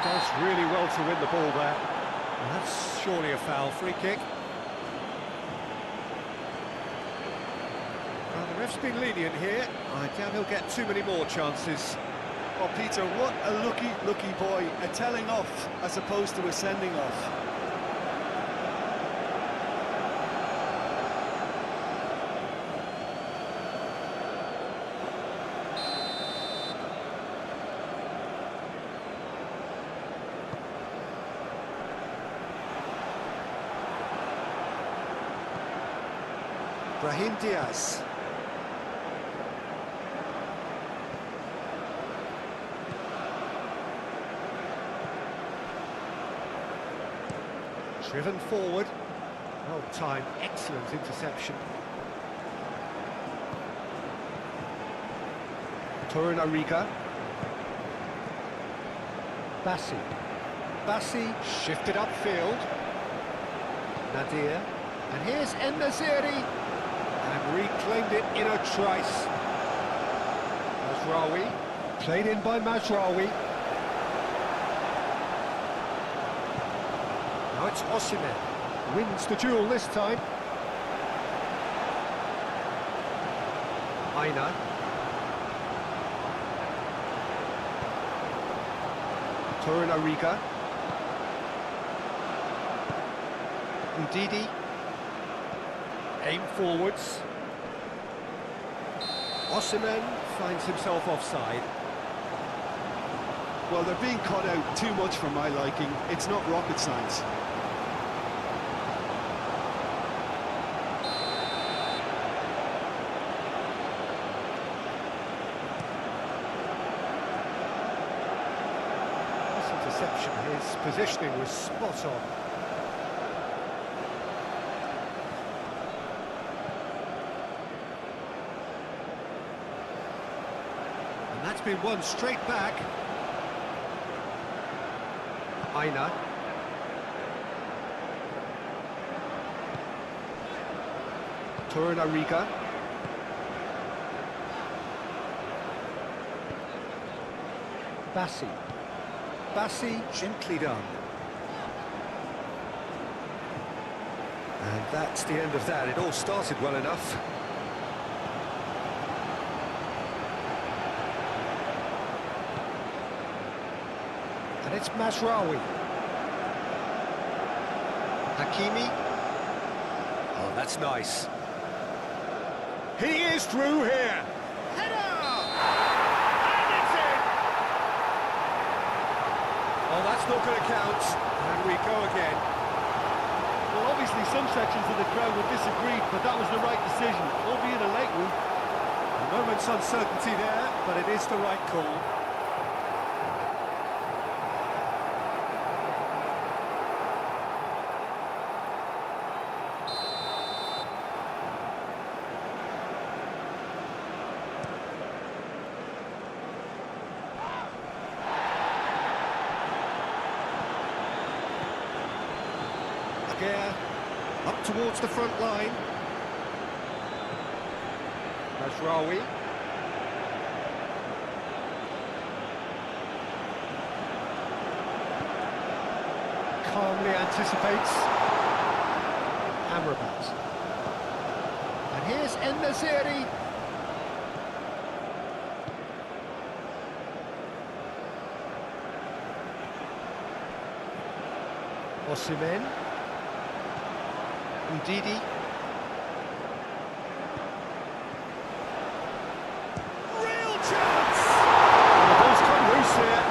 Does really well to win the ball there. And that's surely a foul. Free kick. Well, the ref's been lenient here. I doubt he'll get too many more chances. Oh, Peter, what a lucky boy. A telling off as opposed to a sending off. Brahim Diaz. Driven forward. Well timed, excellent interception. Torunariga. Bassi. Bassi shifted upfield. Nadir. And here's En-Nesyri. And reclaimed it in a trice. Mazraoui. Played in by Mazraoui. Now it's Osimhen. Wins the duel this time. Aina. Torunariga. Ndidi. Aim forwards. Osimhen finds himself offside. Well, they're being cut out too much for my liking. It's not rocket science. This interception, his positioning was spot on. And that's been won straight back. Aina. Torunariga. Bassi, gently done. And that's the end of that. It all started well enough. And it's Mazraoui. Hakimi. Oh, that's nice. He is through here. Header! And it's in! Oh, that's not going to count. And we go again. Well, obviously some sections of the crowd would disagree, but that was the right decision, albeit a late one. A moment's uncertainty there, but it is the right call. Up towards the front line. Mazraoui. Calmly anticipates. Amrabat. And here's En-Nesyri. Osimhen. Ndidi. Real chance! And the ball's come loose here.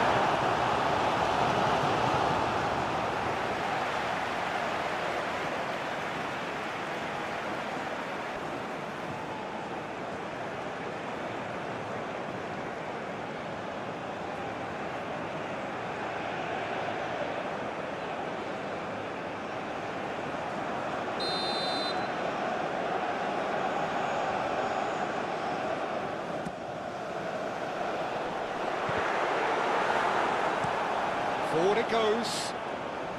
Forward it goes,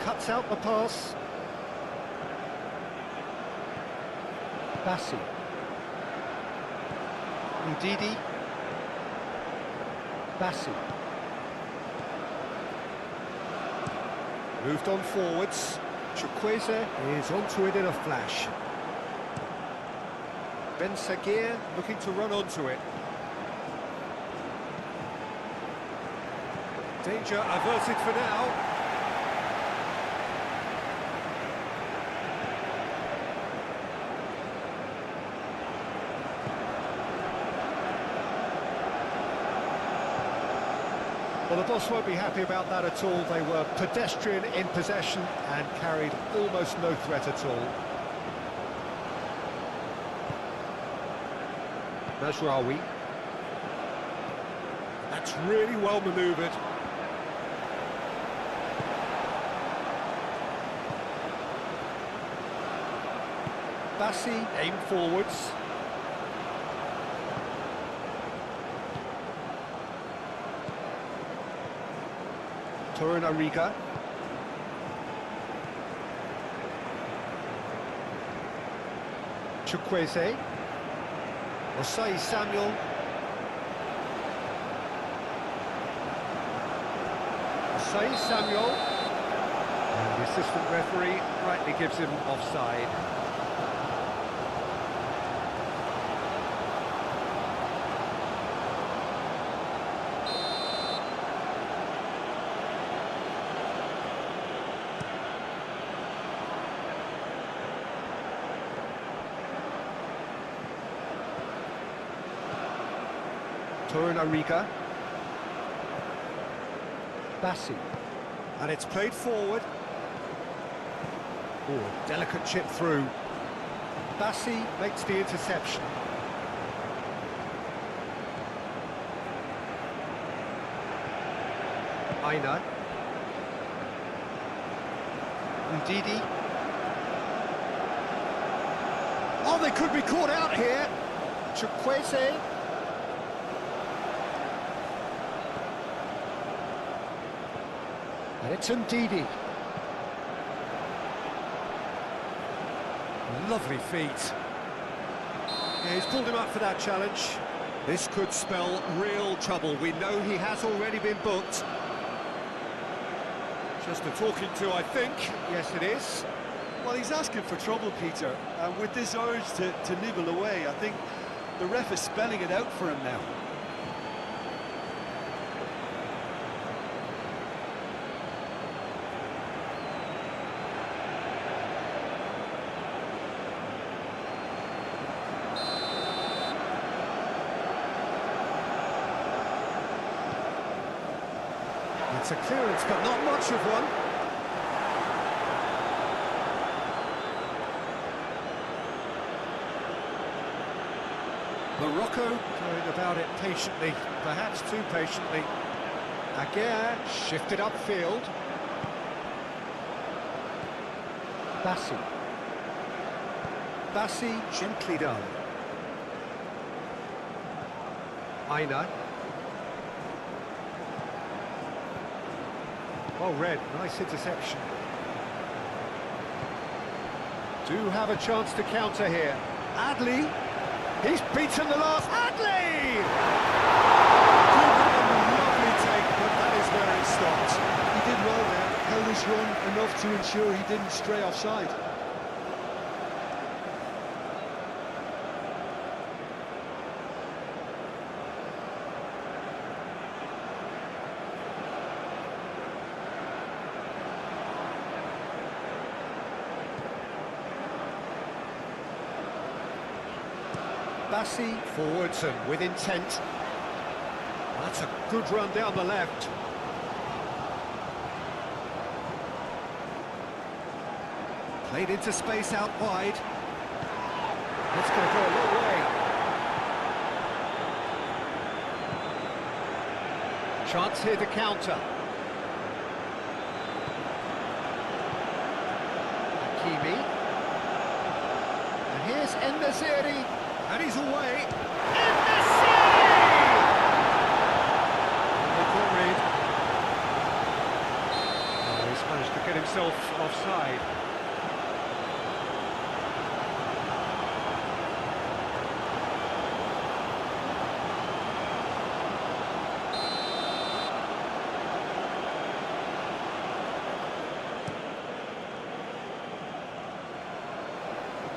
cuts out the pass. Bassi. Ndidi. Bassi. Moved on forwards. Chukwueze is onto it in a flash. Ben Sagir looking to run onto it. Danger averted for now. Well, the boss won't be happy about that at all. They were pedestrian in possession and carried almost no threat at all. Mazraoui. That's really well manoeuvred. Bassi, aim forwards. Torunariga. Chukwueze. Osai Samuel. Osai Samuel. And the assistant referee rightly gives him offside. Torunariga. Bassi. And it's played forward. Oh, delicate chip through. Bassi makes the interception. Aina. Ndidi. Oh, they could be caught out here. Chukwueze. And it's Ndidi. Lovely feet. Yeah, he's pulled him up for that challenge. This could spell real trouble. We know he has already been booked. Just a talking to, I think. Yes, it is. Well, he's asking for trouble, Peter, and with this urge to nibble away, I think the ref is spelling it out for him now. It's a clearance, but not much of one. Morocco going about it patiently, perhaps too patiently. Aguirre shifted upfield. Bassi. Bassi gently done. Aina. Well read, nice interception. Do have a chance to counter here. Adli, he's beaten the last. Adli! Lovely take, but that is where it stopped. He did well there, held his run enough to ensure he didn't stray offside. Bassi forwards and with intent. That's a good run down the left. Played into space out wide. That's going to go a long way. Chance here to counter. Hakimi. And here's En-Nesyri. And he's away. En-Nesyri! They caught Reed. Oh, he's managed to get himself offside.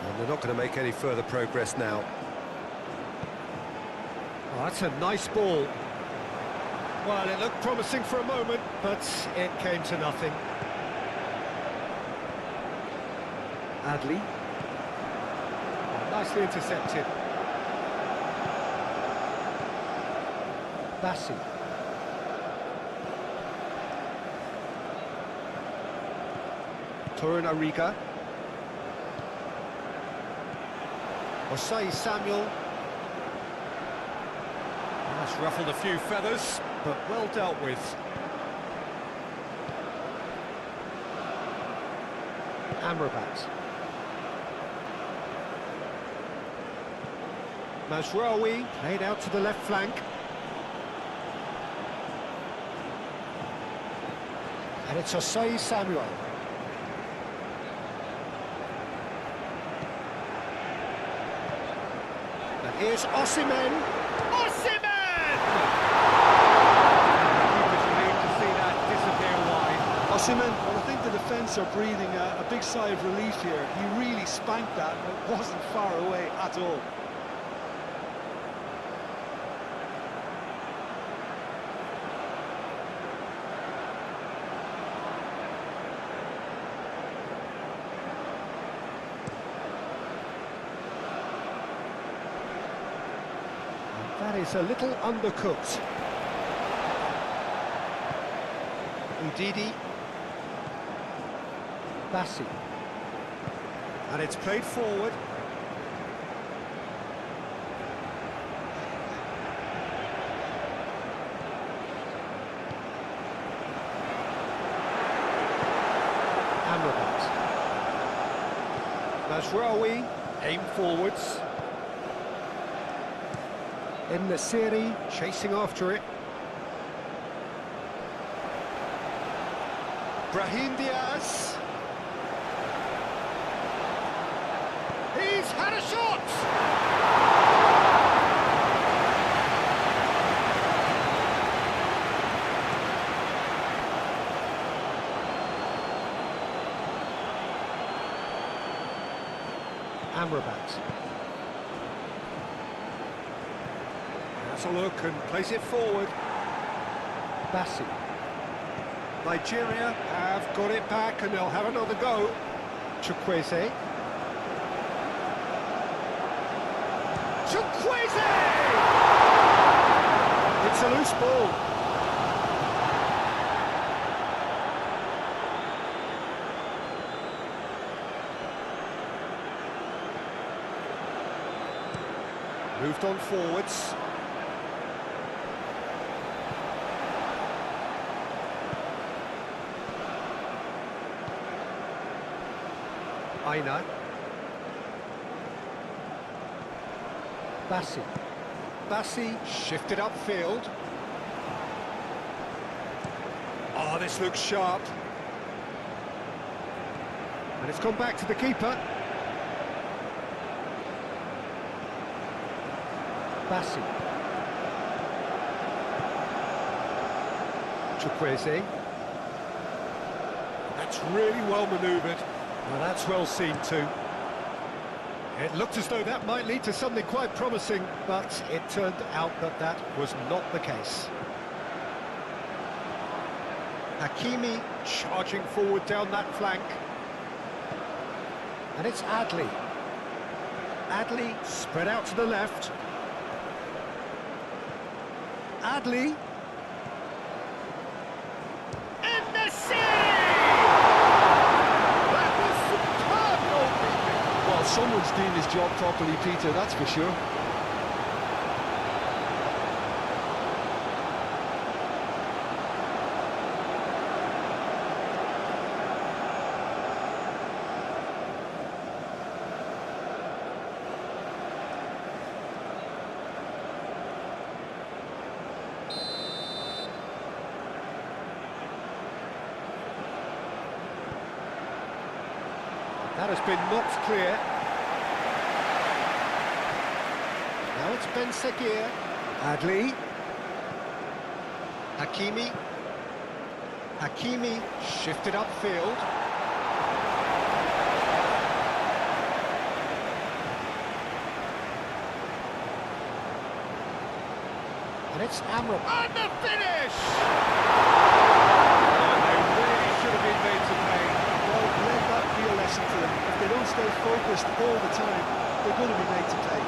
And they're not going to make any further progress now. Oh, that's a nice ball. Well, it looked promising for a moment, but it came to nothing. Adli. Oh, nicely intercepted. Bassi. Torunariga. Osei Samuel. That's ruffled a few feathers, but well dealt with. Amrabat. Mazraoui played out to the left flank. And it's Osei Samuel. And here's Osimhen. Osimhen! Osimhen, well, I think the defence are breathing a big sigh of relief here. He really spanked that, and it wasn't far away at all. That is a little undercooked. Ndidi. Bassi. And it's played forward. Amrabat. Mazraoui, aim forwards. In the Siri, chasing after it. Brahim Diaz. He's had a shot! Amrabat. Has a look and plays it forward. Bassi. Nigeria have got it back and they'll have another go. Chukwueze. Chukwueze! It's a loose ball. Moved on forwards. Aina. Bassi. Bassi shifted upfield. Oh, this looks sharp. And it's gone back to the keeper. Bassi. Chukwueze. That's really well manoeuvred. Well, that's well seen too. It looked as though that might lead to something quite promising, but it turned out that that was not the case. Hakimi charging forward down that flank. And it's Adli. Adli spread out to the left. Adli. In the sea! That was superb goalkeeping. Well, someone's doing his job properly, Peter, that's for sure. That has been knocked clear. Now it's Ben Seguir. Adli. Hakimi. Hakimi shifted upfield. And it's Amrabat. And the finish! Oh, they really should have been made to pay. Well, let that be a lesson for them. If they don't stay focused all the time, they're going to be made to pay.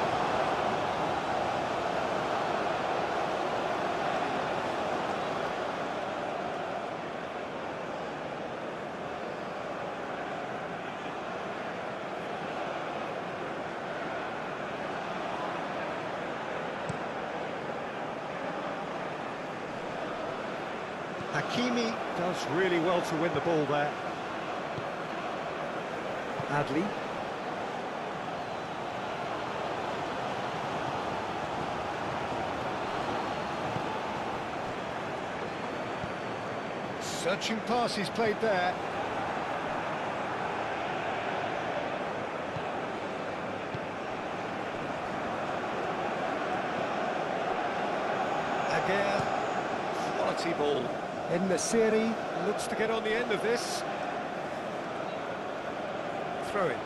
Hakimi does really well to win the ball there. Adli. Searching pass he's played there. Again, quality ball. In the Siri, looks to get on the end of this. Throw in.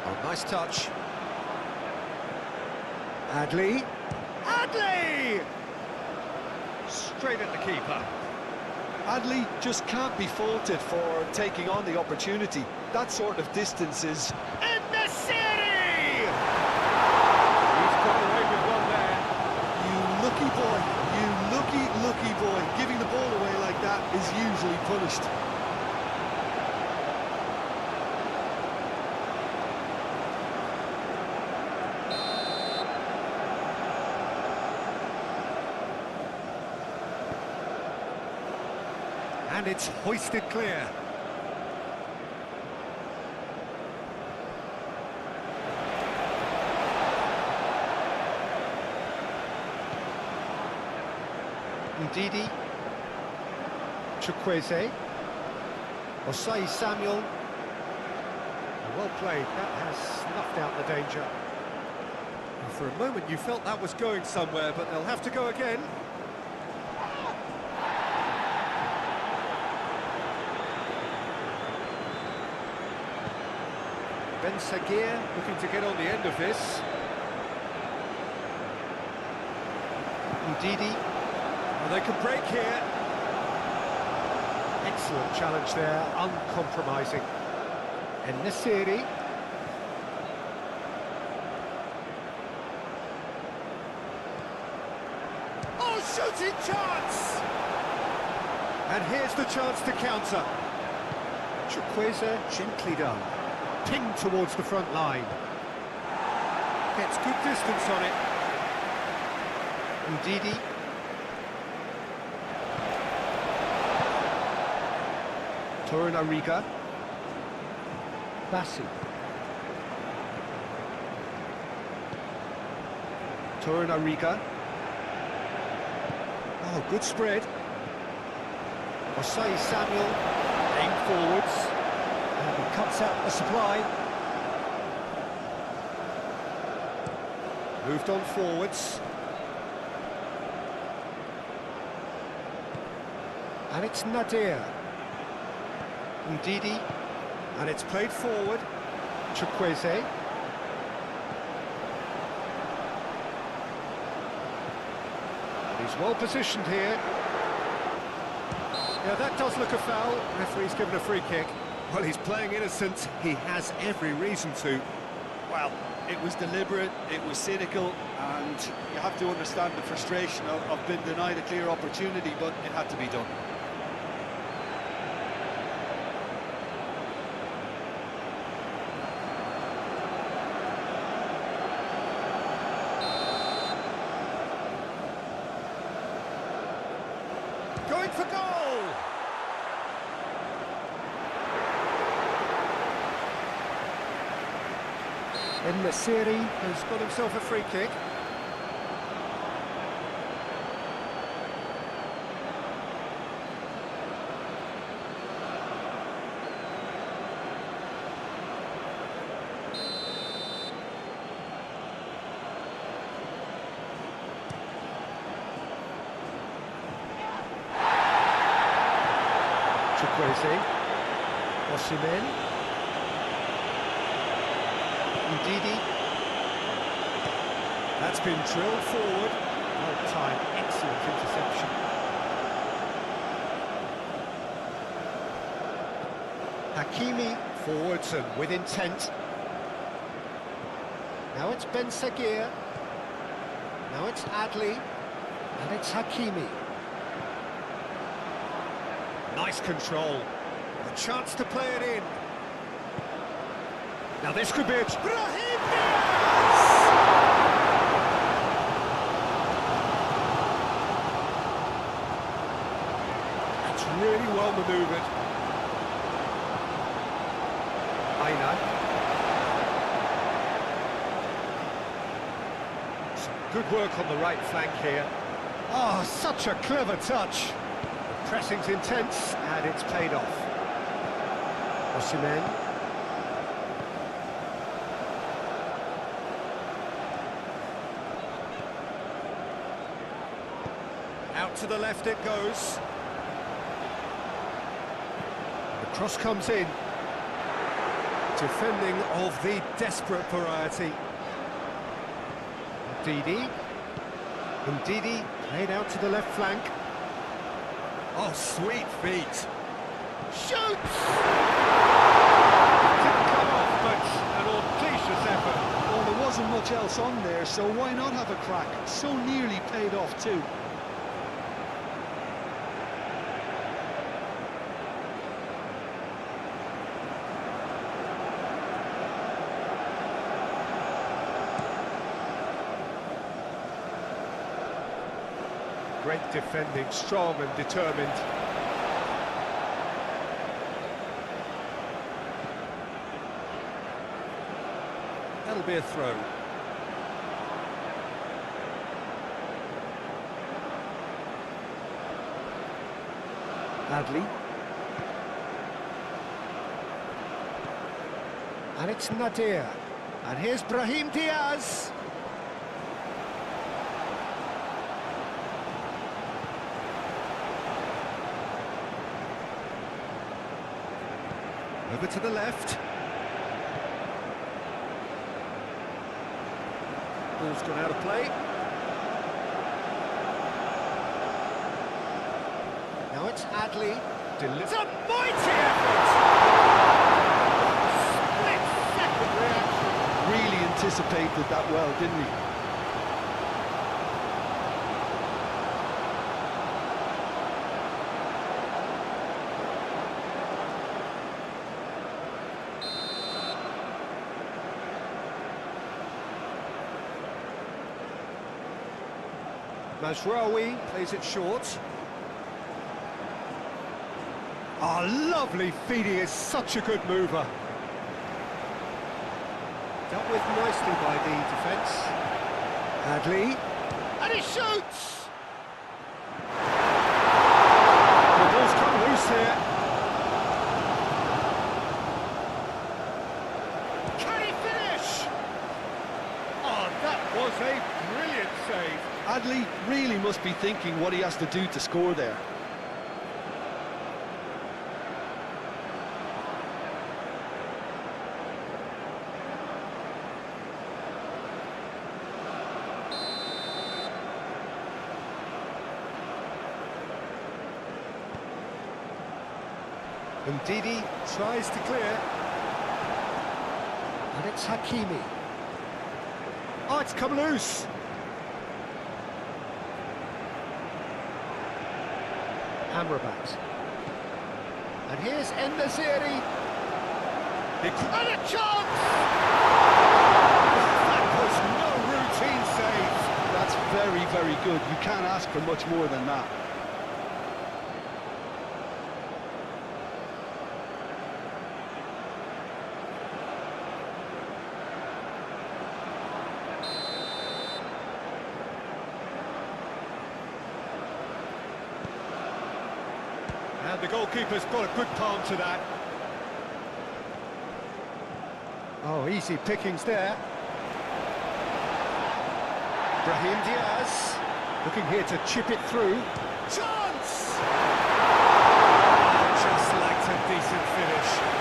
Oh, nice touch. Adli. Adli! Straight at the keeper. Adley just can't be faulted for taking on the opportunity. That sort of distance is... In the city! He's got away with one there. You lucky boy, you lucky boy. Giving the ball away like that is usually punished. And it's hoisted clear. Ndidi. Chukwueze. Osai Samuel. Well played, that has snuffed out the danger. And for a moment you felt that was going somewhere, but they'll have to go again. Ben Sagir looking to get on the end of this. Ndidi. Well, they can break here. Excellent challenge there, uncompromising. En-Nesyri. Oh, shooting chance! And here's the chance to counter. Chukwueze, gently done. Pinged towards the front line. Gets good distance on it. Ndidi. Torunariga. Bassi. Torunariga. Oh, good spread. Osai Samuel. Aimed forwards. And he cuts out the supply. Moved on forwards. And it's Nadir. Ndidi. And it's played forward. Chukwueze. And he's well positioned here. Yeah, that does look a foul. Referee's given a free kick. Well, he's playing innocent. He has every reason to. Well, it was deliberate, it was cynical, and you have to understand the frustration of being denied a clear opportunity, but it had to be done. Going for goal! En-Nesyri has got himself a free kick. Chukwueze. Osimhen. Ndidi. That's been drilled forward. Well timed, excellent interception. Hakimi forwards and with intent. Now it's Ben Sagir. Now it's Adley. And it's Hakimi. Nice control. A chance to play it in. Now this could be a... Brahim Diaz! That's really well manoeuvred. Aina. Some good work on the right flank here. Oh, such a clever touch. The pressing's intense and it's paid off. Osimhen. Out to the left it goes. The cross comes in. Defending of the desperate variety. Ndidi. Ndidi played out to the left flank. Oh, sweet feet. Shoots! Didn't come off, but an audacious effort. Well, there wasn't much else on there, so why not have a crack? So nearly paid off too. Great defending, strong and determined. That'll be a throw. Adley. And it's Nadir. And here's Brahim Diaz. Over to the left. Ball's gone out of play. Now it's Adley. It's a mighty effort! Split-second reaction. Really anticipated that well, didn't he? Mazraoui plays it short. Oh, lovely feed, he is such a good mover. Dealt with nicely by the defence. Adley. And he shoots! The ball's come loose here. Can he finish? Oh, that was a brilliant save. Adley really must be thinking what he has to do to score there. And Didi tries to clear. And it's Hakimi. Oh, it's come loose. Amrabat. And here's Endaziri. And a chance! That was no routine save. That's very, very good. You can't ask for much more than that. And the goalkeeper's got a good palm to that. Oh, easy pickings there. Brahim Diaz looking here to chip it through. Chance! Oh, just liked a decent finish.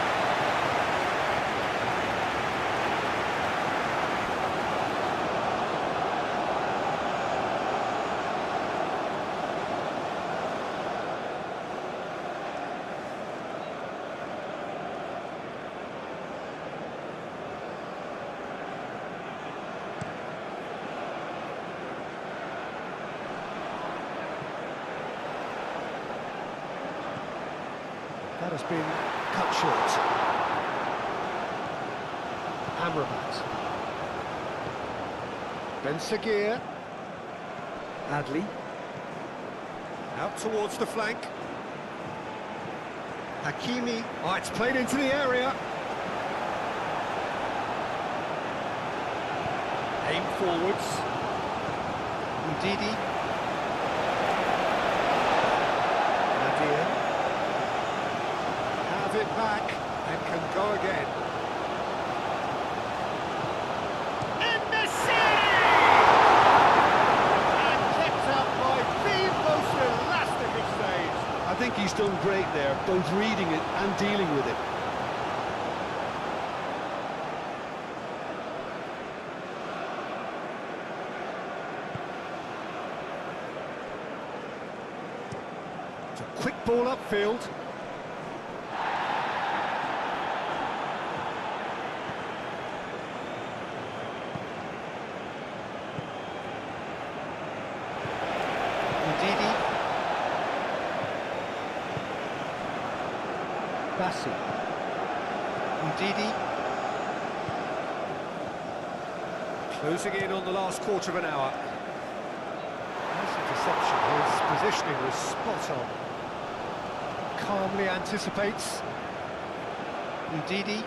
That has been cut short. Amrabat. Ben Seguir. Adley. Out towards the flank. Hakimi. Oh, it's played into the area. Aim forwards. Ndidi. Nadir. Have it back and can go again. In the city! And kept up by the most elastic of saves. I think he's done great there, both reading it and dealing with it. It's a quick ball upfield. Ndidi. Bassi. Ndidi. Closing in on the last quarter of an hour. Nice interception. His positioning was spot on. Calmly anticipates. Ndidi.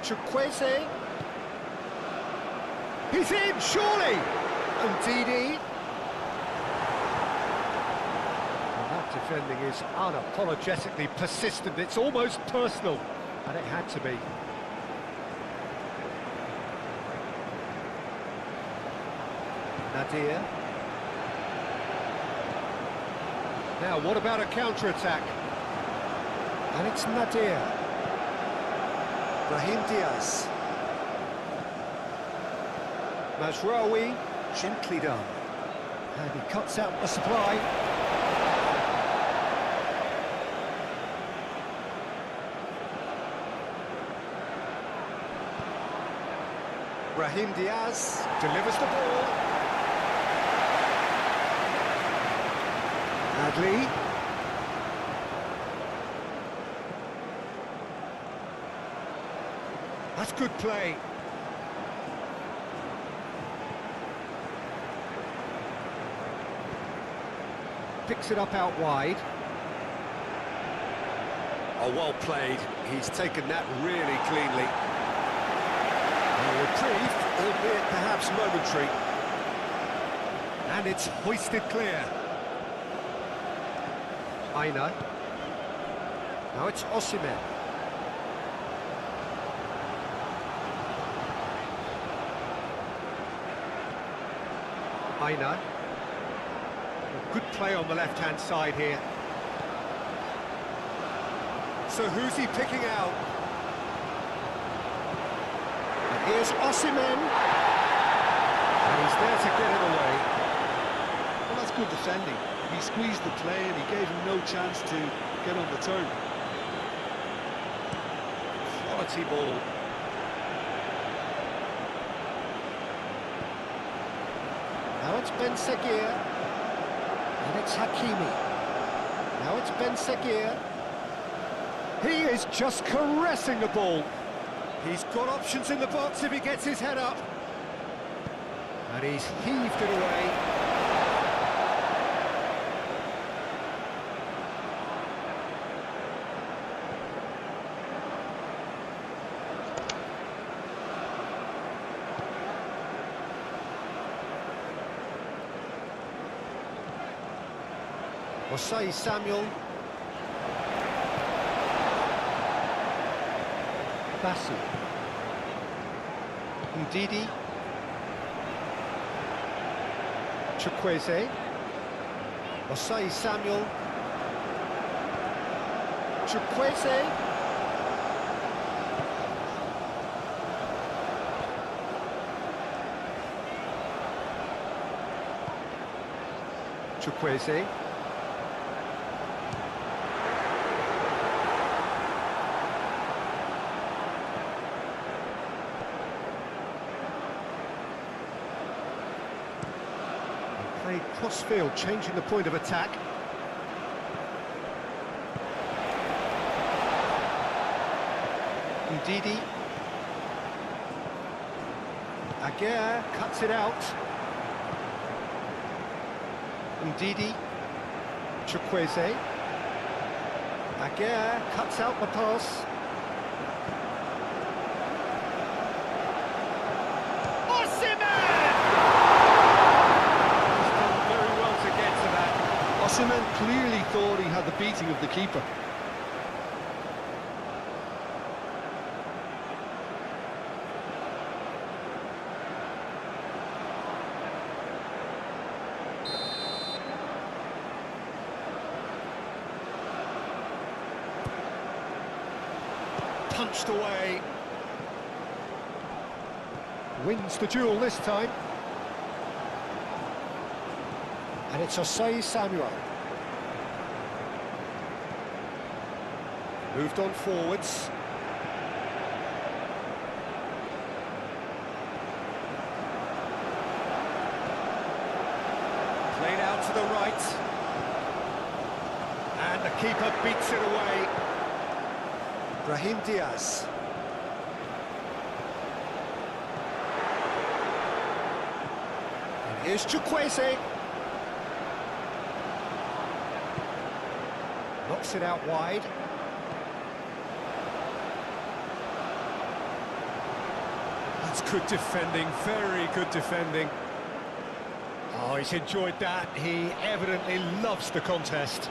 Chukwueze. He's in, surely! Ndidi. That defending is unapologetically persistent. It's almost personal, and it had to be. Nadir. Now, what about a counter-attack? And it's Nadir. Brahim Diaz. Mazraoui, gently done. And he cuts out the supply. Brahim Diaz. Delivers the ball. Adli. That's good play. Picks it up out wide. Oh, well played. He's taken that really cleanly. A reprieve, albeit perhaps momentary. And it's hoisted clear. Aina. Now it's Osimhen. Aina. Good play on the left-hand side here. So who's he picking out? And here's Osimhen. And he's there to get it away. Well, that's good defending. He squeezed the play and he gave him no chance to get on the turn. Quality ball. Now it's Ben Seguir. And it's Hakimi. Now it's Ben Seguir. He is just caressing the ball. He's got options in the box if he gets his head up. And he's heaved it away. Osei Samuel. Bassi. Ndidi. Chukwueze. Osei Samuel. Chukwueze. Chukwueze. Played cross-field, changing the point of attack. Ndidi. Aguirre cuts it out. Ndidi. Chukwueze. Aguirre cuts out the pass. Osimhen clearly thought he had the beating of the keeper. Punched away. Wins the duel this time. And it's Osei Samuel. Moved on forwards. Played out to the right. And the keeper beats it away. Brahim Diaz. And here's Chukwueze. Knocks it out wide. That's good defending, very good defending. Oh, he's enjoyed that. He evidently loves the contest.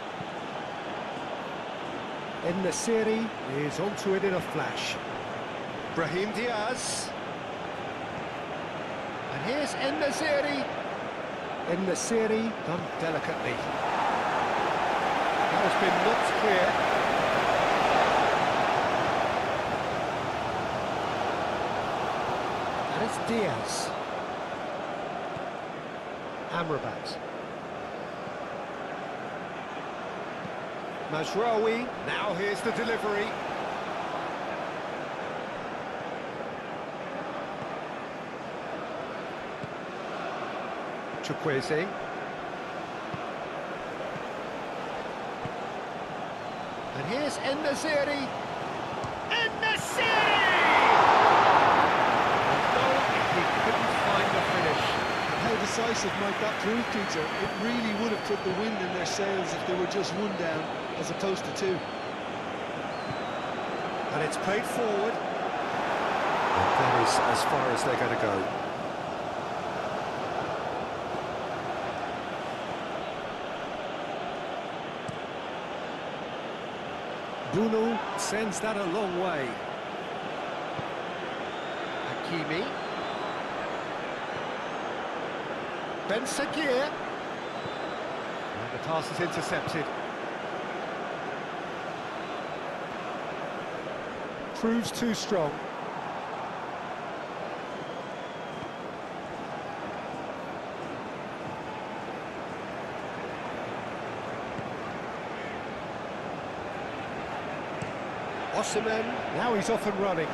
En-Nesyri is onto it in a flash. Brahim Diaz. And here's En-Nesyri. En-Nesyri done delicately. That has been knocked clear. And it's Diaz. Amrabat. Mazraoui. Now here's the delivery. Chukwueze. And here's En-Nesyri. En-Nesyri! Although he couldn't find the finish. How decisive might that prove, Peter? It really would have put the wind in their sails if they were just one down as opposed to two. And it's played forward. And that is as far as they're going to go. Bunu sends that a long way. Hakimi. Ben Sakir. And the pass is intercepted. Proves too strong. Osimhen, now he's off and running.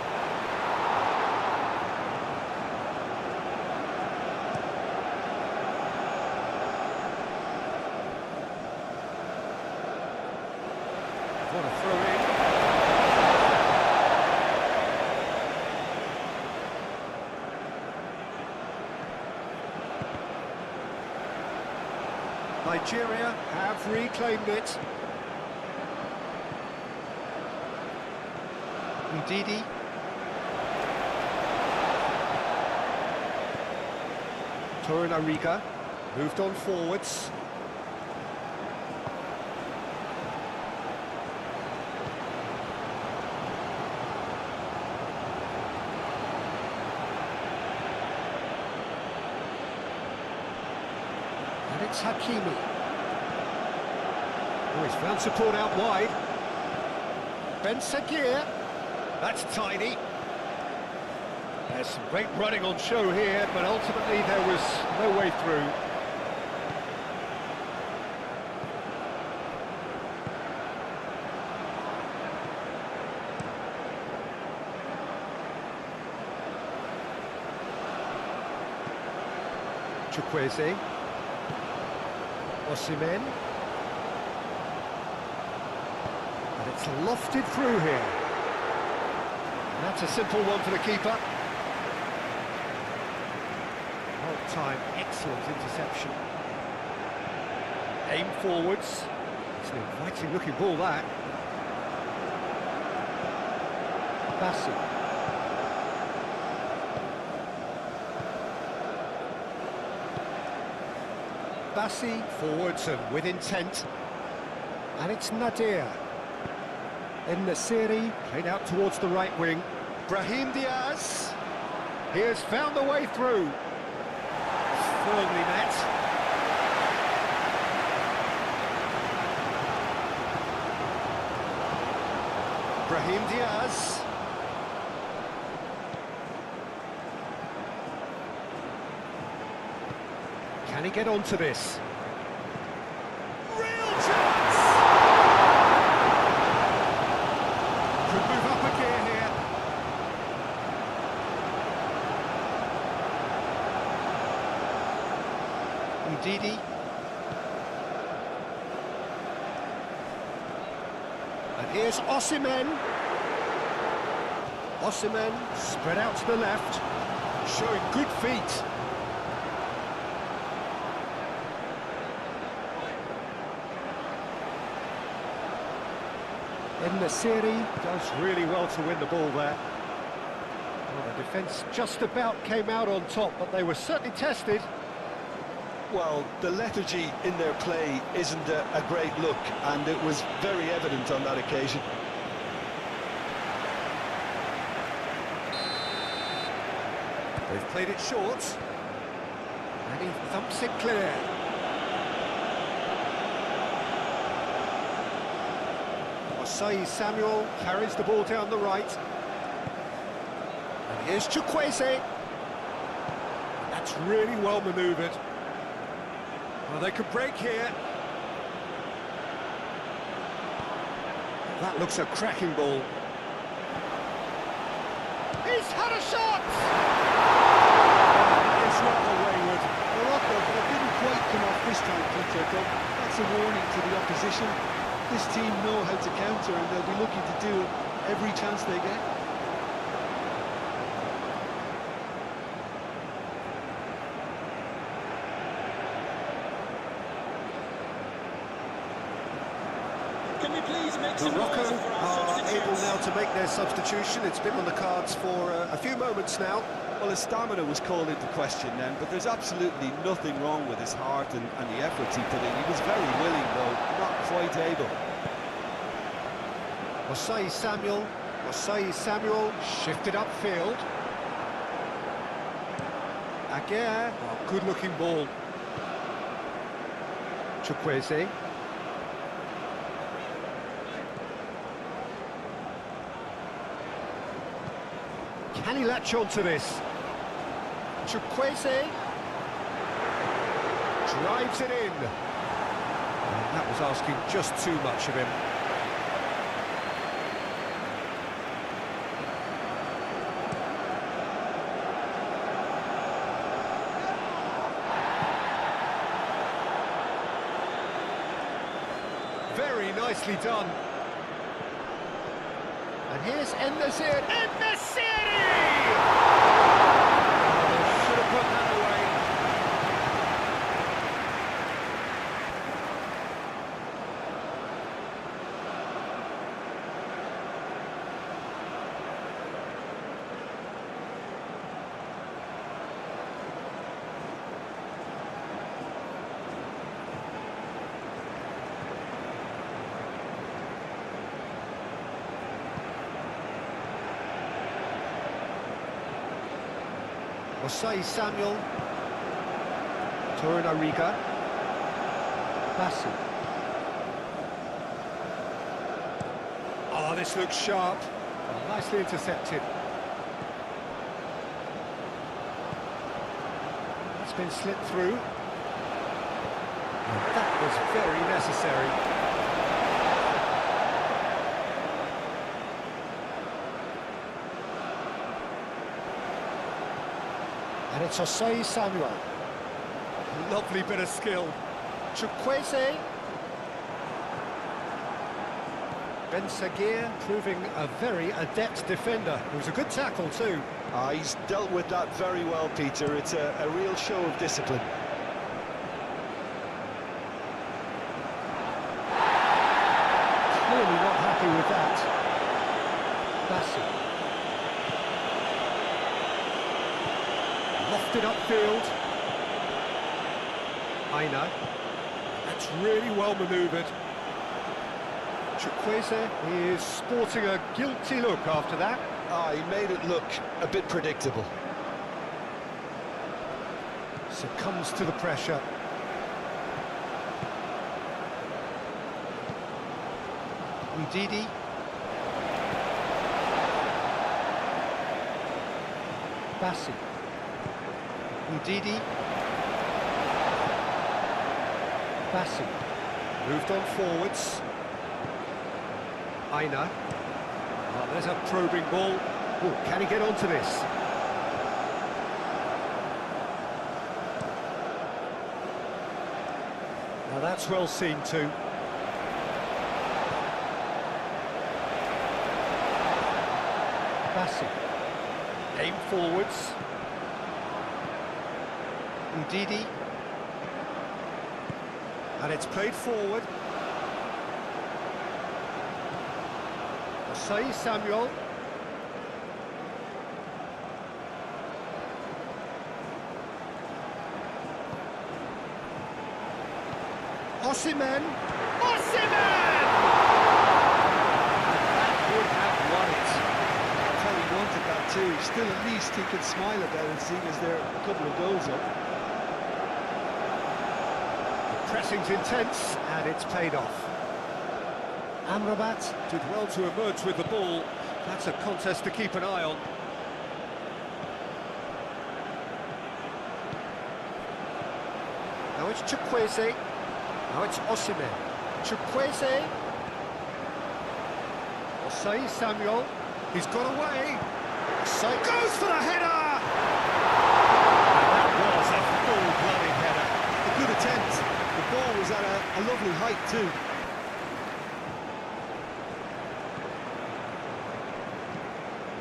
What a throw-in. Nigeria have reclaimed it. Ndidi. Torunariga moved on forwards. And it's Hakimi. Oh, he's found support out wide. Ben Sakir. That's tiny. There's some great running on show here, but ultimately there was no way through. Chukwueze. Osimhen. And it's lofted through here. That's a simple one for the keeper. Well time, excellent interception. Aim forwards. It's an inviting looking ball, that. Bassi. Bassi forwards and with intent. And it's Nadir. En-Nesyri played out towards the right wing. Brahim Diaz. He has found the way through. Firmly met. Brahim Diaz. Can he get onto this? Ndidi. And here's Osimhen. Osimhen spread out to the left, showing good feet. En-Nesyri does really well to win the ball there. Well, the defence just about came out on top, but they were certainly tested. Well, the lethargy in their play isn't a great look, and it was very evident on that occasion. They've played it short, and he thumps it clear. Osei Samuel carries the ball down the right. And here's Chukwueze. That's really well manoeuvred. Well, they could break here. That looks a cracking ball. He's had a shot! It's rather wayward. Morocco, but it didn't quite come off this time, Peter. That's a warning to the opposition. This team know how to counter, and they'll be looking to do it every chance they get. Can we please make some Morocco noise for our are able substitutes? now to make their substitution. It's been on the cards for a few moments now. Well, his stamina was called into question then, but there's absolutely nothing wrong with his heart and the efforts he put in. He was very willing, though, not quite able. Osei Samuel shifted upfield. Aguirre, good-looking ball. Chukwueze. Can he latch on to this? Chukwueze drives it in. And that was asking just too much of him. Very nicely done. And here's En-Nesyri. En-Nesyri! Should have put that away. Osei Samuel. Torunariga. Bassi. Oh, this looks sharp. Oh, nicely intercepted. It's been slipped through. And that was very necessary. And it's Osei Samuel. Lovely bit of skill. Chukwueze. Ben Seguir proving a very adept defender. It was a good tackle too. He's dealt with that very well, Peter. It's a real show of discipline. Clearly not happy with that. Bassi. Lofted upfield. Aina. That's really well manoeuvred. Chukwueze is sporting a guilty look after that. He made it look a bit predictable. Succumbs to the pressure. Ndidi. Bassi. Ndidi. Bassi. Moved on forwards. Aina. Oh, there's a probing ball. Oh, can he get onto this? that's well seen too. Bassi. Aim forwards. Ndidi. And it's played forward. Osei Samuel. Osimhen! Osimhen! That would have won it. I thought he wanted that too. Still, at least he can smile about it, seeing as there are a couple of goals up. The pressing's intense, and it's paid off. Amrabat did well to emerge with the ball. That's a contest to keep an eye on. Now it's Chukwueze. Now it's Osimhen. Chukwueze. Osei Samuel. He's got away. Osei goes for the header! And that was a full-blooded header. A good attempt. The ball was at a lovely height too.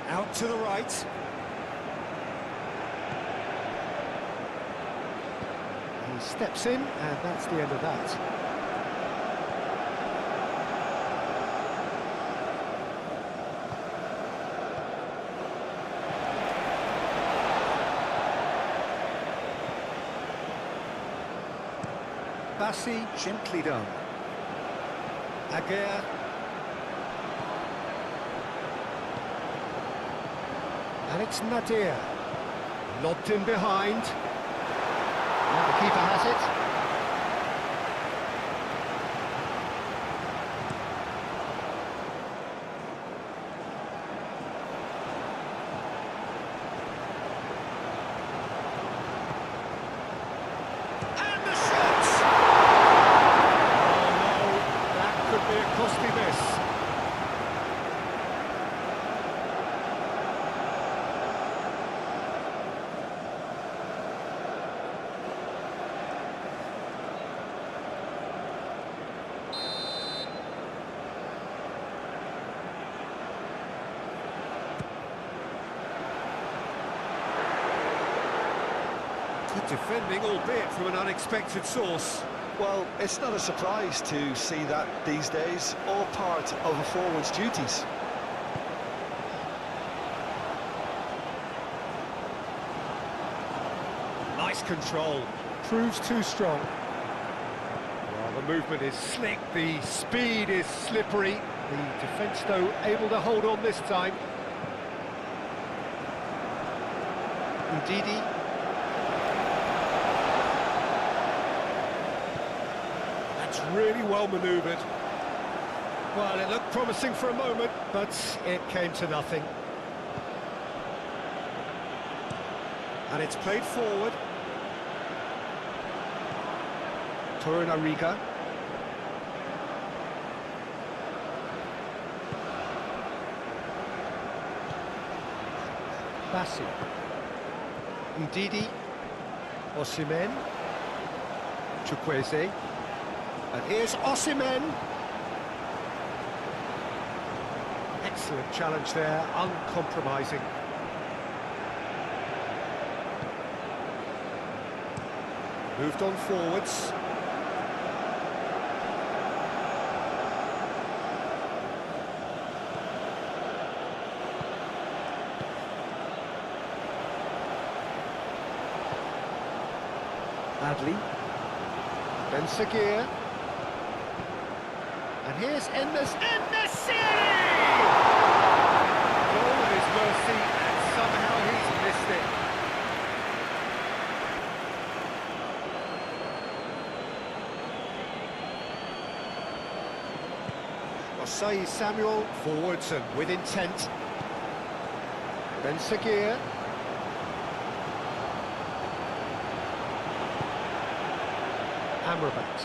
Out to the right. He steps in, and that's the end of that. Bassi, gently done. Aguirre. And it's Nadir. Lobbed in behind. And the keeper has it. And the shot! Oh no, that could be a costly miss. Good defending, albeit from an unexpected source. Well, it's not a surprise to see that these days, all part of a forward's duties. Nice control. Proves too strong. Well, the movement is slick, the speed is slippery. The defence, though, able to hold on this time. Ndidi. That's really well manoeuvred. Well, it looked promising for a moment, but it came to nothing. And it's played forward. Torunariga. Bassi. Ndidi. Osimhen. Chukwueze. And here's Osimhen. Excellent challenge there, uncompromising. Moved on forwards. Adli. Ben Sagir. And here's En-Nesyri! Goal at his mercy, and somehow he's missed it. Osei Samuel forwards and with intent. Ben Sagir. Amrabat.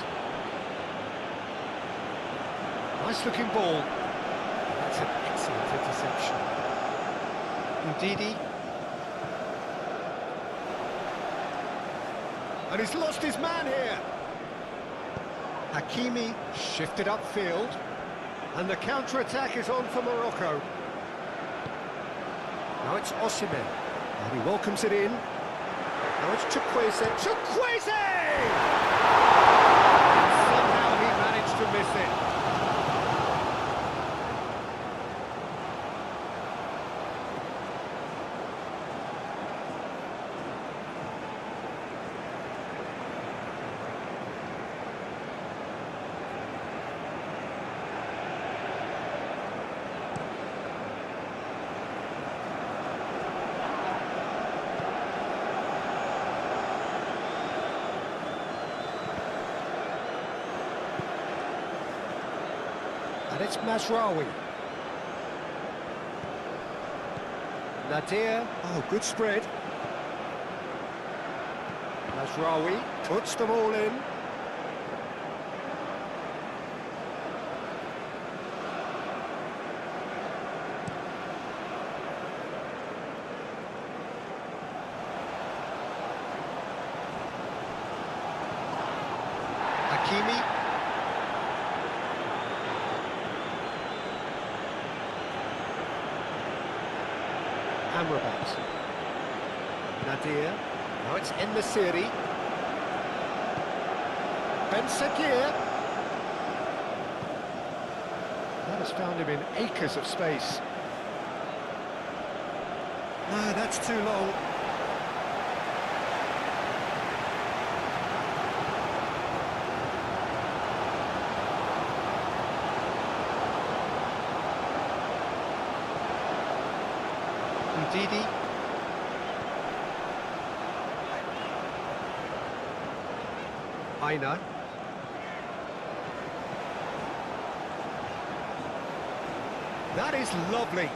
Nice looking ball. That's an excellent interception. Ndidi. And he's lost his man here. Hakimi shifted upfield. And the counter-attack is on for Morocco. Now it's Osimhen. And he welcomes it in. Now it's Chukwueze. Chukwueze! And somehow he managed to miss it. And it's Mazraoui. Nadir, oh, good spread. Mazraoui puts them all in. Hakimi. Amrabat. Nadir. Now it's En-Nesyri. Ben Sakir. That has found him in acres of space. No, that's too long. Didi. Aina. That is lovely.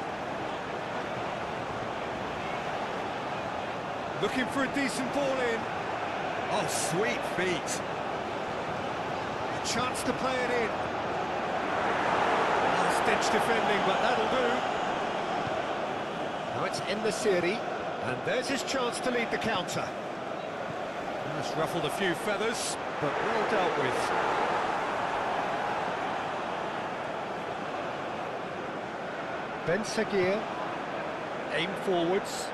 Looking for a decent ball in. Oh, sweet feet. A chance to play it in. Last-ditch defending, but that'll do. Now it's En-Nesyri, and there's his chance to lead the counter. That's ruffled a few feathers, but well dealt with. Ben Sakir, aim forwards.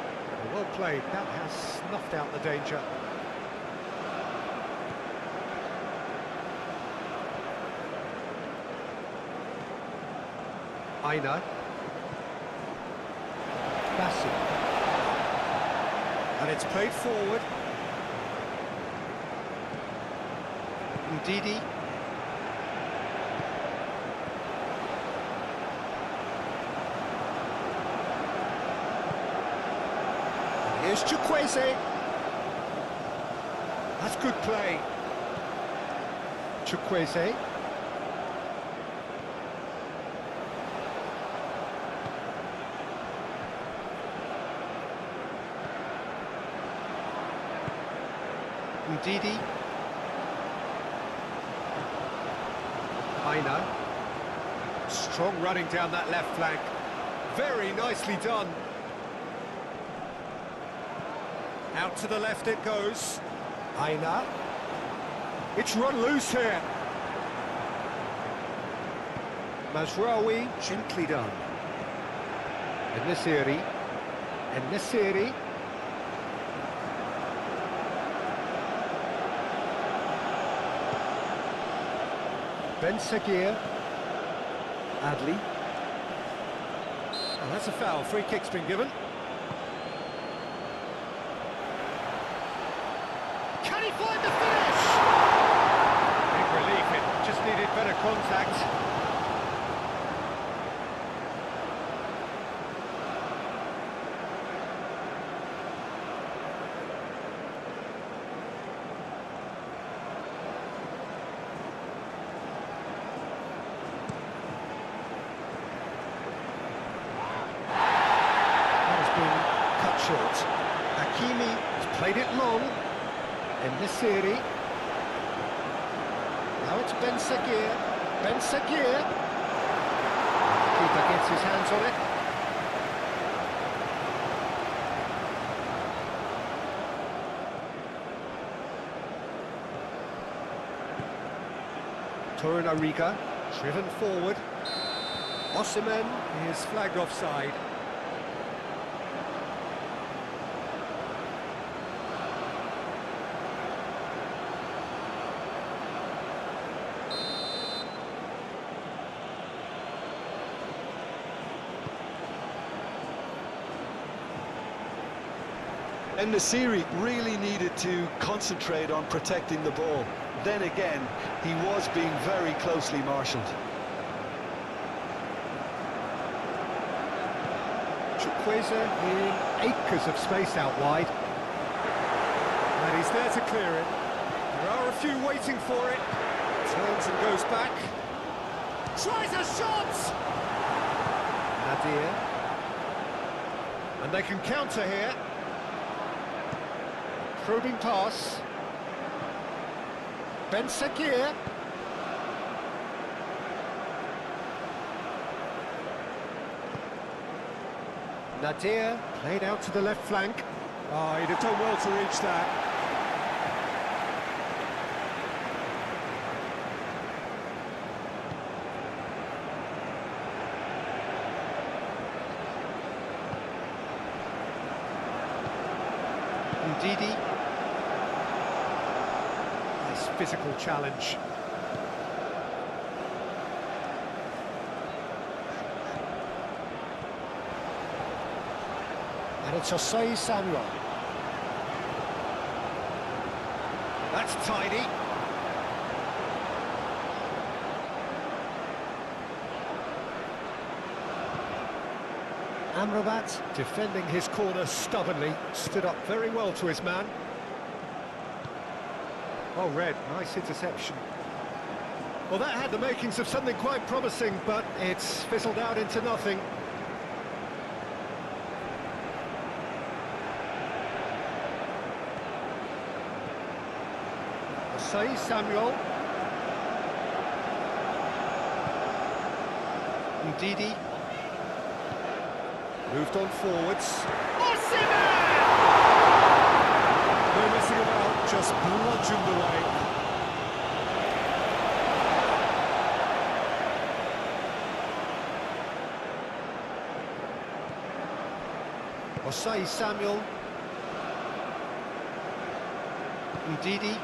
Well played, that has snuffed out the danger. Aina. Bassi. And it's played forward. Ndidi. And here's Chukwueze. That's good play. Chukwueze. Ndidi. Aina. Strong running down that left flank. Very nicely done. Out to the left it goes. Aina. It's run loose here. Mazraoui, gently done. En-Nesyri. En-Nesyri. Ben Sakir. Adli. Oh, that's a foul. Free kick's been given. Can he find the finish? Big relief. It just needed better contact. Short. Hakimi has played it long. En-Nesyri. Now it's Ben Sakir. Ben Sakir. Keeper gets his hands on it. Torunariga, driven forward. Osimhen is flagged offside. And Nasiri really needed to concentrate on protecting the ball. Then again, he was being very closely marshalled. Chukwueze in acres of space out wide. And he's there to clear it. There are a few waiting for it. Turns and goes back. Tries a shot! Nadir. And they can counter here. Probing pass. Ben Sekir. Nadir played out to the left flank. Oh, he'd have done well to reach that. Ndidi. Nice physical challenge. And it's Osei Samuel. That's tidy. Amrabat defending his corner stubbornly, stood up very well to his man. Oh, Red, nice interception. Well, that had the makings of something quite promising, but it's fizzled out into nothing. Osei Samuel. Ndidi. Moved on forwards. Osimhen! No messing about, just bludgeoned away. Osei Samuel. Ndidi.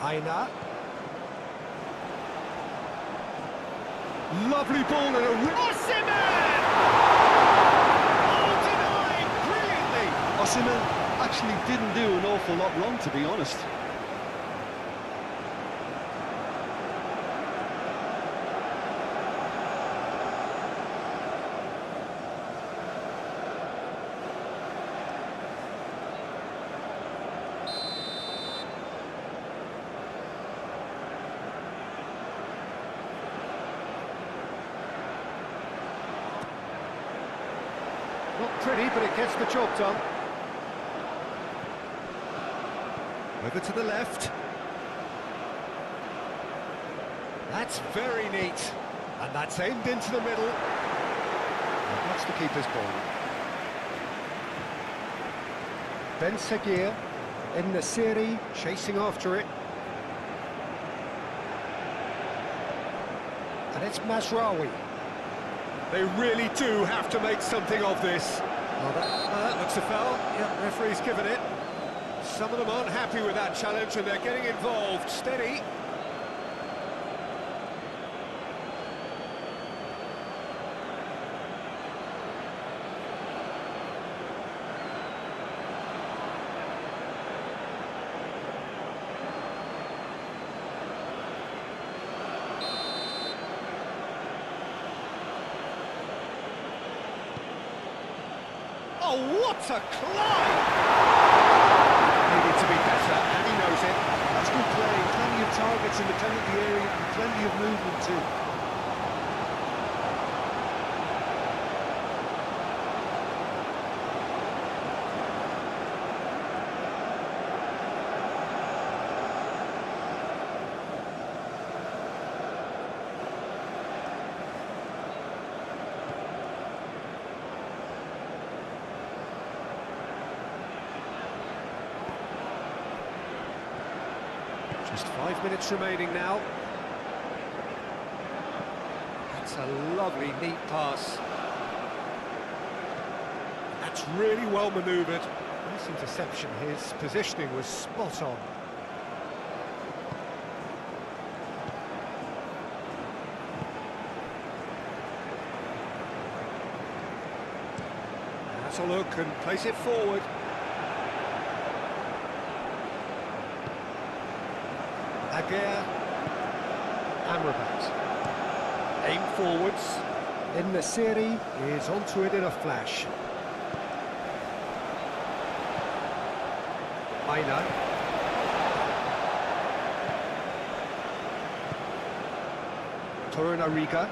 Aina. Lovely ball and a... Osimhen! Oh, denied brilliantly! Osimhen actually didn't do an awful lot wrong, to be honest. Not pretty, but it gets the job done. Over to the left. That's very neat. And that's aimed into the middle. And that's the keeper's ball. Ben Seguir in the series, chasing after it. And it's Mazraoui. They really do have to make something of this. Oh, that looks a foul. Yeah, referee's given it. Some of them aren't happy with that challenge and they're getting involved. Steady. Oh, what a climb! Needed to be better, and he knows it. That's good play. Plenty of targets in the penalty area and plenty of movement too. Just 5 minutes remaining now. That's a lovely, neat pass. That's really well manoeuvred. Nice interception. His positioning was spot on. That's a look and place it forward. Aguirre, Amrabat, aim forwards, then Nasiri is onto it in a flash. Aina. Torunariga.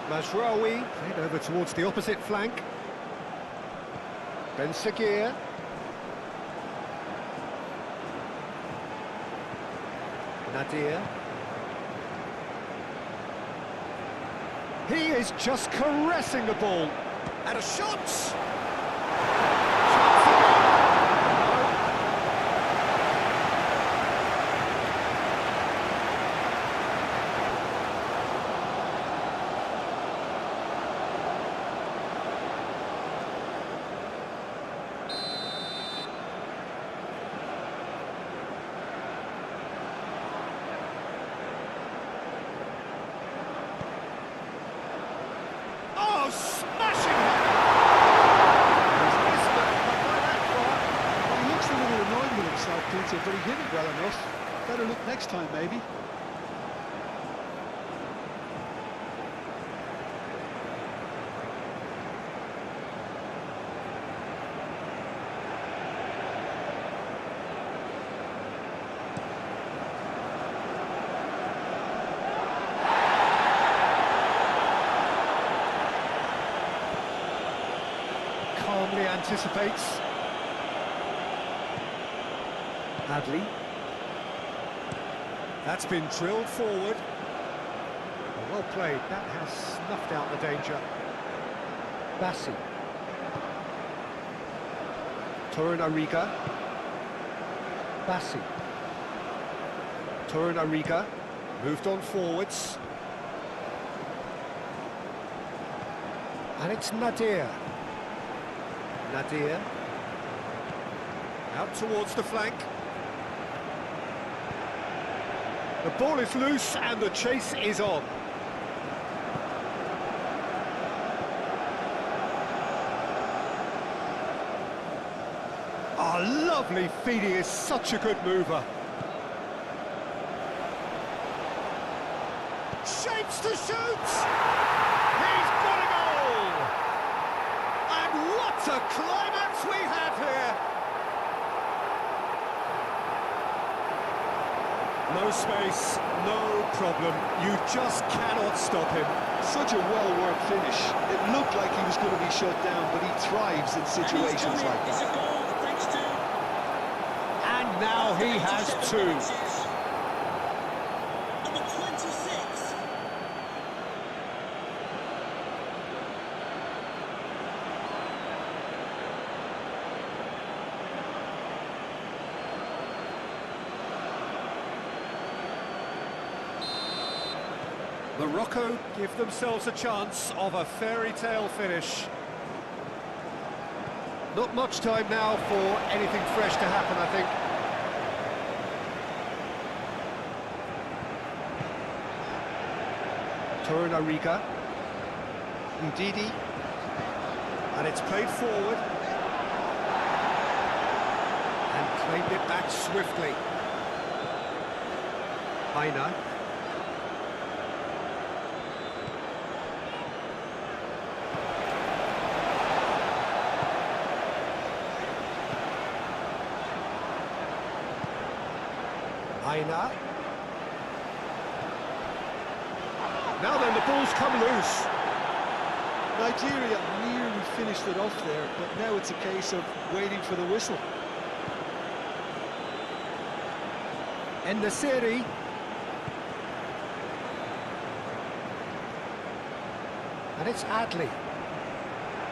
Mazraoui played over towards the opposite flank. Ben Seguir. Nadir. He is just caressing the ball. And a shot! Smashing header! Well, he looks a little annoyed with himself, Peter, but he hit it well enough. Better look next time, maybe. Calmly anticipates. Adley. That's been drilled forward. Well played, that has snuffed out the danger. Bassi. Torunariga. Bassi. Torunariga. Moved on forwards. And it's Nadir. Nadir. Out towards the flank. The ball is loose and the chase is on. Oh, lovely feed, he is such a good mover. Shapes to shoot! He's got a goal! And what a climax we have here! No space, no problem. You just cannot stop him. Such a well-worked finish. It looked like he was going to be shut down, but he thrives in situations like It's a that. goal thanks to... And now he has two. Number 26. Morocco give themselves a chance of a fairy tale finish. Not much time now for anything fresh to happen, I think. Torunariga. Ndidi. And it's played forward. And claimed it back swiftly. Aina. Aina. Now then, the ball's come loose. Nigeria nearly finished it off there, but now it's a case of waiting for the whistle. Nasiri. And it's Adley.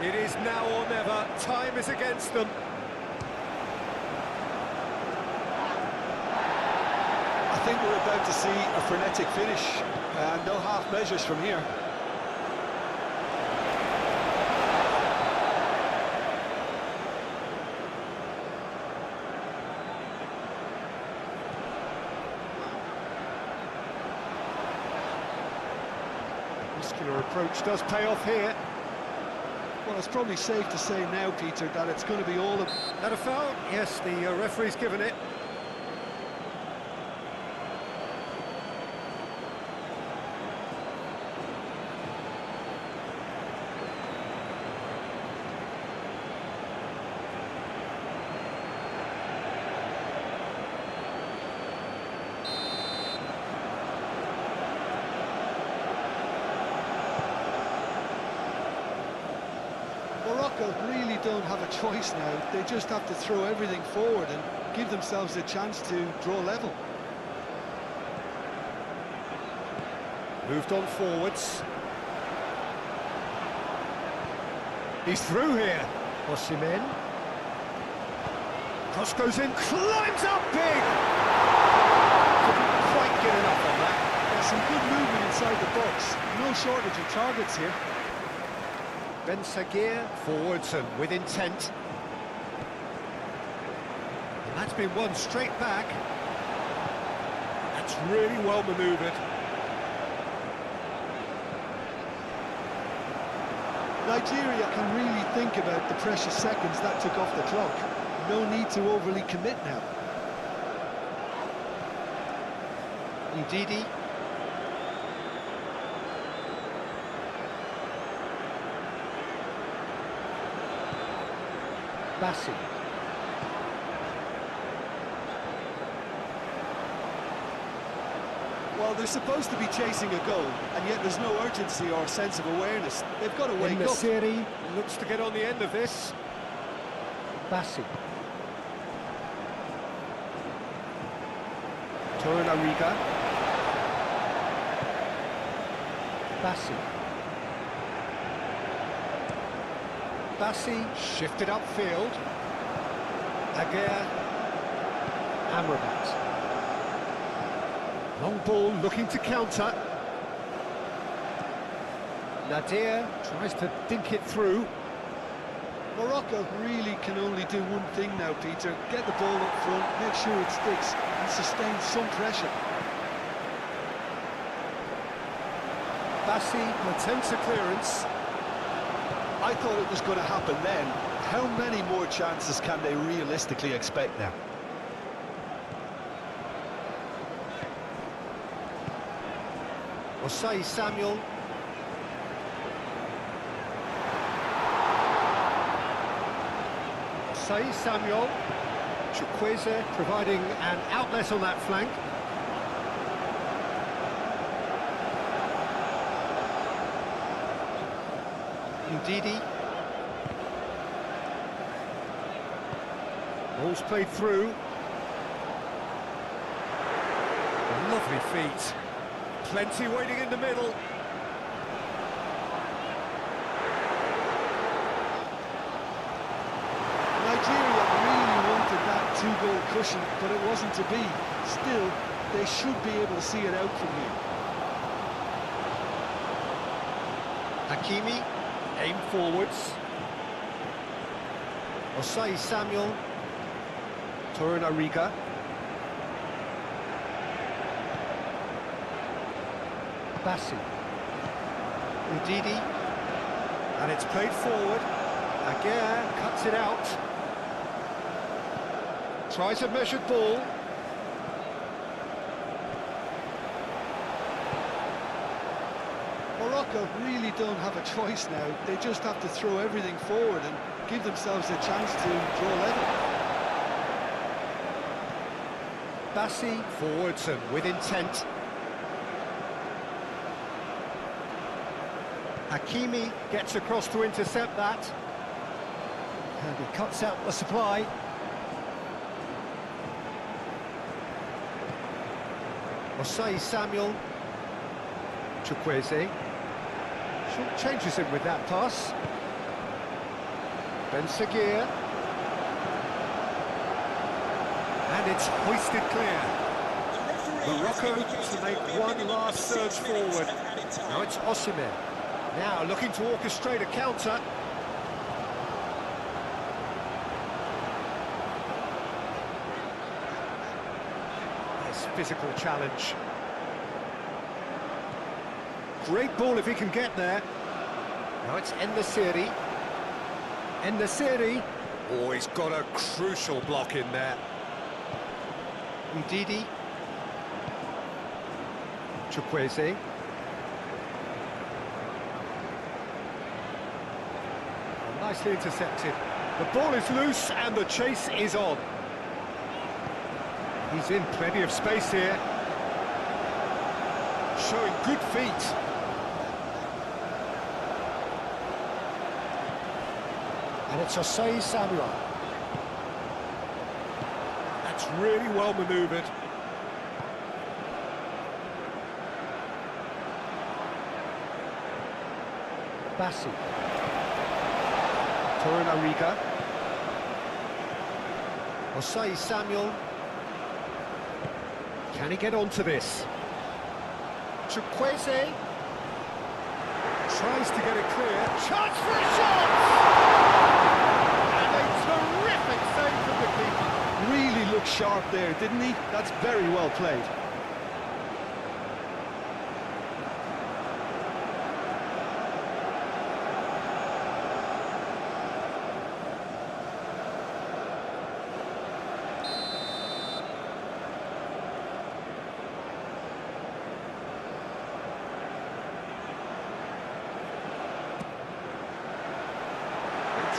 It is now or never. Time is against them. I think we're about to see a frenetic finish, and no half measures from here. Muscular approach does pay off here. Well, it's probably safe to say now, Peter, that it's going to be all of... That a foul? Yes, the referee's given it. Morocco really don't have a choice now. They just have to throw everything forward and give themselves a chance to draw level. Moved on forwards. He's through here. Osimhen. Cross goes in, climbs up big! Couldn't quite get enough on that. There's some good movement inside the box. No shortage of targets here. Ben Sagir forwards and with intent. That's been won straight back. That's really well manoeuvred. Nigeria can really think about the precious seconds that took off the clock. No need to overly commit now. Ndidi. Bassi. Well, they're supposed to be chasing a goal, and yet there's no urgency or sense of awareness. They've got to wake up. Nasiri looks to get on the end of this. Bassi. Torunariga. Bassi. Bassi shifted upfield. Aguirre. Amrabat. Long ball looking to counter. Nadir tries to dink it through. Morocco really can only do one thing now, Peter. Get the ball up front, make sure it sticks, and sustain some pressure. Bassi attempts a clearance. I thought it was going to happen then. How many more chances can they realistically expect now? Osei Samuel. Osei Samuel. Chukwueze providing an outlet on that flank. Ndidi. Ball's played through. Lovely feet. Plenty waiting in the middle. Nigeria really wanted that two-goal cushion, but it wasn't to be. Still, they should be able to see it out from here. Hakimi, aim forwards. Osei Samuel. Torunariga. Bassi. Ndidi. And it's played forward. Aguirre cuts it out. Tries a measured ball. Morocco really don't have a choice now. They just have to throw everything forward and give themselves a chance to draw level. Bassi forwards and with intent. Hakimi gets across to intercept that. And he cuts out the supply. Osei Samuel. Chukwueze. Short changes him with that pass. Ben Seguir. And it's hoisted clear. Morocco to make one last surge forward. Now it's Osimhen. Now looking to orchestrate a counter. Nice physical challenge. Great ball if he can get there. Now it's En-Nesyri. En-Nesyri. Oh, he's got a crucial block in there. Ndidi. Chukwueze. Nicely intercepted. The ball is loose and the chase is on. He's in plenty of space here. Showing good feet. And it's Osei Samuel. That's really well manoeuvred. Bassi. Torunariga. Osei Samuel. Can he get onto this? Chukwueze. Tries to get it clear. Chance for a shot! And a terrific save from the keeper. Really looked sharp there, didn't he? That's very well played.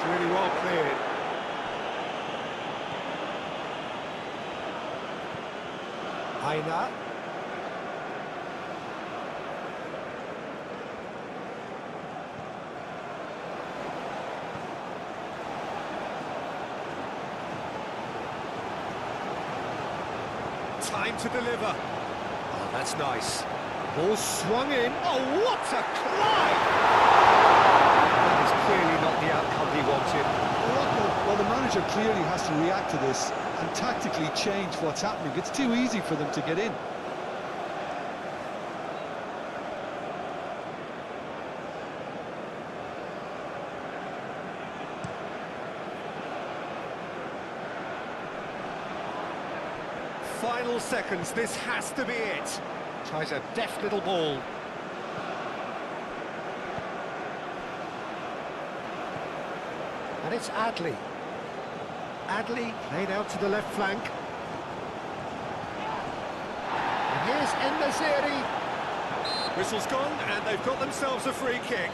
Really well cleared. Aina. Time to deliver. Oh, that's nice. Ball swung in. Oh, what a climb! That is clearly not the outcome he wanted. Well, the manager clearly has to react to this and tactically change what's happening. It's too easy for them to get in. Final seconds, this has to be it. Tries a deft little ball. And it's Adli. Adli played out to the left flank. And here's En-Nesyri. Whistle's gone, and they've got themselves a free kick.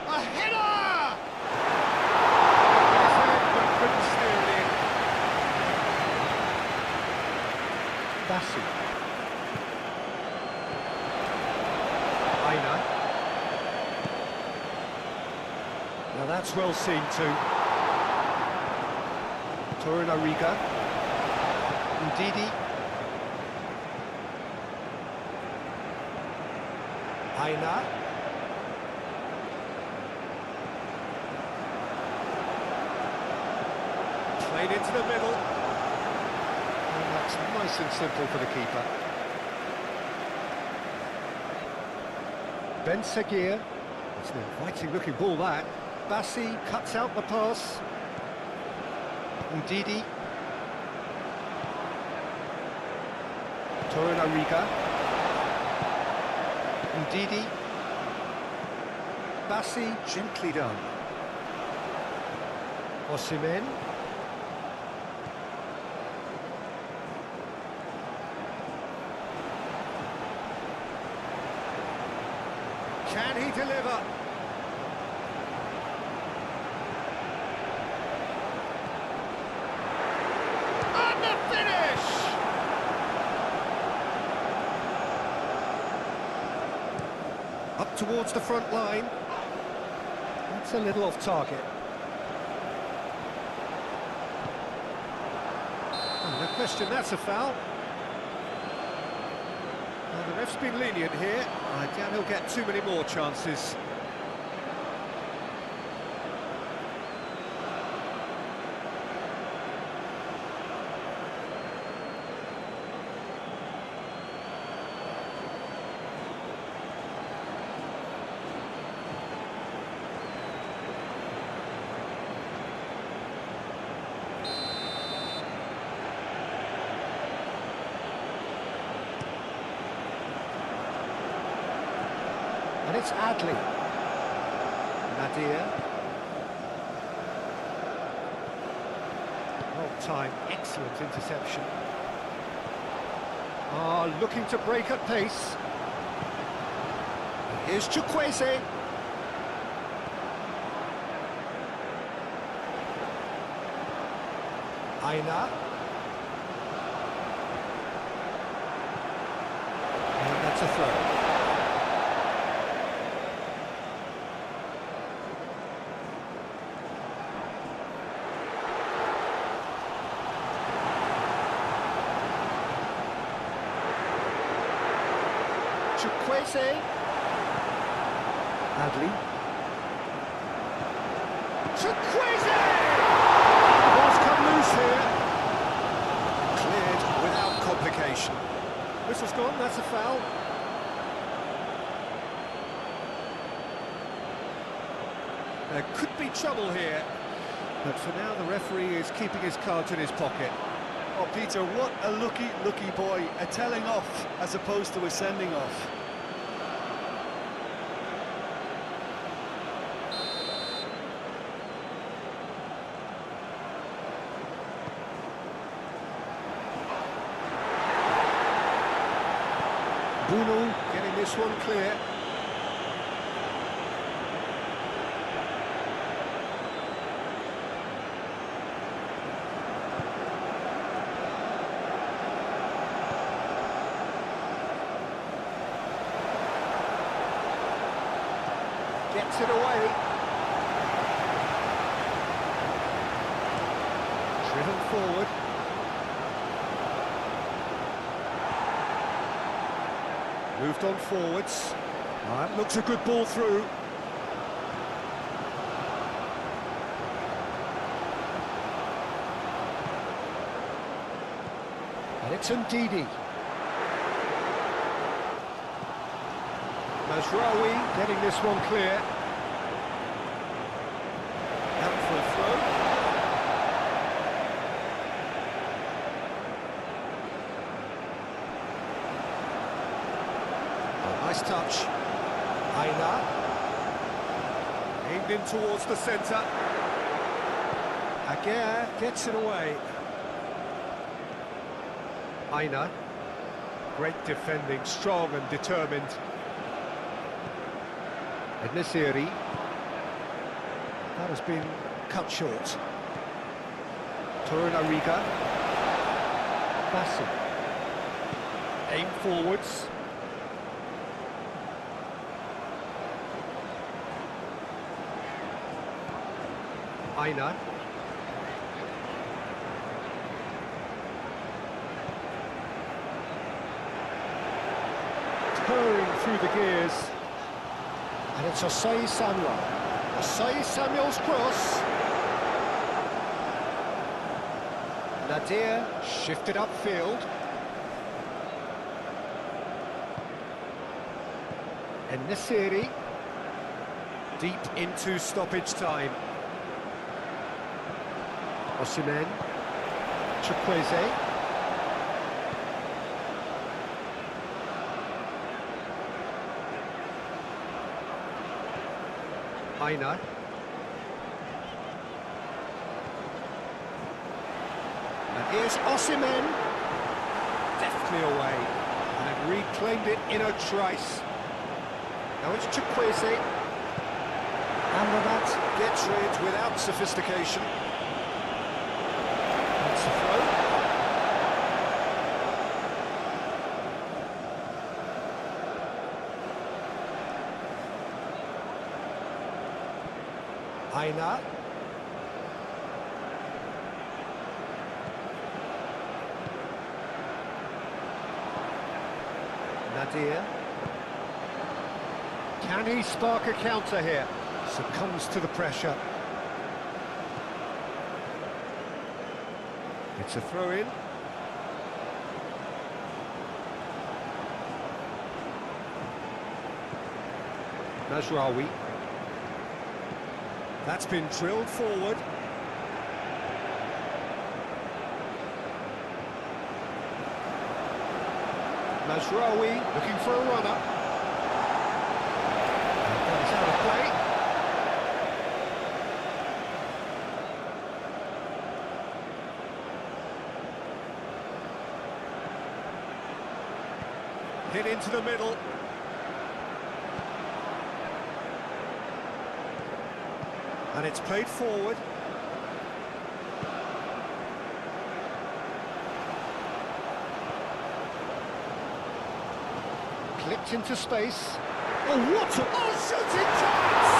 A header! His head, but couldn't steer it in. Bassi. Aina. Now that's well seen too. Torunariga. Ndidi. Aina. Played into the middle. And that's nice and simple for the keeper. Ben Seguir. It's an inviting looking ball that. Bassi cuts out the pass. Ndidi. Torunariga. Ndidi. Bassi, gently done. Osimhen. Can he deliver? towards the front line. That's a little off target. Oh, no question, that's a foul. Well, the ref's been lenient here. I doubt he'll get too many more chances. And it's Adley. Nadir. Well timed, excellent interception. Looking to break at pace. Here's Chukwueze. Aina. And that's a throw. Chukwueze. Adley. Chukwueze! The ball's come loose here. Cleared without complication. Whistle's gone, that's a foul. There could be trouble here, but for now the referee is keeping his cards in his pocket. Oh, Peter, what a lucky boy. A telling off as opposed to a sending off. Bruno getting this one clear. Gets it away. Driven forward. Moved on forwards. That looks a good ball through. And it's Ndidi. Mazraoui getting this one clear. Out for a throw. Nice touch. Aina. Aimed in towards the centre. Aguirre gets it away. Aina. Great defending, strong and determined. Nesiri. That has been cut short. Torunariga. Bassel. Aim forwards. Aina. Purring through the gears. And it's Osei Samuel. Osei Samuel's cross. Nadir shifted upfield. And Nesiri. Deep into stoppage time. Osimhen. Chukwueze. Aina. And here's Osimhen. Deftly away. And reclaimed it in a trice. Now it's Chukwueze. Amrabat gets rid without sophistication. That's a throw. Aina. Nadir. Can he spark a counter here? Succumbs to the pressure. It's a throw-in. Najraoui. That's been drilled forward. Najraoui looking for a runner. He's out of play. Hit into the middle. And it's played forward. Clipped into space. Oh, what a... Oh, shooting chance!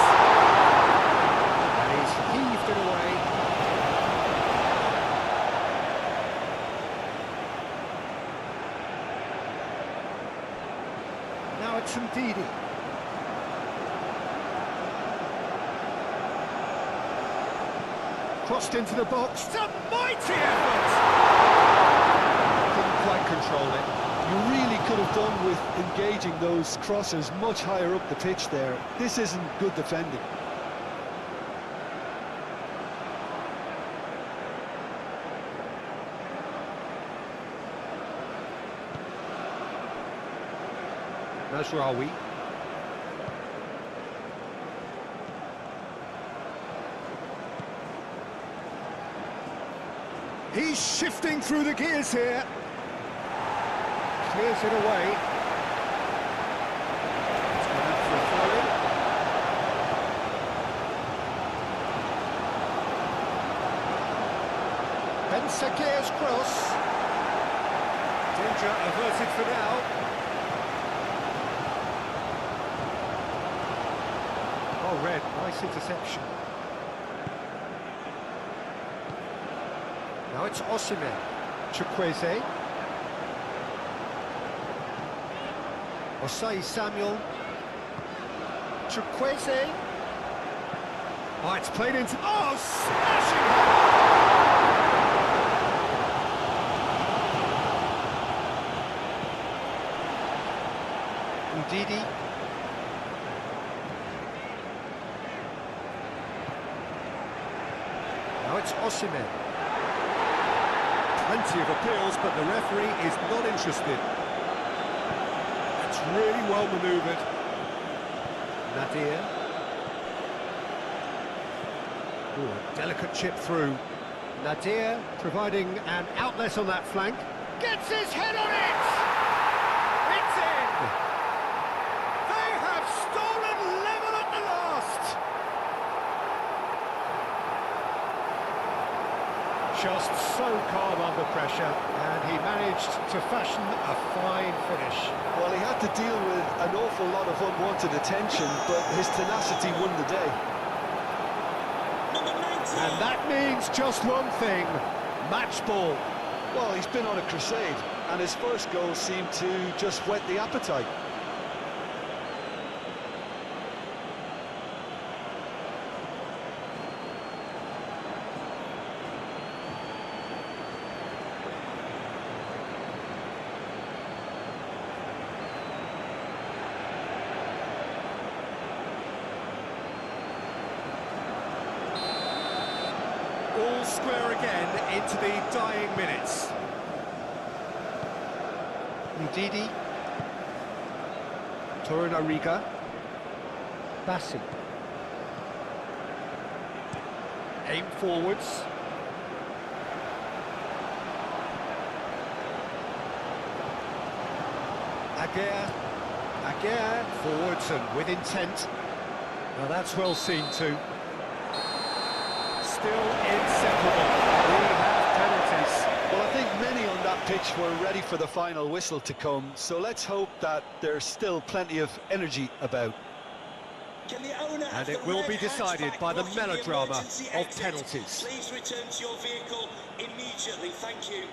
And he's heaved it away. Now it's Ndidi. Crossed into the box. It's a mighty effort! Couldn't quite control it. You really could have done with engaging those crossers much higher up the pitch there. This isn't good defending. Najraoui. He's shifting through the gears here. Clears it away. It's gone out for a throw-in. Ben Sekir's cross. Danger averted for now. Oh, red, nice interception. Now it's Osimhen. Chukwueze. Osai Samuel. Chukwueze. Oh, it's played into... Oh, smashing header! Ndidi. Now it's Osimhen. Plenty of appeals, but the referee is not interested. That's really well manoeuvred. Nadir. Ooh, a delicate chip through. Nadir providing an outlet on that flank. Gets his head on it! It's in! They have stolen level at the last! Just so calm under pressure, and he managed to fashion a fine finish. Well, he had to deal with an awful lot of unwanted attention, but his tenacity won the day. And that means just one thing, match ball. Well, he's been on a crusade, and his first goal seemed to just whet the appetite. All square again into the dying minutes. Ndidi. Torunariga. Bassi. Aim forwards. Aguirre forwards and with intent. Now that's well seen too. Still inseparable. We have penalties. Well, I think many on that pitch were ready for the final whistle to come, so let's hope that there's still plenty of energy about. Can the owner And have it the will red be decided hatchback by the blocking melodrama emergency of exit? penalties. Please return to your vehicle immediately. Thank you.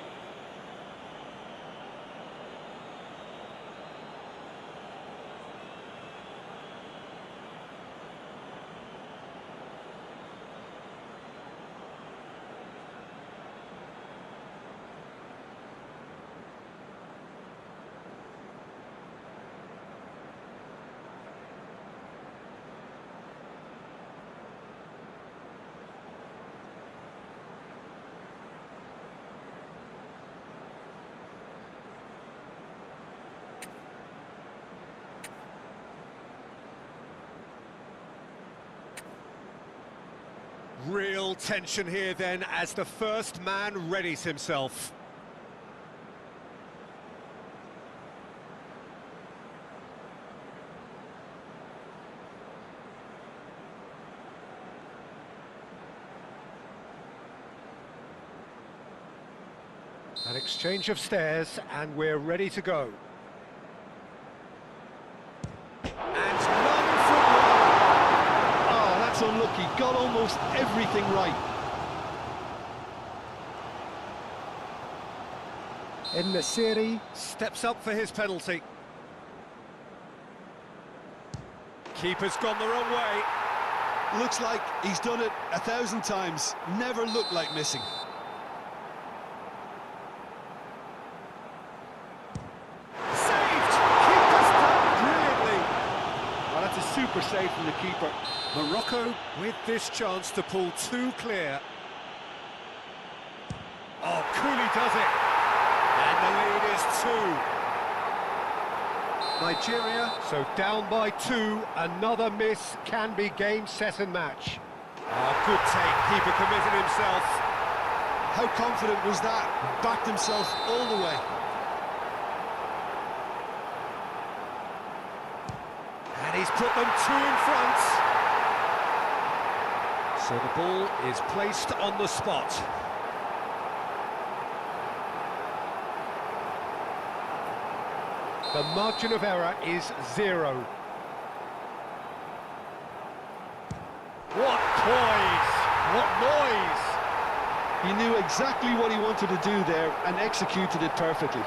Real tension here then as the first man readies himself. An exchange of stares and we're ready to go. And none from Oh, that's unlucky. Got almost everything right. En-Nesyri steps up for his penalty. Keeper's gone the wrong way. Looks like he's done it 1,000 times. Never looked like missing. Saved! Keeper's done brilliantly. Oh, that's a super save from the keeper. Morocco with this chance to pull two clear. Oh, Cooley does it. And the lead is two. Nigeria, so down by two. Another miss can be game, set and match. Oh, good take. Keeper committed himself. How confident was that? Backed himself all the way. And he's put them two in front. So the ball is placed on the spot. The margin of error is 0. What poise! What noise! He knew exactly what he wanted to do there and executed it perfectly.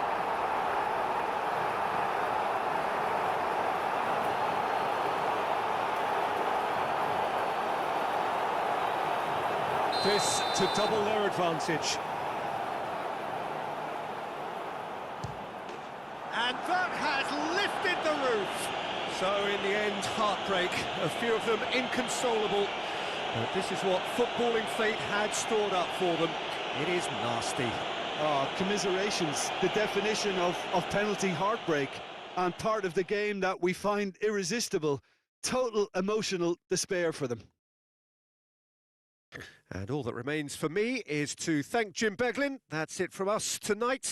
This to double their advantage. And that has lifted the roof. So in the end, heartbreak. A few of them inconsolable. But this is what footballing fate had stored up for them. It is nasty. Oh, commiserations, the definition of penalty heartbreak, and part of the game that we find irresistible. Total emotional despair for them. And all that remains for me is to thank Jim Beglin. That's it from us tonight.